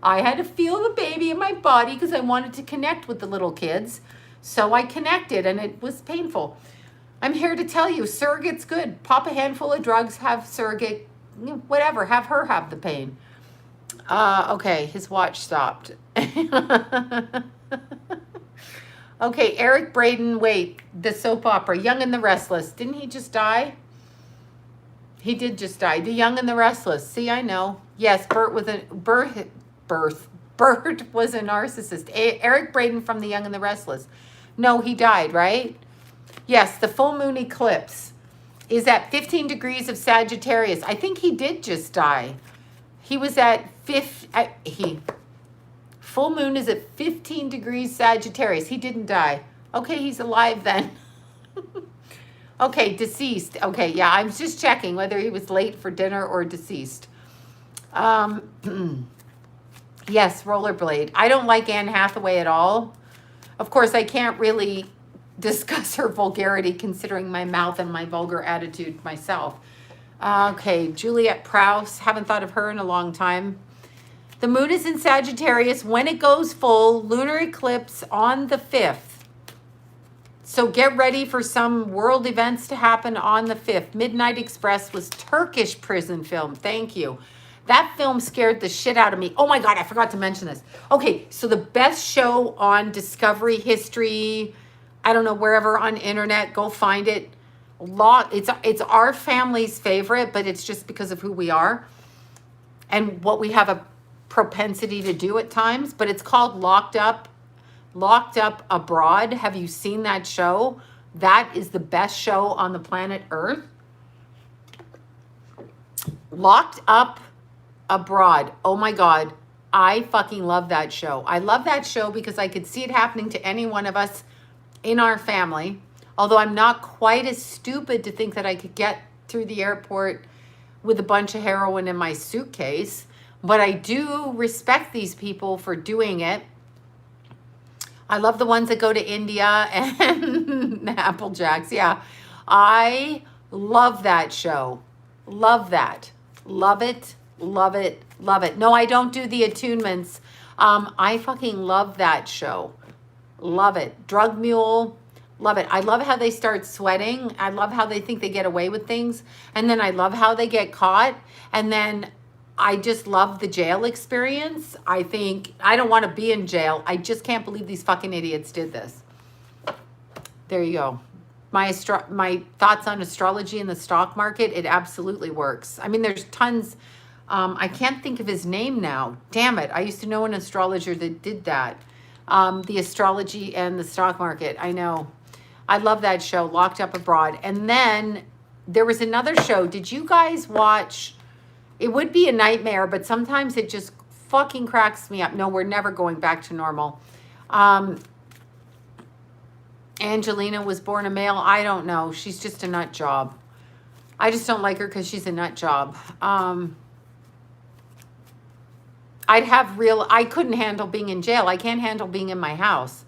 I had to feel the baby in my body because I wanted to connect with the little kids. So I connected, and it was painful. I'm here to tell you, surrogate's good. Pop a handful of drugs, have surrogate, whatever, have her have the pain. Okay, his watch stopped. Okay, Eric Braeden, wait, the soap opera, Young and the Restless. Didn't he just die? He did just die. The Young and the Restless. See, I know. Yes, Bert was a narcissist. Eric Braeden from The Young and the Restless. No, he died, right? Yes, the full moon eclipse is at 15 degrees of Sagittarius. I think he did just die. He was at full moon is at 15 degrees Sagittarius. He didn't die. Okay, he's alive then. Okay, deceased. Okay, yeah, I'm just checking whether he was late for dinner or deceased. Yes, rollerblade. I don't like Anne Hathaway at all. Of course, I can't really discuss her vulgarity considering my mouth and my vulgar attitude myself. Okay, Juliette Prowse. Haven't thought of her in a long time. The moon is in Sagittarius. When it goes full, lunar eclipse on the 5th. So get ready for some world events to happen on the 5th. Midnight Express was Turkish prison film. Thank you. That film scared the shit out of me. Oh my God, I forgot to mention this. Okay, so the best show on Discovery, History, I don't know, wherever on internet, go find it. It's our family's favorite, but it's just because of who we are and what we have a propensity to do at times. But it's called Locked Up Abroad. Have you seen that show? That is the best show on the planet Earth. Locked Up Abroad. Oh my God. I fucking love that show. I love that show because I could see it happening to any one of us in our family. Although I'm not quite as stupid to think that I could get through the airport with a bunch of heroin in my suitcase. But I do respect these people for doing it. I love the ones that go to India and Apple Jacks. Yeah, I love that show. Love that. Love it. Love it. Love it. No, I don't do the attunements. I fucking love that show. Love it. Drug Mule. Love it. I love how they start sweating. I love how they think they get away with things. And then I love how they get caught. And then I just love the jail experience. I think, I don't want to be in jail. I just can't believe these fucking idiots did this. There you go. My thoughts on astrology and the stock market, it absolutely works. I mean, there's tons. I can't think of his name now. Damn it. I used to know an astrologer that did that. The astrology and the stock market. I know. I love that show, Locked Up Abroad. And then There was another show. Did you guys watch? It would be a nightmare, but sometimes it just fucking cracks me up. No, we're never going back to normal. Angelina was born a male. I don't know. She's just a nut job. I just don't like her because she's a nut job. I couldn't handle being in jail. I can't handle being in my house.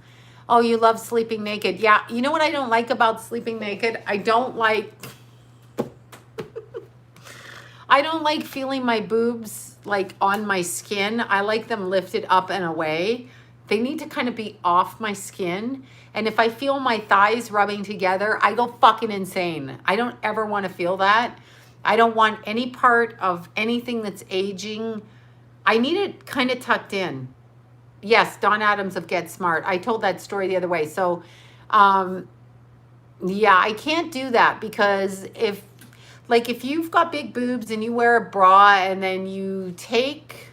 Oh, you love sleeping naked. Yeah, you know what I don't like about sleeping naked? I don't like feeling my boobs like on my skin. I like them lifted up and away. They need to kind of be off my skin. And if I feel my thighs rubbing together, I go fucking insane. I don't ever want to feel that. I don't want any part of anything that's aging. I need it kind of tucked in. Yes, Don Adams of Get Smart. I told that story the other way. So, yeah, I can't do that because if you've got big boobs and you wear a bra and then you take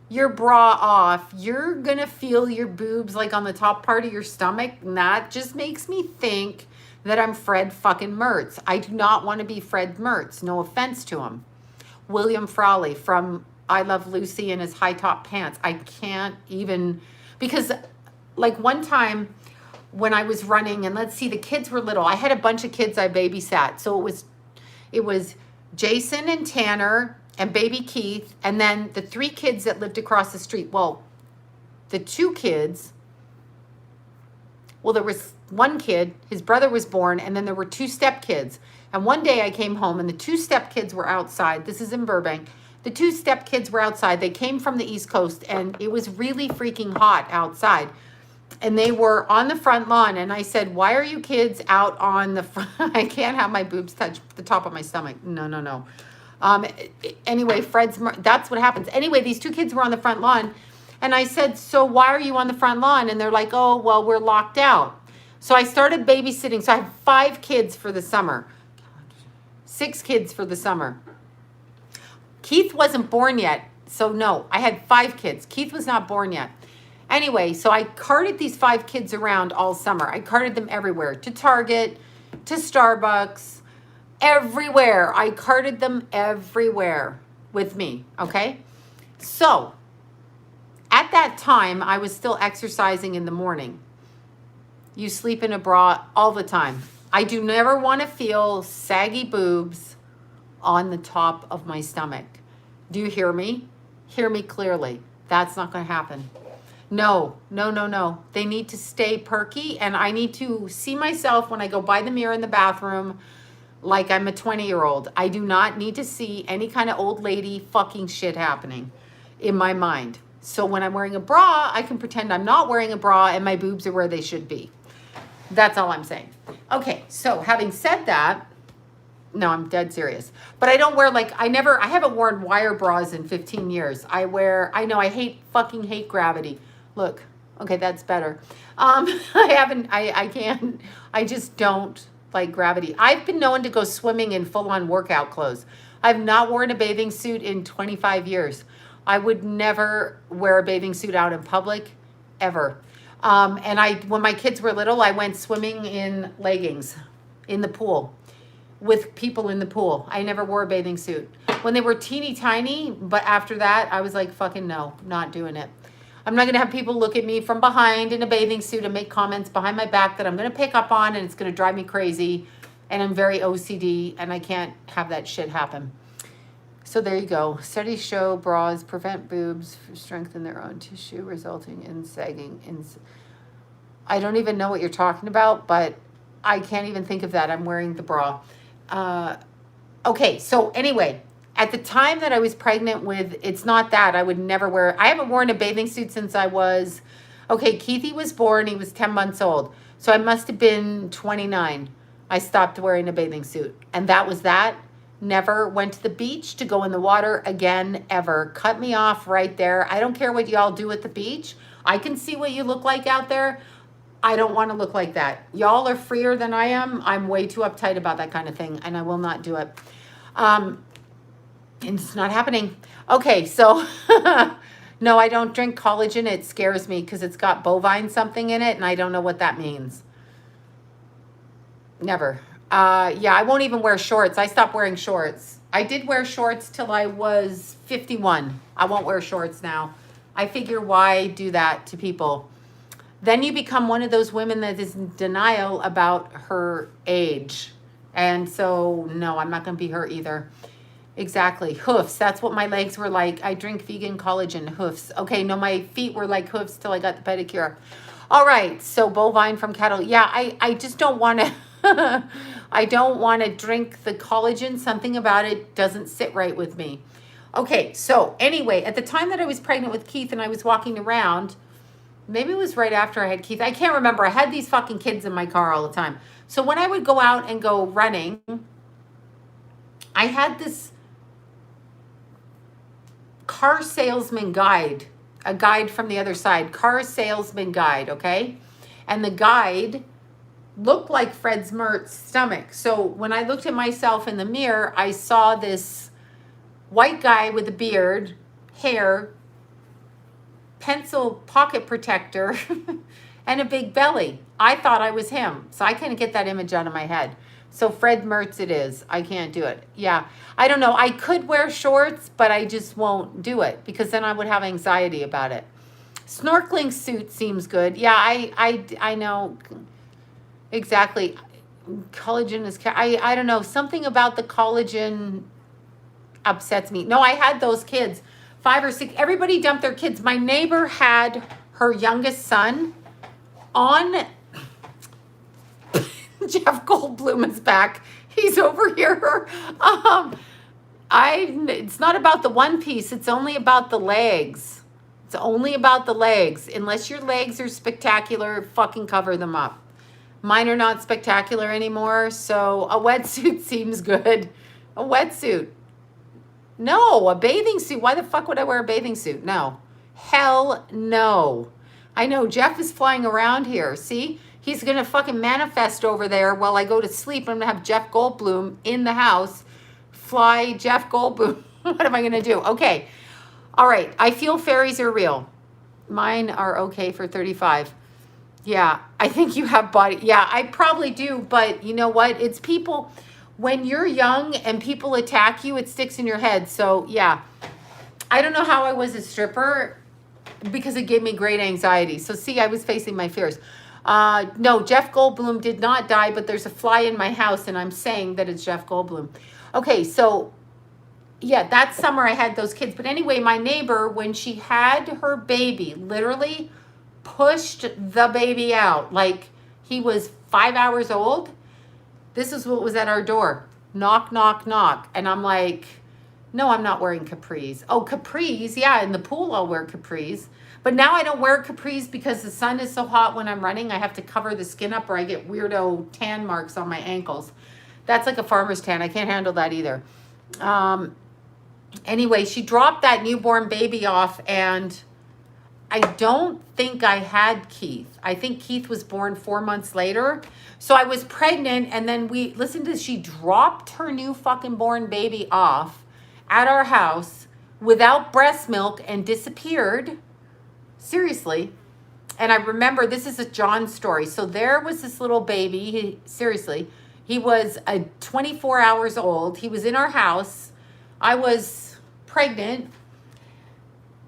your bra off, you're going to feel your boobs like on the top part of your stomach. And that just makes me think that I'm Fred fucking Mertz. I do not want to be Fred Mertz. No offense to him. William Frawley from I Love Lucy in his high top pants. I can't even, because like one time when I was running, and let's see, the kids were little. I had a bunch of kids I babysat. So it was Jason and Tanner and baby Keith, and then the 3 kids that lived across the street. Well, the 2 kids, well, there was one kid, his brother was born, and then there were 2 step kids. And one day I came home and the 2 step kids were outside. This is in Burbank. The 2 step kids were outside. They came from the East Coast and it was really freaking hot outside. And they were on the front lawn. And I said, why are you kids out on the front? I can't have my boobs touch the top of my stomach. No. Anyway, that's what happens. Anyway, these 2 kids were on the front lawn. And I said, so why are you on the front lawn? And they're like, oh, well, we're locked out. So I started babysitting. So I had 5 kids for the summer. 6 kids for the summer. Keith wasn't born yet. So no, I had 5 kids. Keith was not born yet. Anyway, so I carted these 5 kids around all summer. I carted them everywhere, to Target, to Starbucks, everywhere. I carted them everywhere with me, okay? So at that time, I was still exercising in the morning. You sleep in a bra all the time. I do never want to feel saggy boobs on the top of my stomach. Do you hear me? Hear me clearly. That's not going to happen. No. They need to stay perky, and I need to see myself when I go by the mirror in the bathroom like I'm a 20-year-old. I do not need to see any kind of old lady fucking shit happening in my mind. So when I'm wearing a bra, I can pretend I'm not wearing a bra and my boobs are where they should be. That's all I'm saying. Okay, so having said that, no, I'm dead serious. But I don't wear I haven't worn wire bras in 15 years. I fucking hate gravity. Look, okay, that's better. I just don't like gravity. I've been known to go swimming in full-on workout clothes. I've not worn a bathing suit in 25 years. I would never wear a bathing suit out in public, ever. When my kids were little, I went swimming in leggings in the pool with people in the pool. I never wore a bathing suit. When they were teeny tiny, but after that, I was like, fucking no, not doing it. I'm not going to have people look at me from behind in a bathing suit and make comments behind my back that I'm going to pick up on, and it's going to drive me crazy. And I'm very OCD, and I can't have that shit happen. So there you go. Studies show bras prevent boobs, strengthen their own tissue, resulting in sagging. I don't even know what you're talking about, but I can't even think of that. I'm wearing the bra. Okay, so anyway, at the time that I was pregnant with, it's not that. I would never wear, I haven't worn a bathing suit since I was, Keithy was born, he was 10 months old. So I must have been 29. I stopped wearing a bathing suit. And that was that. Never went to the beach to go in the water again, ever. Cut me off right there. I don't care what y'all do at the beach. I can see what you look like out there. I don't want to look like that. Y'all are freer than I am. I'm way too uptight about that kind of thing, and I will not do it. And it's not happening. Okay, so no, I don't drink collagen. It scares me because it's got bovine something in it, and I don't know what that means. Never. Yeah, I won't even wear shorts. I stopped wearing shorts. I did wear shorts till I was 51. I won't wear shorts now. I figure why do that to people? Then you become one of those women that is in denial about her age. And so, no, I'm not going to be her either. Exactly. Hoofs. That's what my legs were like. I drink vegan collagen. Hoofs. Okay, no, my feet were like hoofs till I got the pedicure. All right. So bovine from cattle. Yeah, I just don't want to. I don't want to drink the collagen. Something about it doesn't sit right with me. Okay. So anyway, at the time that I was pregnant with Keith and I was walking around, maybe it was right after I had Keith. I can't remember. I had these fucking kids in my car all the time. So when I would go out and go running, I had this car salesman guide, a guide from the other side, car salesman guide, okay? And the guide looked like Fred Smirt's stomach. So when I looked at myself in the mirror, I saw this white guy with a beard, hair, pencil pocket protector, and a big belly. I thought I was him. So I couldn't get that image out of my head. So Fred Mertz it is. I can't do it. Yeah. I don't know. I could wear shorts, but I just won't do it because then I would have anxiety about it. Snorkeling suit seems good. Yeah, I know. Exactly. Collagen is, I don't know. Something about the collagen upsets me. No, I had those kids. 5 or 6. Everybody dumped their kids. My neighbor had her youngest son on. Jeff Goldblum is back. He's over here. It's not about the one piece. It's only about the legs. It's only about the legs. Unless your legs are spectacular, fucking cover them up. Mine are not spectacular anymore, so a wetsuit seems good. A wetsuit. No, a bathing suit. Why the fuck would I wear a bathing suit? No. Hell no. I know Jeff is flying around here. See? He's going to fucking manifest over there while I go to sleep. I'm going to have Jeff Goldblum in the house. Fly Jeff Goldblum. What am I going to do? Okay. All right. I feel fairies are real. Mine are okay for 35. Yeah. I think you have body. Yeah, I probably do. But you know what? It's people. When you're young and people attack you, it sticks in your head. So yeah. I don't know how I was a stripper because it gave me great anxiety. So see, I was facing my fears. No, Jeff Goldblum did not die, but there's a fly in my house, and I'm saying that it's Jeff Goldblum. Okay, so, yeah, that summer I had those kids. But anyway, my neighbor, when she had her baby, literally pushed the baby out. Like, he was 5 hours old. This is what was at our door. Knock, knock, knock. And I'm like, no, I'm not wearing capris. Oh, capris, yeah, in the pool I'll wear capris. But now I don't wear capris because the sun is so hot when I'm running. I have to cover the skin up or I get weirdo tan marks on my ankles. That's like a farmer's tan. I can't handle that either. Anyway, she dropped that newborn baby off and I don't think I had Keith. I think Keith was born 4 months later. So I was pregnant and then listen to this, she dropped her new fucking born baby off at our house without breast milk and disappeared. Seriously. And I remember, this is a John story. So there was this little baby. He was 24 hours old. He was in our house. I was pregnant.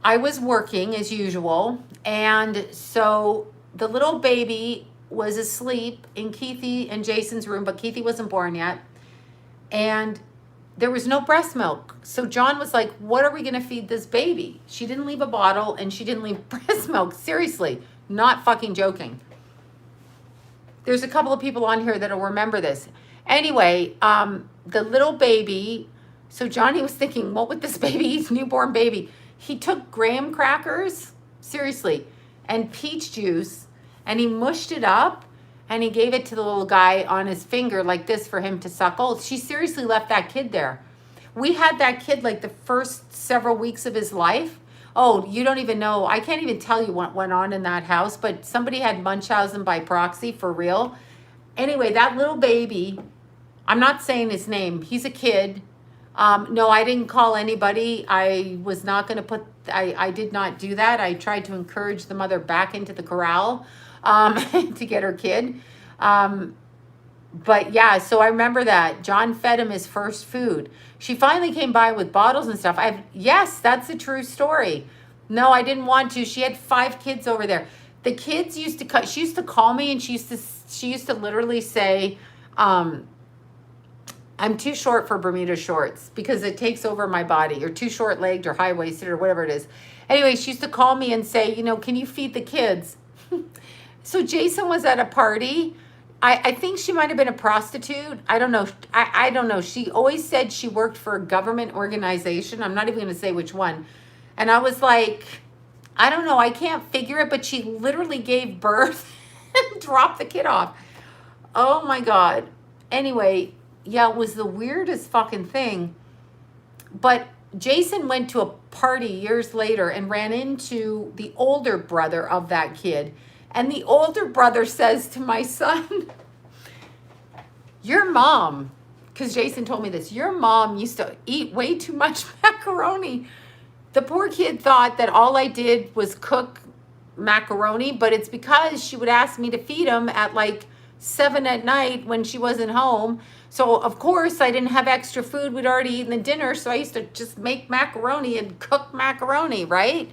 I was working as usual. And so the little baby was asleep in Keithy and Jason's room, but Keithy wasn't born yet. And there was no breast milk. So John was like, what are we going to feed this baby? She didn't leave a bottle and she didn't leave breast milk. Seriously, not fucking joking. There's a couple of people on here that'll remember this. Anyway, the little baby, so Johnny was thinking, what would this baby eat? Newborn baby. He took graham crackers, seriously, and peach juice, and he mushed it up. And he gave it to the little guy on his finger like this for him to suckle. She seriously left that kid there. We had that kid like the first several weeks of his life. Oh, you don't even know. I can't even tell you what went on in that house, but somebody had Munchausen by proxy for real. Anyway, that little baby, I'm not saying his name. He's a kid. No, I didn't call anybody. I was not going to I did not do that. I tried to encourage the mother back into the corral. To get her kid. But yeah, so I remember that John fed him his first food. She finally came by with bottles and stuff. Yes, that's a true story. No, I didn't want to. She had 5 kids over there. The kids used to she used to call me, and she used to literally say, I'm too short for Bermuda shorts because it takes over my body, or too short legged or high waisted or whatever it is. Anyway, she used to call me and say, can you feed the kids? So Jason was at a party. I think she might have been a prostitute. I don't know. I don't know. She always said she worked for a government organization. I'm not even going to say which one. And I was like, I don't know. I can't figure it. But she literally gave birth and dropped the kid off. Oh, my God. Anyway, yeah, it was the weirdest fucking thing. But Jason went to a party years later and ran into the older brother of that kid. And the older brother says to my son, your mom, because Jason told me this, your mom used to eat way too much macaroni. The poor kid thought that all I did was cook macaroni, but it's because she would ask me to feed him at like 7 at night when she wasn't home. So of course I didn't have extra food. We'd already eaten the dinner. So I used to just make macaroni and cook macaroni, right?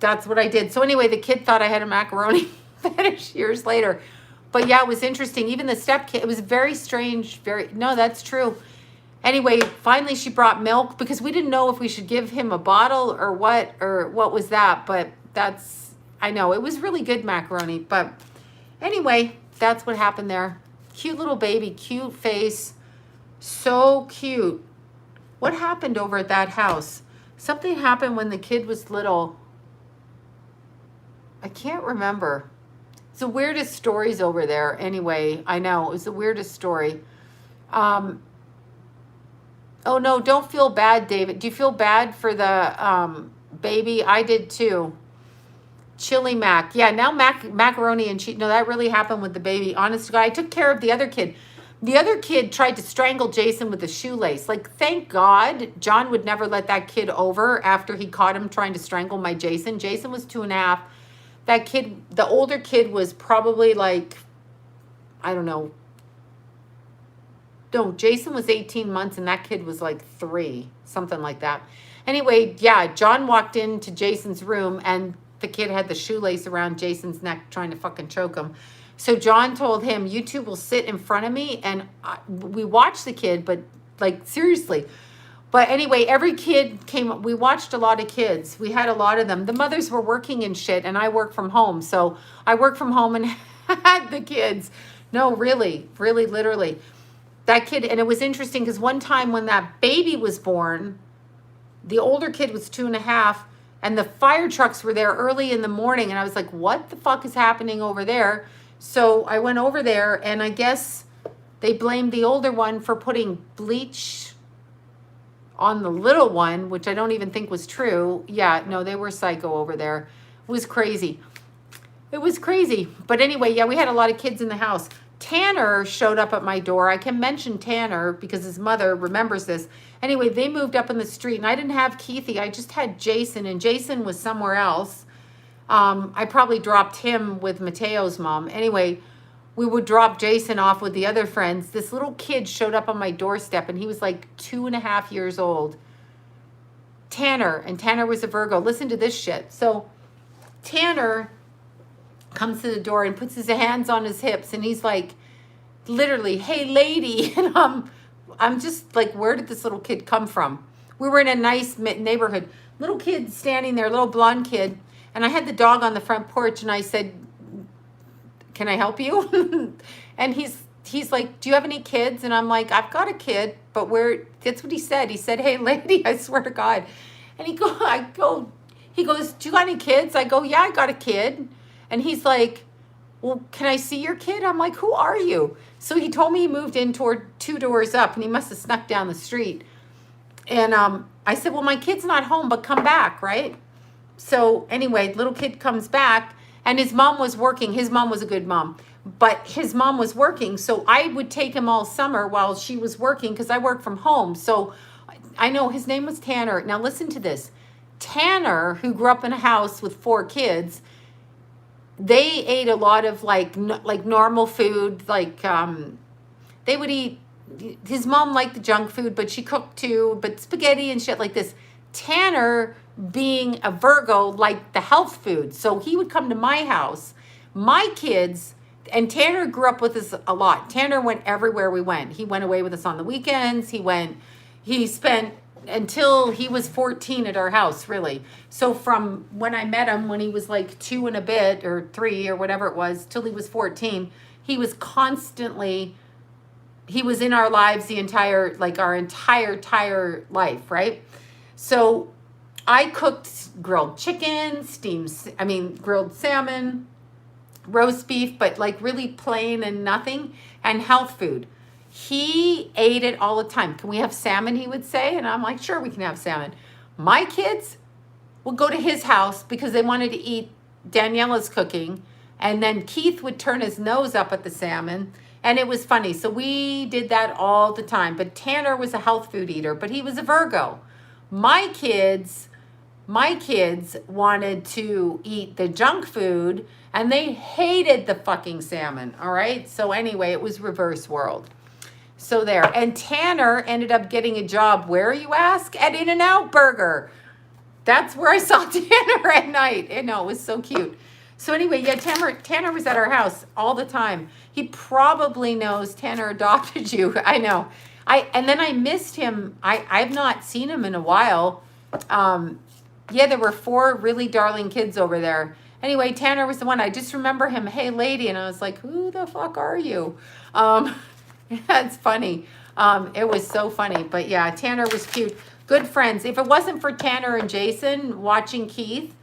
That's what I did. So anyway, the kid thought I had a macaroni fetish years later. But yeah, it was interesting. Even the stepkid, it was very strange. No, that's true. Anyway, finally she brought milk because we didn't know if we should give him a bottle or what was that. But I know, it was really good macaroni. But anyway, that's what happened there. Cute little baby, cute face, so cute. What happened over at that house? Something happened when the kid was little. I can't remember. It's the weirdest stories over there. Anyway, I know, it was the weirdest story. Oh no, don't feel bad, David. Do you feel bad for the baby? I did too. Chili mac. Yeah, now macaroni and cheese. No, that really happened with the baby. Honest to God, I took care of the other kid. The other kid tried to strangle Jason with a shoelace. Like, thank God John would never let that kid over after he caught him trying to strangle my Jason. Jason was 2.5. That kid, the older kid, was probably like, I don't know. No, Jason was 18 months and that kid was like 3, something like that. Anyway, yeah, John walked into Jason's room and the kid had the shoelace around Jason's neck trying to fucking choke him. So John told him, you two will sit in front of me. And we watched the kid, but like seriously. But anyway, every kid came, we watched a lot of kids. We had a lot of them. The mothers were working and shit, and I work from home. So I work from home and had the kids. No, really, literally. That kid, and it was interesting because one time when that baby was born, the older kid was 2.5, and the fire trucks were there early in the morning. And I was like, what the fuck is happening over there? So I went over there, and I guess they blamed the older one for putting bleach on the little one, which I don't even think was true. Yeah, no, they were psycho over there. It was crazy. It was crazy. But anyway, yeah, we had a lot of kids in the house. Tanner showed up at my door. I can mention Tanner because his mother remembers this. Anyway, they moved up in the street, and I didn't have Keithy. I just had Jason, and Jason was somewhere else. I probably dropped him with Mateo's mom. Anyway, we would drop Jason off with the other friends. This little kid showed up on my doorstep, and he was like 2.5 years old. Tanner, and Tanner was a Virgo. Listen to this shit. So Tanner comes to the door and puts his hands on his hips, and he's like, literally, hey, lady. And I'm just like, where did this little kid come from? We were in a nice neighborhood. Little kid standing there, little blonde kid, and I had the dog on the front porch, and I said, can I help you? And he's like, do you have any kids? And I'm like, I've got a kid, but that's what he said. He said, hey, lady, I swear to God. And he goes, do you got any kids? I go, yeah, I got a kid. And he's like, well, can I see your kid? I'm like, who are you? So he told me he moved in toward 2 doors up, and he must have snuck down the street. And I said, well, my kid's not home, but come back, right? So anyway, little kid comes back, and his mom was working. His mom was a good mom, but his mom was working. So I would take him all summer while she was working because I work from home. So I know his name was Tanner. Now listen to this. Tanner, who grew up in a house with 4 kids, they ate a lot of like normal food, like they would eat, his mom liked the junk food, but she cooked too, but spaghetti and shit like this. Tanner, being a Virgo, liked the health food. So he would come to my house. My kids, and Tanner grew up with us a lot. Tanner went everywhere we went. He went away with us on the weekends. He spent until he was 14 at our house, really. So from when I met him, when he was like 2 and a bit, or 3 or whatever it was, till he was 14, he was constantly, he was in our lives our entire life, right? So I cooked grilled chicken, grilled salmon, roast beef, but like really plain and nothing, and health food. He ate it all the time. Can we have salmon, he would say? And I'm like, sure, we can have salmon. My kids would go to his house because they wanted to eat Daniela's cooking. And then Keith would turn his nose up at the salmon. And it was funny. So we did that all the time. But Tanner was a health food eater, but he was a Virgo. My kids wanted to eat the junk food, and they hated the fucking salmon, all right? So anyway, it was reverse world. So there. And Tanner ended up getting a job, where, you ask? At In-N-Out Burger. That's where I saw Tanner at night. And no, it was so cute. So anyway, yeah, Tanner was at our house all the time. He probably knows Tanner adopted you. I know. And then I missed him. I've not seen him in a while. Yeah, there were 4 really darling kids over there. Anyway, Tanner was the one. I just remember him, hey, lady. And I was like, who the fuck are you? That's funny. It was so funny. But yeah, Tanner was cute. Good friends. If it wasn't for Tanner and Jason watching Keith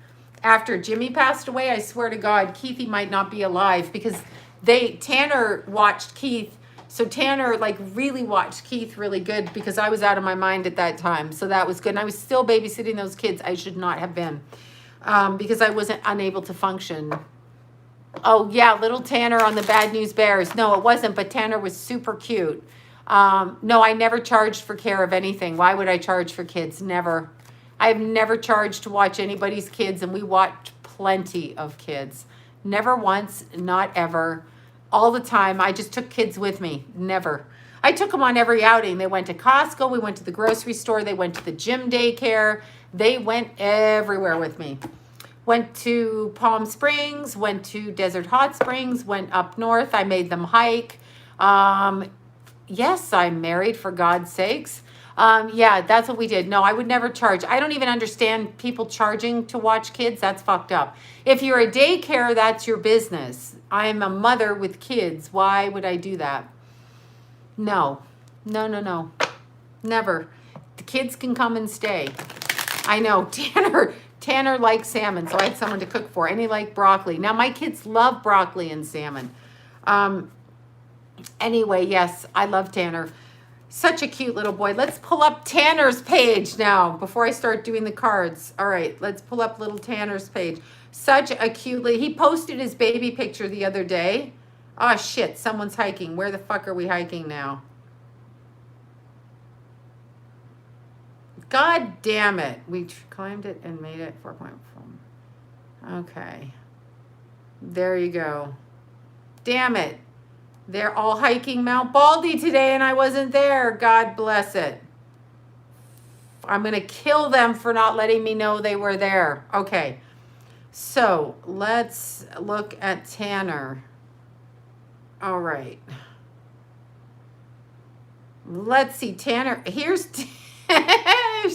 after Jimmy passed away, I swear to God, Keithy might not be alive, because Tanner watched Keith. So Tanner really watched Keith really good, because I was out of my mind at that time. So that was good. And I was still babysitting those kids. I should not have been, because I wasn't unable to function. Oh, yeah, little Tanner on the Bad News Bears. No, it wasn't, but Tanner was super cute. No, I never charged for care of anything. Why would I charge for kids? Never. I've never charged to watch anybody's kids, and we watched plenty of kids. Never once, not ever. All the time. I just took kids with me. Never. I took them on every outing. They went to Costco. We went to the grocery store. They went to the gym daycare. They went everywhere with me. Went to Palm Springs, went to Desert Hot Springs, went up north. I made them hike. Yes, I'm married, for God's sakes. Yeah, that's what we did. No, I would never charge. I don't even understand people charging to watch kids. That's fucked up. If you're a daycare, that's your business. I'm a mother with kids. Why would I do that? No. No. Never. The kids can come and stay. I know. Tanner likes salmon, so I had someone to cook for. And he liked broccoli. Now, my kids love broccoli and salmon. Anyway, yes, I love Tanner. Such a cute little boy. Let's pull up Tanner's page now before I start doing the cards. All right, let's pull up little Tanner's page. Such a cute little, he posted his baby picture the other day. Oh, shit, someone's hiking. Where the fuck are we hiking now? God damn it. We climbed it and made it 4.4. Okay. There you go. Damn it. They're all hiking Mount Baldy today, and I wasn't there. God bless it. I'm going to kill them for not letting me know they were there. Okay. So let's look at Tanner. All right. Let's see. Tanner. Here's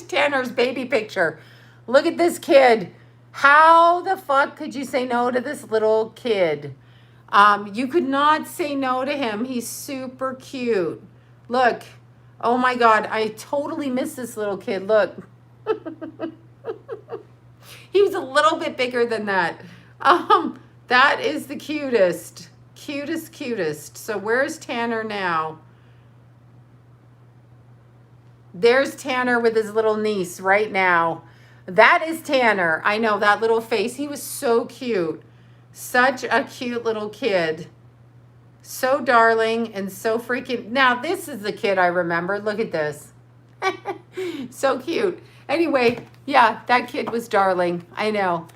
Tanner's baby picture. Look at this kid. How the fuck could you say no to this little kid? You could not say no to him. He's super cute. Look. Oh my God. I totally miss this little kid. Look. He was a little bit bigger than that. That is the cutest. Cutest. So where's Tanner now? There's Tanner with his little niece right now. That is Tanner. I know, that little face. He was so cute. Such a cute little kid. So darling and so freaking... Now, this is the kid I remember. Look at this. So cute. Anyway, yeah, that kid was darling. I know.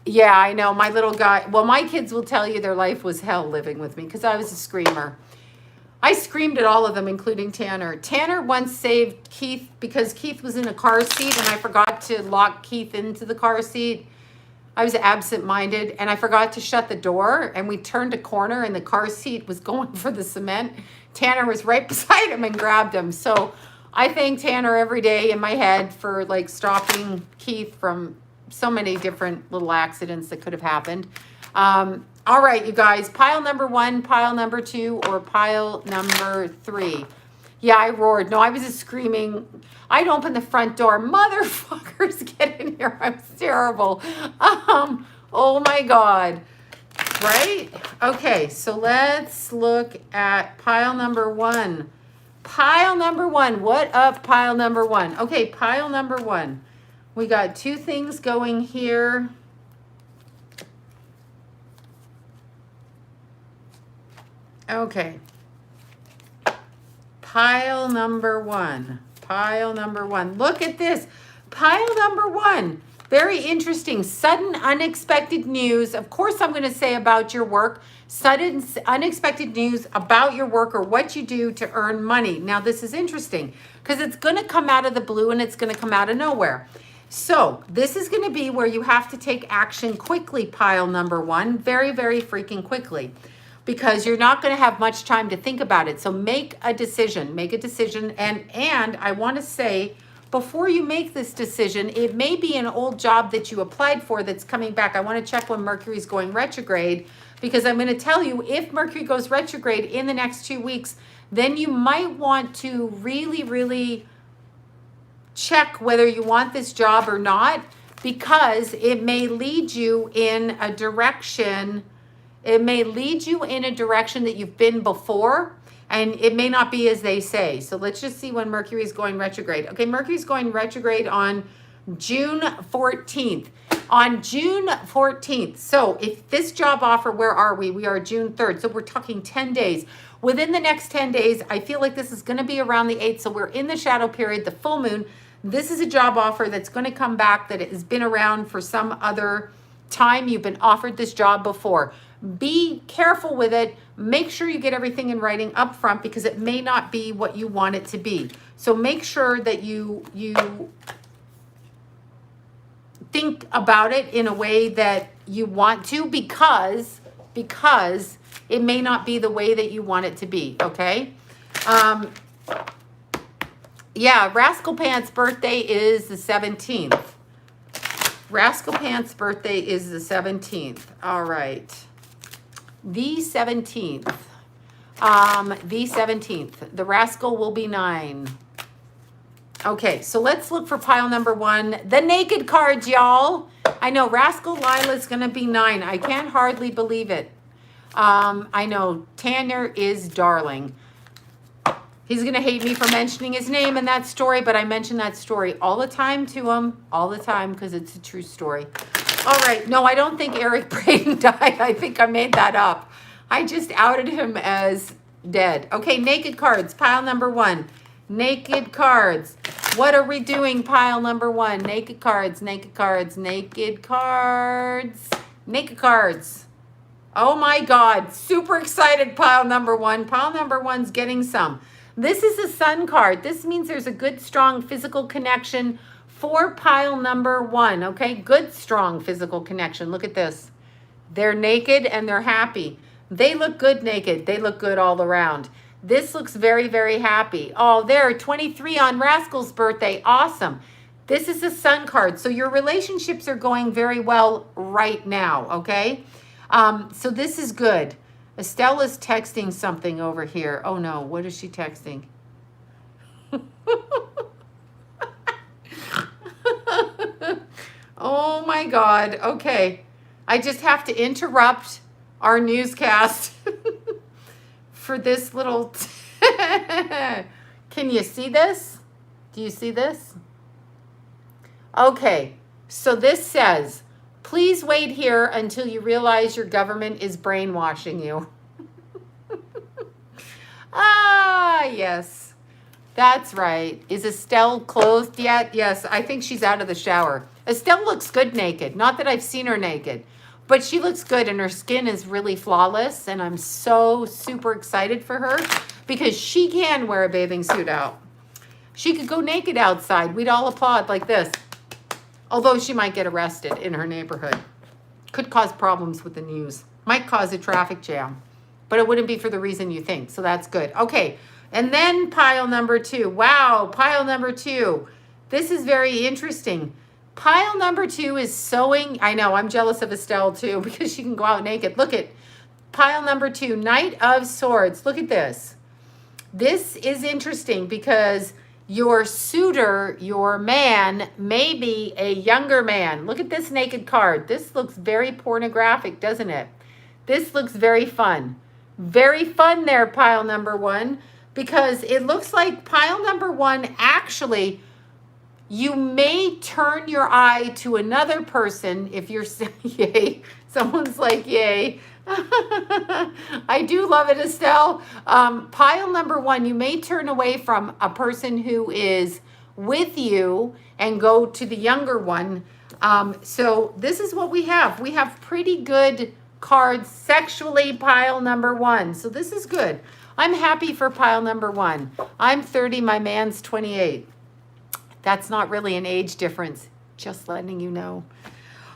Yeah, I know. My little guy... Well, my kids will tell you their life was hell living with me because I was a screamer. I screamed at all of them, including Tanner. Tanner once saved Keith because Keith was in a car seat and I forgot to lock Keith into the car seat. I was absent-minded and I forgot to shut the door, and we turned a corner and the car seat was going for the cement. Tanner was right beside him and grabbed him. So I thank Tanner every day in my head for like stopping Keith from so many different little accidents that could have happened. All right, you guys, pile number 1, pile number 2, or pile number 3. Yeah, I roared. No, I was just screaming. I'd open the front door. Motherfuckers, get in here. I'm terrible. Oh my God. Right? Okay, so let's look at pile number 1. Pile number 1. What up, pile number 1? Okay, pile number 1. We got 2 things going here. Okay. Pile number 1. Pile number 1. Look at this. Pile number 1. Very interesting. Sudden, unexpected news. Of course, I'm going to say about your work. Sudden, unexpected news about your work or what you do to earn money. Now, this is interesting because it's going to come out of the blue and it's going to come out of nowhere. So this is going to be where you have to take action quickly, pile number 1. Very, very freaking quickly. Because you're not going to have much time to think about it. So make a decision. And I want to say, before you make this decision, it may be an old job that you applied for that's coming back. I want to check when Mercury's going retrograde, because I'm going to tell you, if Mercury goes retrograde in the next 2 weeks, then you might want to really, really check whether you want this job or not, because it may lead you in a direction. It may lead you in a direction that you've been before, and it may not be as they say. So let's just see when Mercury is going retrograde. Okay, Mercury's going retrograde on June 14th. On June 14th. So if this job offer, where are we? We are June 3rd. So we're talking 10 days. Within the next 10 days, I feel like this is going to be around the 8th. So we're in the shadow period, the full moon. This is a job offer that's going to come back, that it has been around for some other time. You've been offered this job before. Be careful with it. Make sure you get everything in writing up front, because it may not be what you want it to be. So make sure that you think about it in a way that you want to, because it may not be the way that you want it to be, okay? Yeah, Rascal Pants' birthday is the 17th. Rascal Pants' birthday is the 17th. All right. The 17th. The 17th. The Rascal will be 9. Okay, so let's look for pile number 1. The naked cards, y'all. I know Rascal Lila's going to be 9. I can't hardly believe it. I know Tanner is darling. He's going to hate me for mentioning his name in that story, but I mention that story all the time to him. All the time, because it's a true story. All right. No, I don't think Eric Braden died. I think I made that up. I just outed him as dead. Okay, naked cards, pile number 1. Naked cards. What are we doing, pile number 1? Naked cards, naked cards, naked cards, naked cards. Oh my God. Super excited, pile number 1. Pile number 1's getting some. This is a sun card. This means there's a good, strong physical connection for pile number 1, okay? Good, strong physical connection. Look at this. They're naked and they're happy. They look good naked. They look good all around. This looks very, very happy. Oh, they're 23 on Rascal's birthday. Awesome. This is a sun card. So your relationships are going very well right now, okay? So this is good. Estelle is texting something over here. Oh no, what is she texting? Oh my God. Okay. I just have to interrupt our newscast for this little... Can you see this? Do you see this? Okay. So this says, please wait here until you realize your government is brainwashing you. Ah, yes. That's right. Is Estelle clothed yet? Yes, I think she's out of the shower. Estelle looks good naked. Not that I've seen her naked, but she looks good and her skin is really flawless, and I'm so super excited for her because she can wear a bathing suit out. She could go naked outside. We'd all applaud like this. Although she might get arrested in her neighborhood. Could cause problems with the news. Might cause a traffic jam. But it wouldn't be for the reason you think. So that's good. Okay. And then pile number 2. Wow. Pile number 2. This is very interesting. Pile number 2 is sewing. I know. I'm jealous of Estelle too because she can go out naked. Look at pile number 2. Knight of Swords. Look at this. This is interesting because your suitor, your man, may be a younger man. Look at this naked card. This looks very pornographic, doesn't it? This looks very fun. Very fun there, pile number 1, because it looks like pile number 1, actually, you may turn your eye to another person if you're, yay, someone's like, yay. I do love it, Estelle. Pile number 1, you may turn away from a person who is with you and go to the younger one. So this is what we have. We have pretty good cards sexually, pile number 1. So this is good. I'm happy for pile number 1. I'm 30, my man's 28. That's not really an age difference. Just letting you know.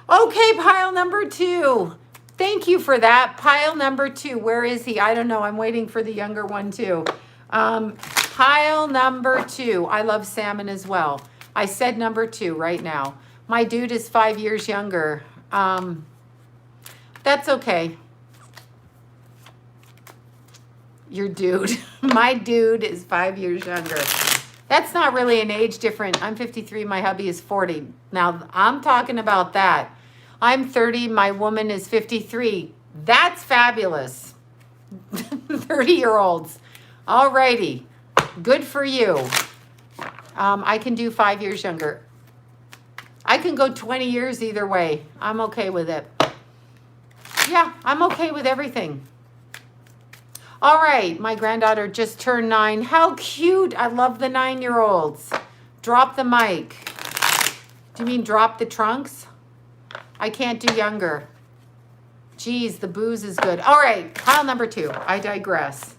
Okay, pile number 2. Thank you for that. Pile number 2. Where is he? I don't know. I'm waiting for the younger one too. Pile number 2. I love salmon as well. I said number 2 right now. My dude is 5 years younger. That's okay. Your dude. My dude is 5 years younger. That's not really an age difference. I'm 53. My hubby is 40. Now, I'm talking about that. I'm 30. My woman is 53. That's fabulous. 30-year-olds. All righty. Good for you. I can do 5 years younger. I can go 20 years either way. I'm okay with it. Yeah, I'm okay with everything. All right. My granddaughter just turned 9. How cute. I love the 9-year-olds. Drop the mic. Do you mean drop the trunks? I can't do younger. Geez, the booze is good. All right, pile number 2. I digress.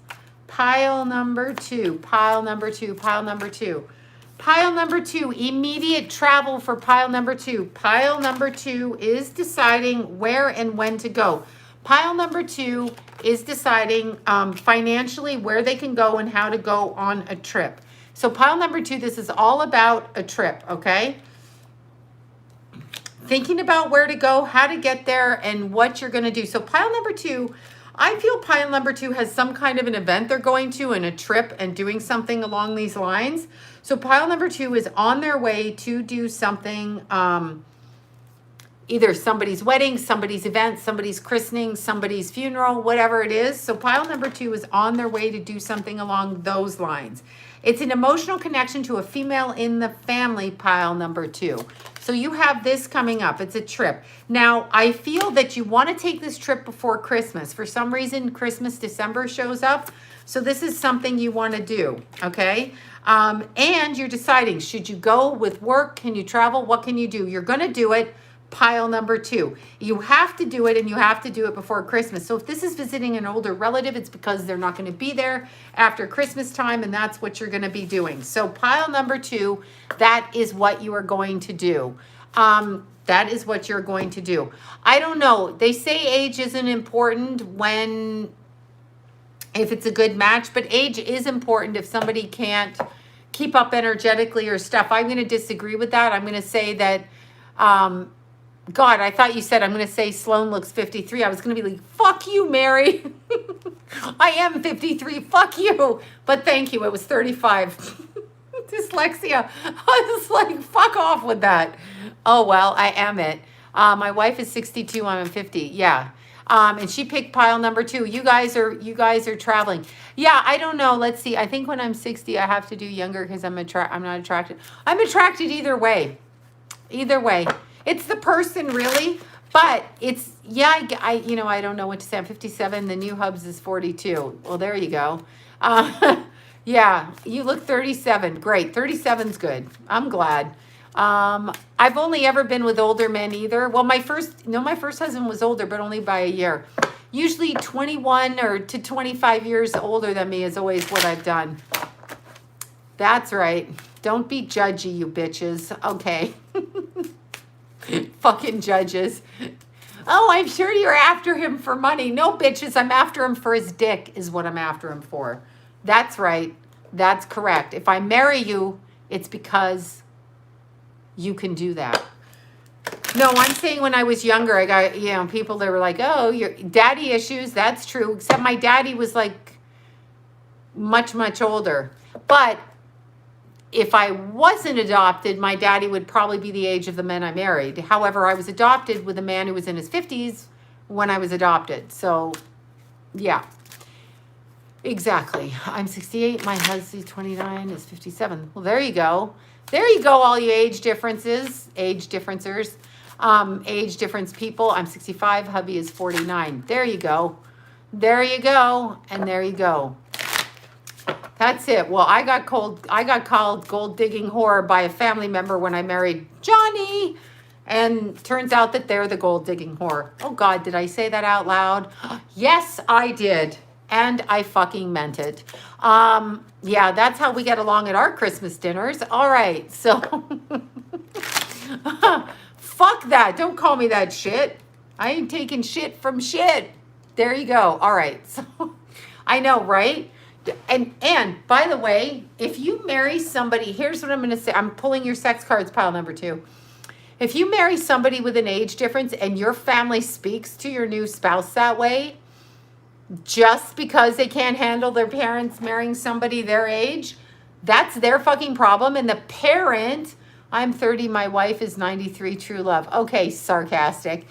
Pile number 2, pile number 2, pile number 2. Pile number 2, immediate travel for pile number 2. Pile number 2 is deciding where and when to go. Pile number 2 is deciding financially where they can go and how to go on a trip. So pile number 2, this is all about a trip, okay? Thinking about where to go, how to get there, and what you're going to do. So pile number 2, I feel pile number 2 has some kind of an event they're going to and a trip and doing something along these lines. So pile number 2 is on their way to do something, either somebody's wedding, somebody's event, somebody's christening, somebody's funeral, whatever it is. So pile number 2 is on their way to do something along those lines. It's an emotional connection to a female in the family, pile number 2. So you have this coming up. It's a trip. Now, I feel that you want to take this trip before Christmas. For some reason, Christmas, December shows up. So this is something you want to do, okay? And you're deciding, should you go with work? Can you travel? What can you do? You're going to do it. Pile number 2. You have to do it, and you have to do it before Christmas. So if this is visiting an older relative, it's because they're not going to be there after Christmas time, and that's what you're going to be doing. So pile number 2, that is what you are going to do. That is what you're going to do. I don't know. They say age isn't important if it's a good match, but age is important if somebody can't keep up energetically or stuff. I'm going to disagree with that. I'm going to say that God, I thought you said, I'm going to say Sloan looks 53. I was going to be like, fuck you, Mary. I am 53. Fuck you. But thank you. It was 35. Dyslexia. I was like, fuck off with that. Oh, well, I am it. My wife is 62. I'm 50. Yeah. And she picked pile number 2. You guys are traveling. Yeah, I don't know. Let's see. I think when I'm 60, I have to do younger because I'm not attracted. I'm attracted either way. Either way. It's the person, really, but it's, yeah, I don't know what to say. I'm 57. The new hubs is 42. Well, there you go. Yeah, you look 37. Great. 37's good. I'm glad. I've only ever been with older men either. Well, my first husband was older, but only by a year. Usually 21 or to 25 years older than me is always what I've done. That's right. Don't be judgy, you bitches. Okay. Fucking judges. Oh, I'm sure you're after him for money. No, bitches, I'm after him for his dick is what I'm after him for. That's right. That's correct. If I marry you, it's because you can do that. No, I'm saying when I was younger, I got, people that were like, oh, your daddy issues. That's true. Except my daddy was like much, much older. But if I wasn't adopted, my daddy would probably be the age of the men I married. However, I was adopted with a man who was in his 50s when I was adopted. So, yeah. Exactly. I'm 68. My husband's 29 is 57. Well, there you go. There you go, all you age differences. Age differencers. Age difference people. I'm 65. Hubby is 49. There you go. There you go. And there you go. That's it. Well, I got called gold digging whore by a family member when I married Johnny. And turns out that they're the gold digging whore. Oh God, did I say that out loud? Yes, I did. And I fucking meant it. Yeah, that's how we get along at our Christmas dinners. All right, so fuck that. Don't call me that shit. I ain't taking shit from shit. There you go. All right. So I know, right? And by the way, if you marry somebody, here's what I'm going to say. I'm pulling your sex cards, pile number 2. If you marry somebody with an age difference and your family speaks to your new spouse that way, just because they can't handle their parents marrying somebody their age, that's their fucking problem. And the parent, I'm 30, my wife is 93, true love. Okay, sarcastic.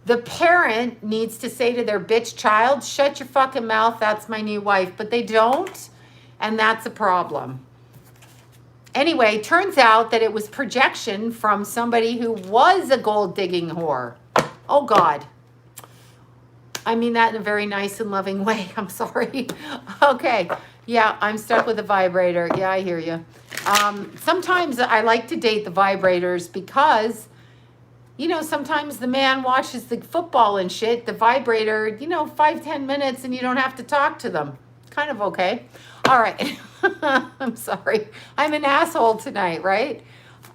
The parent needs to say to their bitch child, shut your fucking mouth, that's my new wife. But they don't, and that's a problem. Anyway, turns out that it was projection from somebody who was a gold digging whore. Oh God. I mean that in a very nice and loving way. I'm sorry. Okay. Yeah, I'm stuck with a vibrator. Yeah, I hear you. Sometimes I like to date the vibrators because, sometimes the man watches the football and shit. The vibrator, 5-10 minutes and you don't have to talk to them. Kind of okay. All right. I'm sorry. I'm an asshole tonight, right?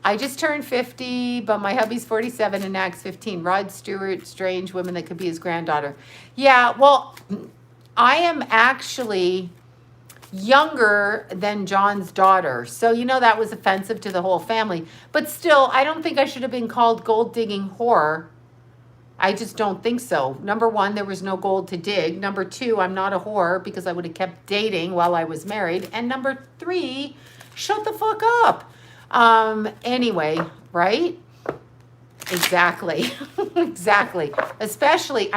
I just turned 50, but my hubby's 47 and Nack's 15. Rod Stewart, strange women that could be his granddaughter. Yeah, well, I am actually younger than John's daughter. So, that was offensive to the whole family. But still, I don't think I should have been called gold digging whore. I just don't think so. Number 1, there was no gold to dig. Number 2, I'm not a whore because I would have kept dating while I was married. And number 3, shut the fuck up. Anyway, right? Exactly. Exactly. Especially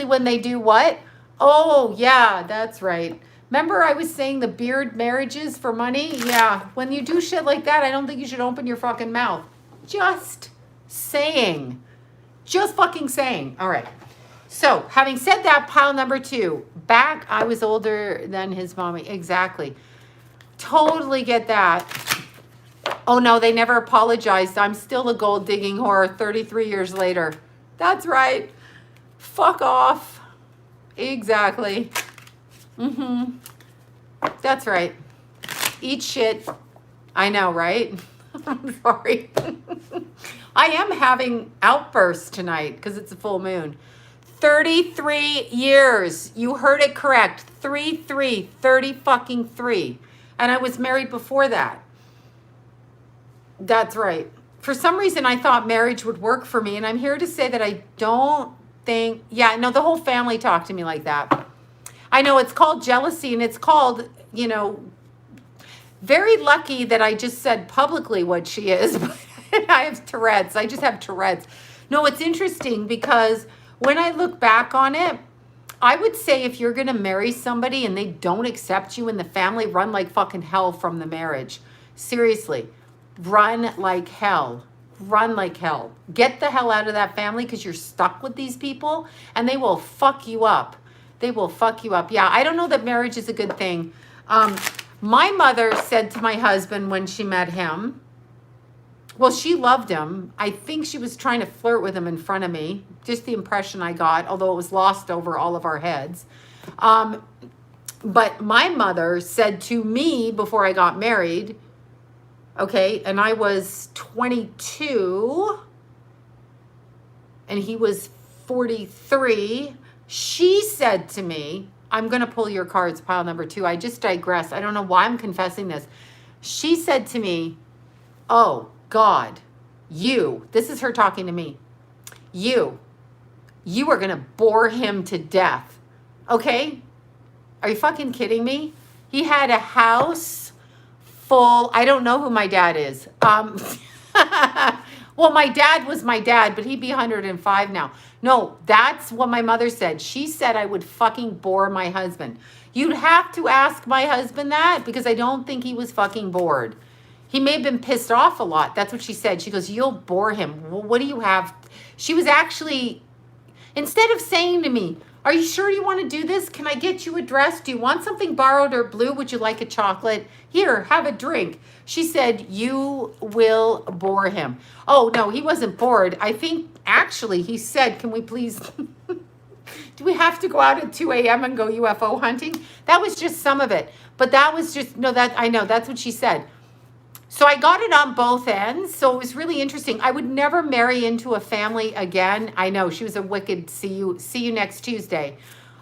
when they do what? Oh, yeah, that's right. Remember I was saying the beard marriages for money? Yeah. When you do shit like that, I don't think you should open your fucking mouth. Just saying. Just fucking saying. All right. So, having said that, pile number 2. Back, I was older than his mommy. Exactly. Totally get that. Oh, no, they never apologized. I'm still a gold digging whore 33 years later. That's right. Fuck off. Exactly. That's right. Eat shit. I know, right? I'm sorry. I am having outbursts tonight because it's a full moon. 33 years. You heard it correct. 30 fucking 3. And I was married before that. That's right. For some reason, I thought marriage would work for me. And I'm here to say that I don't think, the whole family talked to me like that. I know it's called jealousy and it's called, very lucky that I just said publicly what she is. I have Tourette's. I just have Tourette's. No, it's interesting because when I look back on it, I would say if you're going to marry somebody and they don't accept you in the family, run like fucking hell from the marriage. Seriously. Run like hell. Run like hell. Get the hell out of that family because you're stuck with these people and they will fuck you up. They will fuck you up. Yeah, I don't know that marriage is a good thing. My mother said to my husband when she met him, Well, she loved him. I think she was trying to flirt with him in front of me. Just the impression I got, although it was lost over all of our heads. But my mother said to me before I got married, okay, and I was 22 and he was 43. She said to me, I'm going to pull your cards, pile number 2. I just digress. I don't know why I'm confessing this. She said to me, oh, God, this is her talking to me. You are going to bore him to death. Okay? Are you fucking kidding me? He had a house full. I don't know who my dad is. Well, my dad was my dad, but he'd be 105 now. No, that's what my mother said. She said I would fucking bore my husband. You'd have to ask my husband that because I don't think he was fucking bored. He may have been pissed off a lot. That's what she said. She goes, you'll bore him. Well, what do you have? She was actually, instead of saying to me, are you sure you want to do this? Can I get you a dress? Do you want something borrowed or blue? Would you like a chocolate? Here, have a drink. She said, you will bore him. Oh, no, he wasn't bored. I think actually he said, can we please, do we have to go out at 2 a.m. and go UFO hunting? That was just some of it. But that was just, no, that I know, that's what she said. So I got it on both ends. So it was really interesting. I would never marry into a family again. I know she was a wicked see you next Tuesday.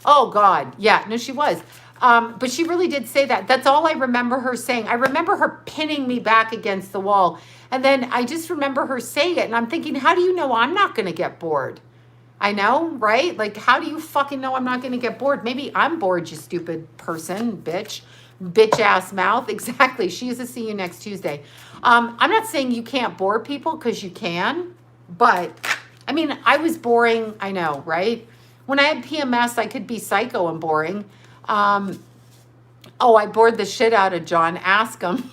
Oh God. Yeah, no, she was. But she really did say that. That's all I remember her saying. I remember her pinning me back against the wall. And then I just remember her saying it. And I'm thinking, how do you know I'm not going to get bored? I know, right? Like, how do you fucking know I'm not going to get bored? Maybe I'm bored, you stupid person, bitch ass mouth. Exactly. She's a see you next Tuesday. I'm not saying you can't bore people because you can, but I mean, I was boring. I know, right? When I had PMS, I could be psycho and boring. Oh, I bored the shit out of John. Ask him.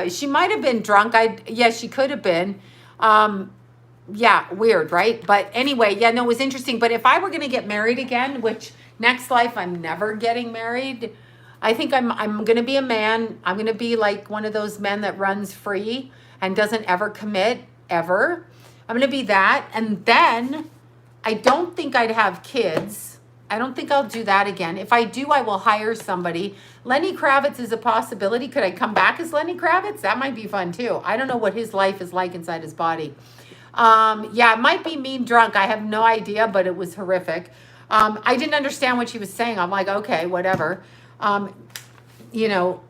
She might have been drunk. Yes, she could have been. Yeah, weird, right? But anyway, yeah, no, it was interesting. But if I were going to get married again, which next life I'm never getting married, I think I'm going to be a man. I'm going to be like one of those men that runs free and doesn't ever commit, ever. I'm going to be that. And then I don't think I'd have kids. I don't think I'll do that again. If I do, I will hire somebody. Lenny Kravitz is a possibility. Could I come back as Lenny Kravitz? That might be fun too. I don't know what his life is like inside his body. Yeah, it might be me drunk. I have no idea, but it was horrific. I didn't understand what she was saying. I'm like, okay, whatever. You know,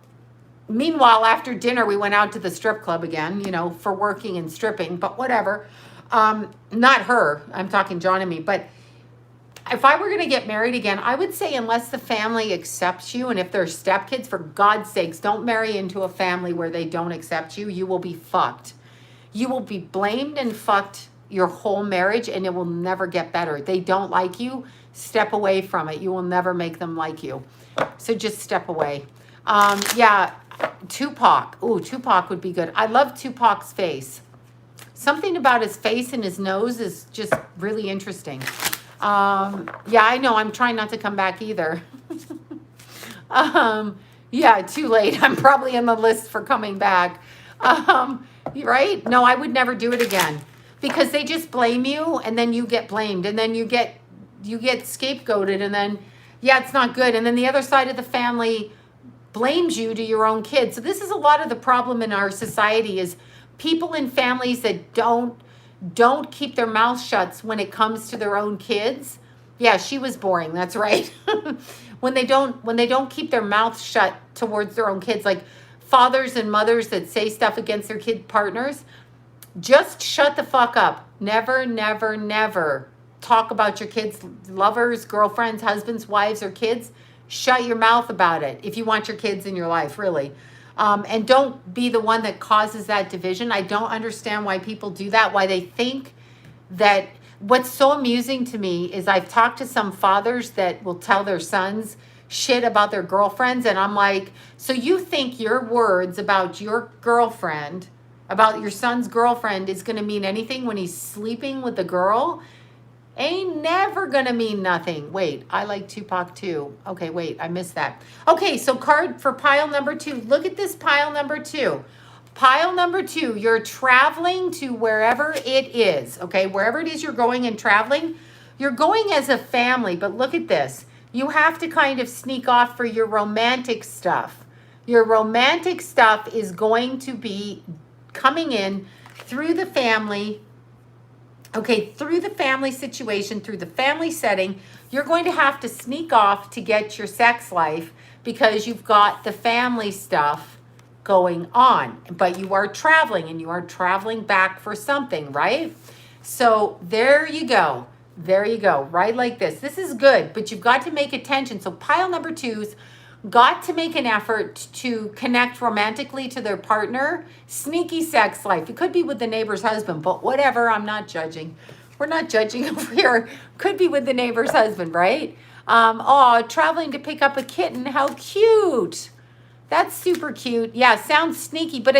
meanwhile, after dinner, we went out to the strip club again, you know, for working and stripping, but whatever. Not her. I'm talking John and me. But if I were going to get married again, I would say unless the family accepts you, and if they're stepkids, for God's sakes, don't marry into a family where they don't accept you. You will be fucked. You will be blamed and fucked your whole marriage, and it will never get better. They don't like you. Step away from it. You will never make them like you. So just step away. Yeah, Tupac. Ooh, Tupac would be good. I love Tupac's face. Something about his face and his nose is just really interesting. Yeah, I know. I'm trying not to come back either. Yeah, too late. I'm probably on the list for coming back. Right? No, I would never do it again because they just blame you and then you get blamed and then you get scapegoated and then, yeah, it's not good. And then the other side of the family blames you to your own kids. So this is a lot of the problem in our society is people in families that don't keep their mouth shut when it comes to their own kids. Yeah, she was boring. That's right. When they don't keep their mouth shut towards their own kids, like fathers and mothers that say stuff against their kid partners, just shut the fuck up. Never, never, never talk about your kids' lovers, girlfriends, husbands, wives, or kids. Shut your mouth about it if you want your kids in your life, really. And don't be the one that causes that division. I don't understand why people do that, why they think that. What's so amusing to me is I've talked to some fathers that will tell their sons shit about their girlfriends. And I'm like, so you think your words about your girlfriend, about your son's girlfriend is going to mean anything when he's sleeping with the girl? Ain't never going to mean nothing. Wait, I like Tupac too. Okay, wait, I missed that. Okay, so card for pile number 2. Look at this pile number 2. Pile number 2, you're traveling to wherever it is, okay? Wherever it is you're going and traveling, you're going as a family, but look at this. You have to kind of sneak off for your romantic stuff. Your romantic stuff is going to be coming in through the family, okay, through the family situation, through the family setting. You're going to have to sneak off to get your sex life because you've got the family stuff going on. But you are traveling, and you are traveling back for something, right? So there you go. There you go. Right like this. This is good, but you've got to make attention. So pile number 2's got to make an effort to connect romantically to their partner. Sneaky sex life. It could be with the neighbor's husband, but whatever. I'm not judging. We're not judging over here. Could be with the neighbor's husband, right? Oh, traveling to pick up a kitten. How cute. That's super cute. Yeah, sounds sneaky, but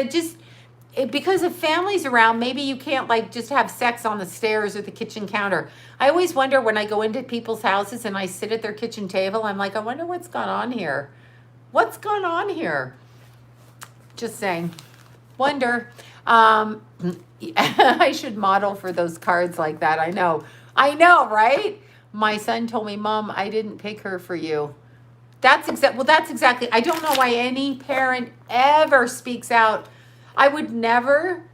because if family's around, maybe you can't like just have sex on the stairs or the kitchen counter. I always wonder when I go into people's houses and I sit at their kitchen table, I'm like, I wonder what's gone on here. What's gone on here? Just saying. Wonder. I should model for those cards like that. I know, right? My son told me, Mom, I didn't pick her for you. That's exactly. I don't know why any parent ever speaks out. I would never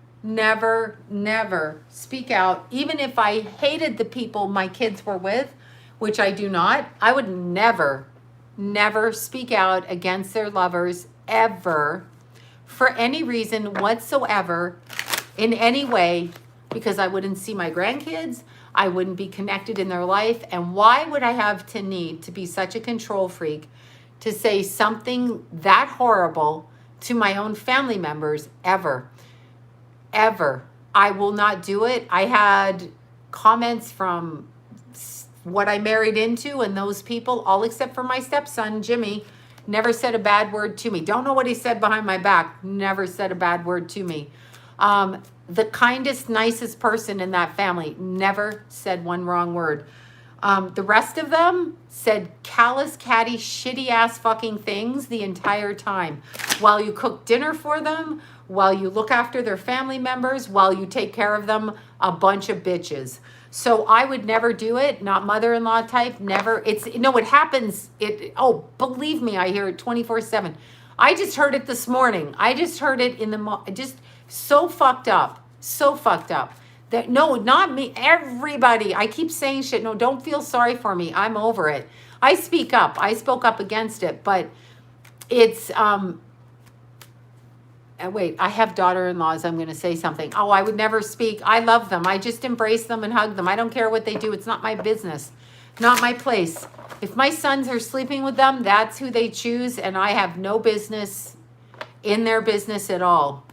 speak out, even if I hated the people my kids were with, which I do not. I would never speak out against their lovers ever for any reason whatsoever in any way, because I wouldn't see my grandkids. I wouldn't be connected in their life. And why would I have to need to be such a control freak to say something that horrible to my own family members ever? I will not do it. I had comments from what I married into, and those people, all except for my stepson, Jimmy, never said a bad word to me. Don't know what he said behind my back. Never said a bad word to me. The kindest, nicest person in that family, never said one wrong word. The rest of them said callous, catty, shitty ass fucking things the entire time. While you cook dinner for them, while you look after their family members, while you take care of them, a bunch of bitches. So I would never do it. Not mother-in-law type, never. It happens. Believe me, I hear it 24/7. I just heard it this morning. I just heard it just so fucked up. So fucked up. That no, not me. Everybody. I keep saying shit. No, don't feel sorry for me. I'm over it. I speak up. I spoke up against it, but it's wait, I have daughter-in-laws. I'm going to say something. Oh, I would never speak. I love them. I just embrace them and hug them. I don't care what they do. It's not my business. Not my place. If my sons are sleeping with them, that's who they choose, and I have no business in their business at all.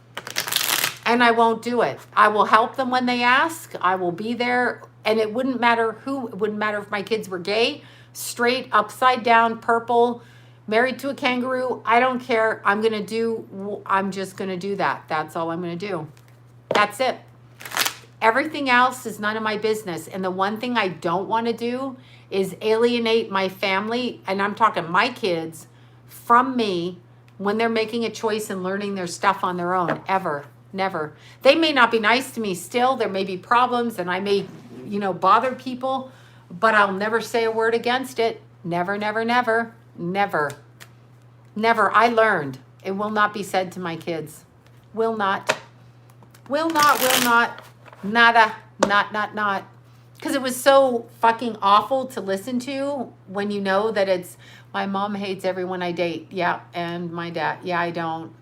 And I won't do it. I will help them when they ask. I will be there. And it wouldn't matter who. It wouldn't matter if my kids were gay, straight, upside down, purple, married to a kangaroo. I don't care. I'm just going to do that. That's all I'm going to do. That's it. Everything else is none of my business. And the one thing I don't want to do is alienate my family, and I'm talking my kids, from me when they're making a choice and learning their stuff on their own. Ever. Never. They may not be nice to me still. There may be problems, and I may, bother people, but I'll never say a word against it. Never, never, never, never, never. I learned. It will not be said to my kids. Will not. Will not. Nada. Not. Because it was so fucking awful to listen to when you know that it's, my mom hates everyone I date. Yeah. And my dad. Yeah, I don't.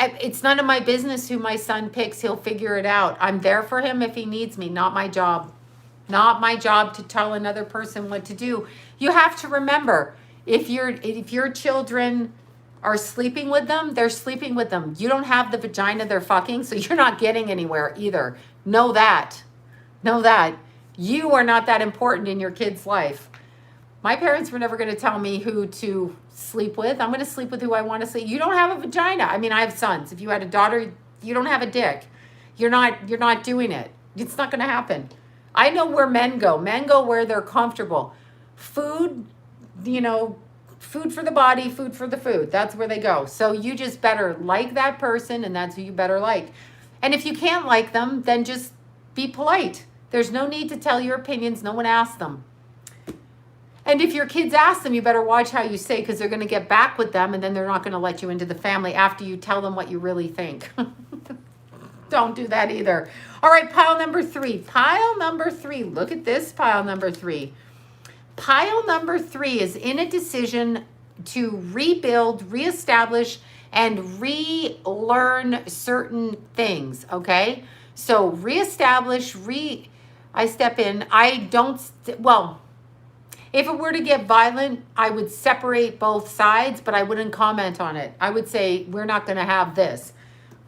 It's none of my business who my son picks. He'll figure it out. I'm there for him if he needs me. Not my job. Not my job to tell another person what to do. You have to remember, if your children are sleeping with them, they're sleeping with them. You don't have the vagina they're fucking, so you're not getting anywhere either. Know that. Know that. You are not that important in your kid's life. My parents were never going to tell me who to sleep with. I'm going to sleep with who I want to sleep. You don't have a vagina. I mean, I have sons. If you had a daughter, you don't have a dick. You're not doing it. It's not going to happen. I know where men go. Men go where they're comfortable. Food, food for the body, food for the food. That's where they go. So you just better like that person, and that's who you better like. And if you can't like them, then just be polite. There's no need to tell your opinions. No one asked them. And if your kids ask them, you better watch how you say, because they're going to get back with them, and then they're not going to let you into the family after you tell them what you really think. Don't do that either. All right, pile number 3. Pile number 3. Look at this pile number 3. Pile number 3 is in a decision to rebuild, reestablish, and relearn certain things, okay? So reestablish, I step in. I don't, well, if it were to get violent, I would separate both sides, but I wouldn't comment on it. I would say, we're not going to have this.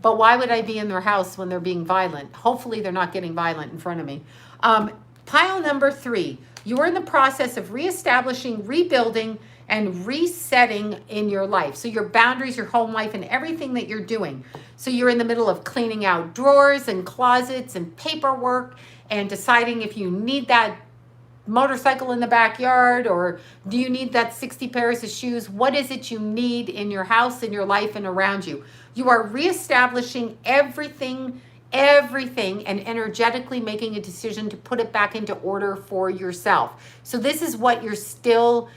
But why would I be in their house when they're being violent? Hopefully they're not getting violent in front of me. Pile number 3, you're in the process of reestablishing, rebuilding, and resetting in your life. So your boundaries, your home life, and everything that you're doing. So you're in the middle of cleaning out drawers and closets and paperwork and deciding if you need that motorcycle in the backyard, or do you need that 60 pairs of shoes? What is it you need in your house, in your life, and around you? You are reestablishing everything, and energetically making a decision to put it back into order for yourself. So this is what you're still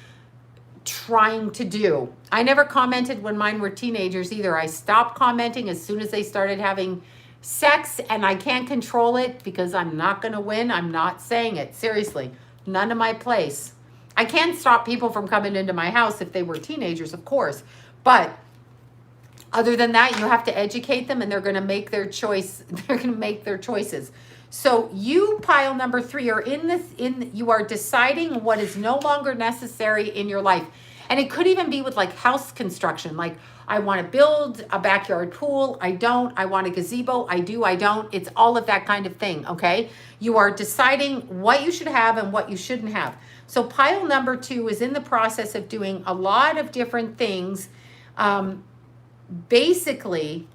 trying to do. I never commented when mine were teenagers either. I stopped commenting as soon as they started having sex, and I can't control it because I'm not going to win. I'm not saying it. Seriously. None of my place. I can't stop people from coming into my house if they were teenagers, of course. But other than that, you have to educate them, and they're going to make their choice. They're going to make their choices. So you, pile number 3, are you are deciding what is no longer necessary in your life. And it could even be with like house construction. Like, I want to build a backyard pool. I don't. I want a gazebo. I do. I don't. It's all of that kind of thing. Okay. You are deciding what you should have and what you shouldn't have. So pile number 2 is in the process of doing a lot of different things. Basically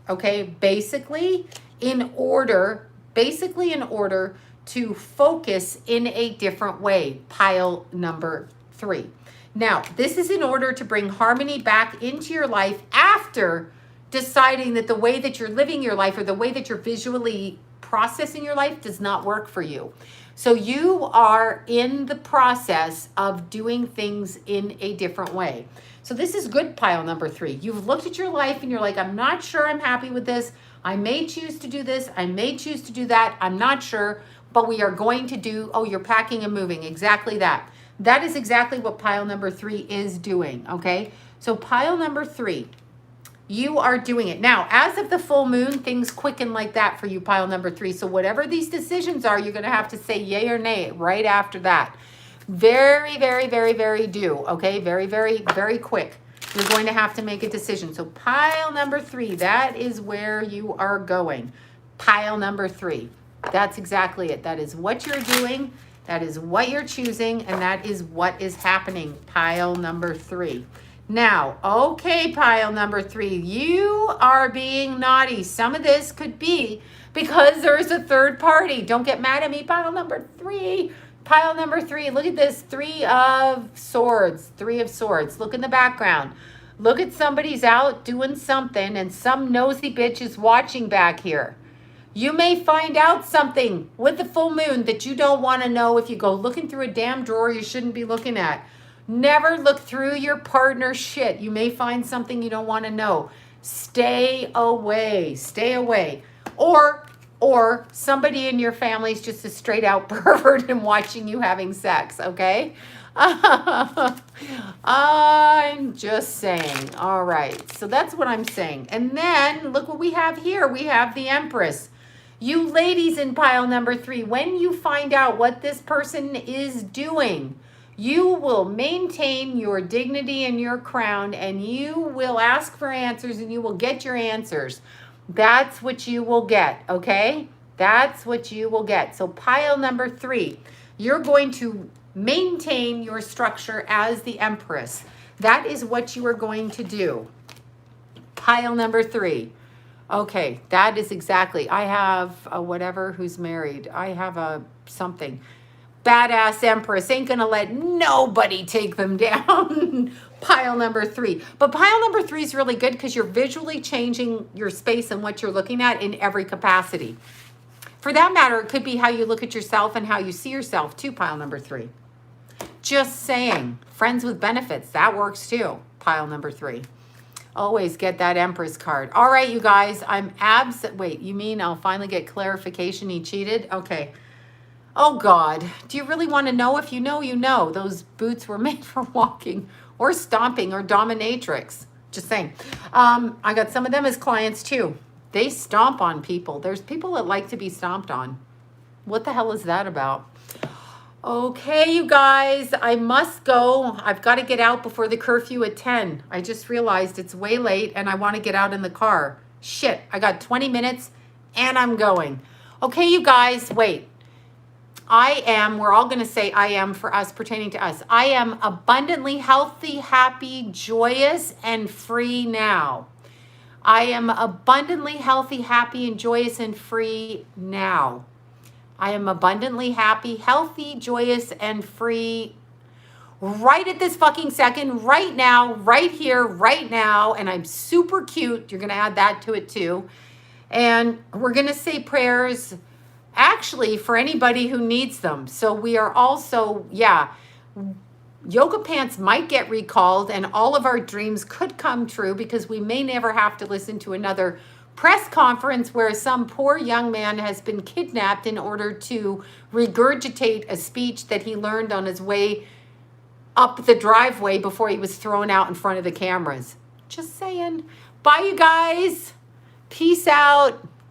in order to focus in a different way. Pile number 3. Now, this is in order to bring harmony back into your life after deciding that the way that you're living your life, or the way that you're visually processing your life, does not work for you. So you are in the process of doing things in a different way. So this is good, pile number 3. You've looked at your life and you're like, I'm not sure I'm happy with this. I may choose to do this. I may choose to do that. I'm not sure, but we are going to do, oh, you're packing and moving. Exactly that. That is exactly what pile number 3 is doing, okay? So pile number 3, you are doing it. Now, as of the full moon, things quicken like that for you, pile number 3. So whatever these decisions are, you're going to have to say yay or nay right after that. Very, very, very, very due, okay? Very, very, very quick. You're going to have to make a decision. So pile number 3, that is where you are going. Pile number 3, that's exactly it. That is what you're doing. That is what you're choosing, and that is what is happening, pile number 3. Now, okay, pile number 3, you are being naughty. Some of this could be because there's a third party. Don't get mad at me, pile number 3. Pile number 3, look at this, 3 of swords, 3 of swords. Look in the background. Look at somebody's out doing something, and some nosy bitch is watching back here. You may find out something with the full moon that you don't want to know if you go looking through a damn drawer you shouldn't be looking at. Never look through your partner's shit. You may find something you don't want to know. Stay away. Stay away. Or somebody in your family is just a straight out pervert and watching you having sex, okay? I'm just saying. All right. So that's what I'm saying. And then look what we have here. We have the Empress. You ladies in pile number 3, when you find out what this person is doing, you will maintain your dignity and your crown, and you will ask for answers, and you will get your answers. That's what you will get, okay? That's what you will get. So pile number 3, you're going to maintain your structure as the Empress. That is what you are going to do. Pile number 3. Okay, that is exactly. I have a whatever who's married. I have a something. Badass Empress ain't going to let nobody take them down. Pile number 3. But pile number 3 is really good because you're visually changing your space and what you're looking at in every capacity. For that matter, it could be how you look at yourself and how you see yourself too, pile number 3. Just saying. Friends with benefits, that works too, pile number 3. Always get that Empress card. All right, you guys, wait, you mean I'll finally get clarification he cheated? Okay. Oh, God. Do you really want to know? If you know, you know. Those boots were made for walking or stomping or dominatrix. Just saying. I got some of them as clients, too. They stomp on people. There's people that like to be stomped on. What the hell is that about? Okay, you guys, I must go. I've got to get out before the curfew at 10. I just realized it's way late and I want to get out in the car. Shit, I got 20 minutes and I'm going. Okay, you guys, wait. we're all going to say I am for us, pertaining to us. I am abundantly healthy, happy, joyous, and free now. I am abundantly healthy, happy, and joyous and free now. I am abundantly happy, healthy, joyous, and free right at this fucking second, right now, right here, right now. And I'm super cute. You're going to add that to it too. And we're going to say prayers actually for anybody who needs them. So we are also, yoga pants might get recalled and all of our dreams could come true because we may never have to listen to another press conference where some poor young man has been kidnapped in order to regurgitate a speech that he learned on his way up the driveway before he was thrown out in front of the cameras. Just saying. Bye, you guys. Peace out.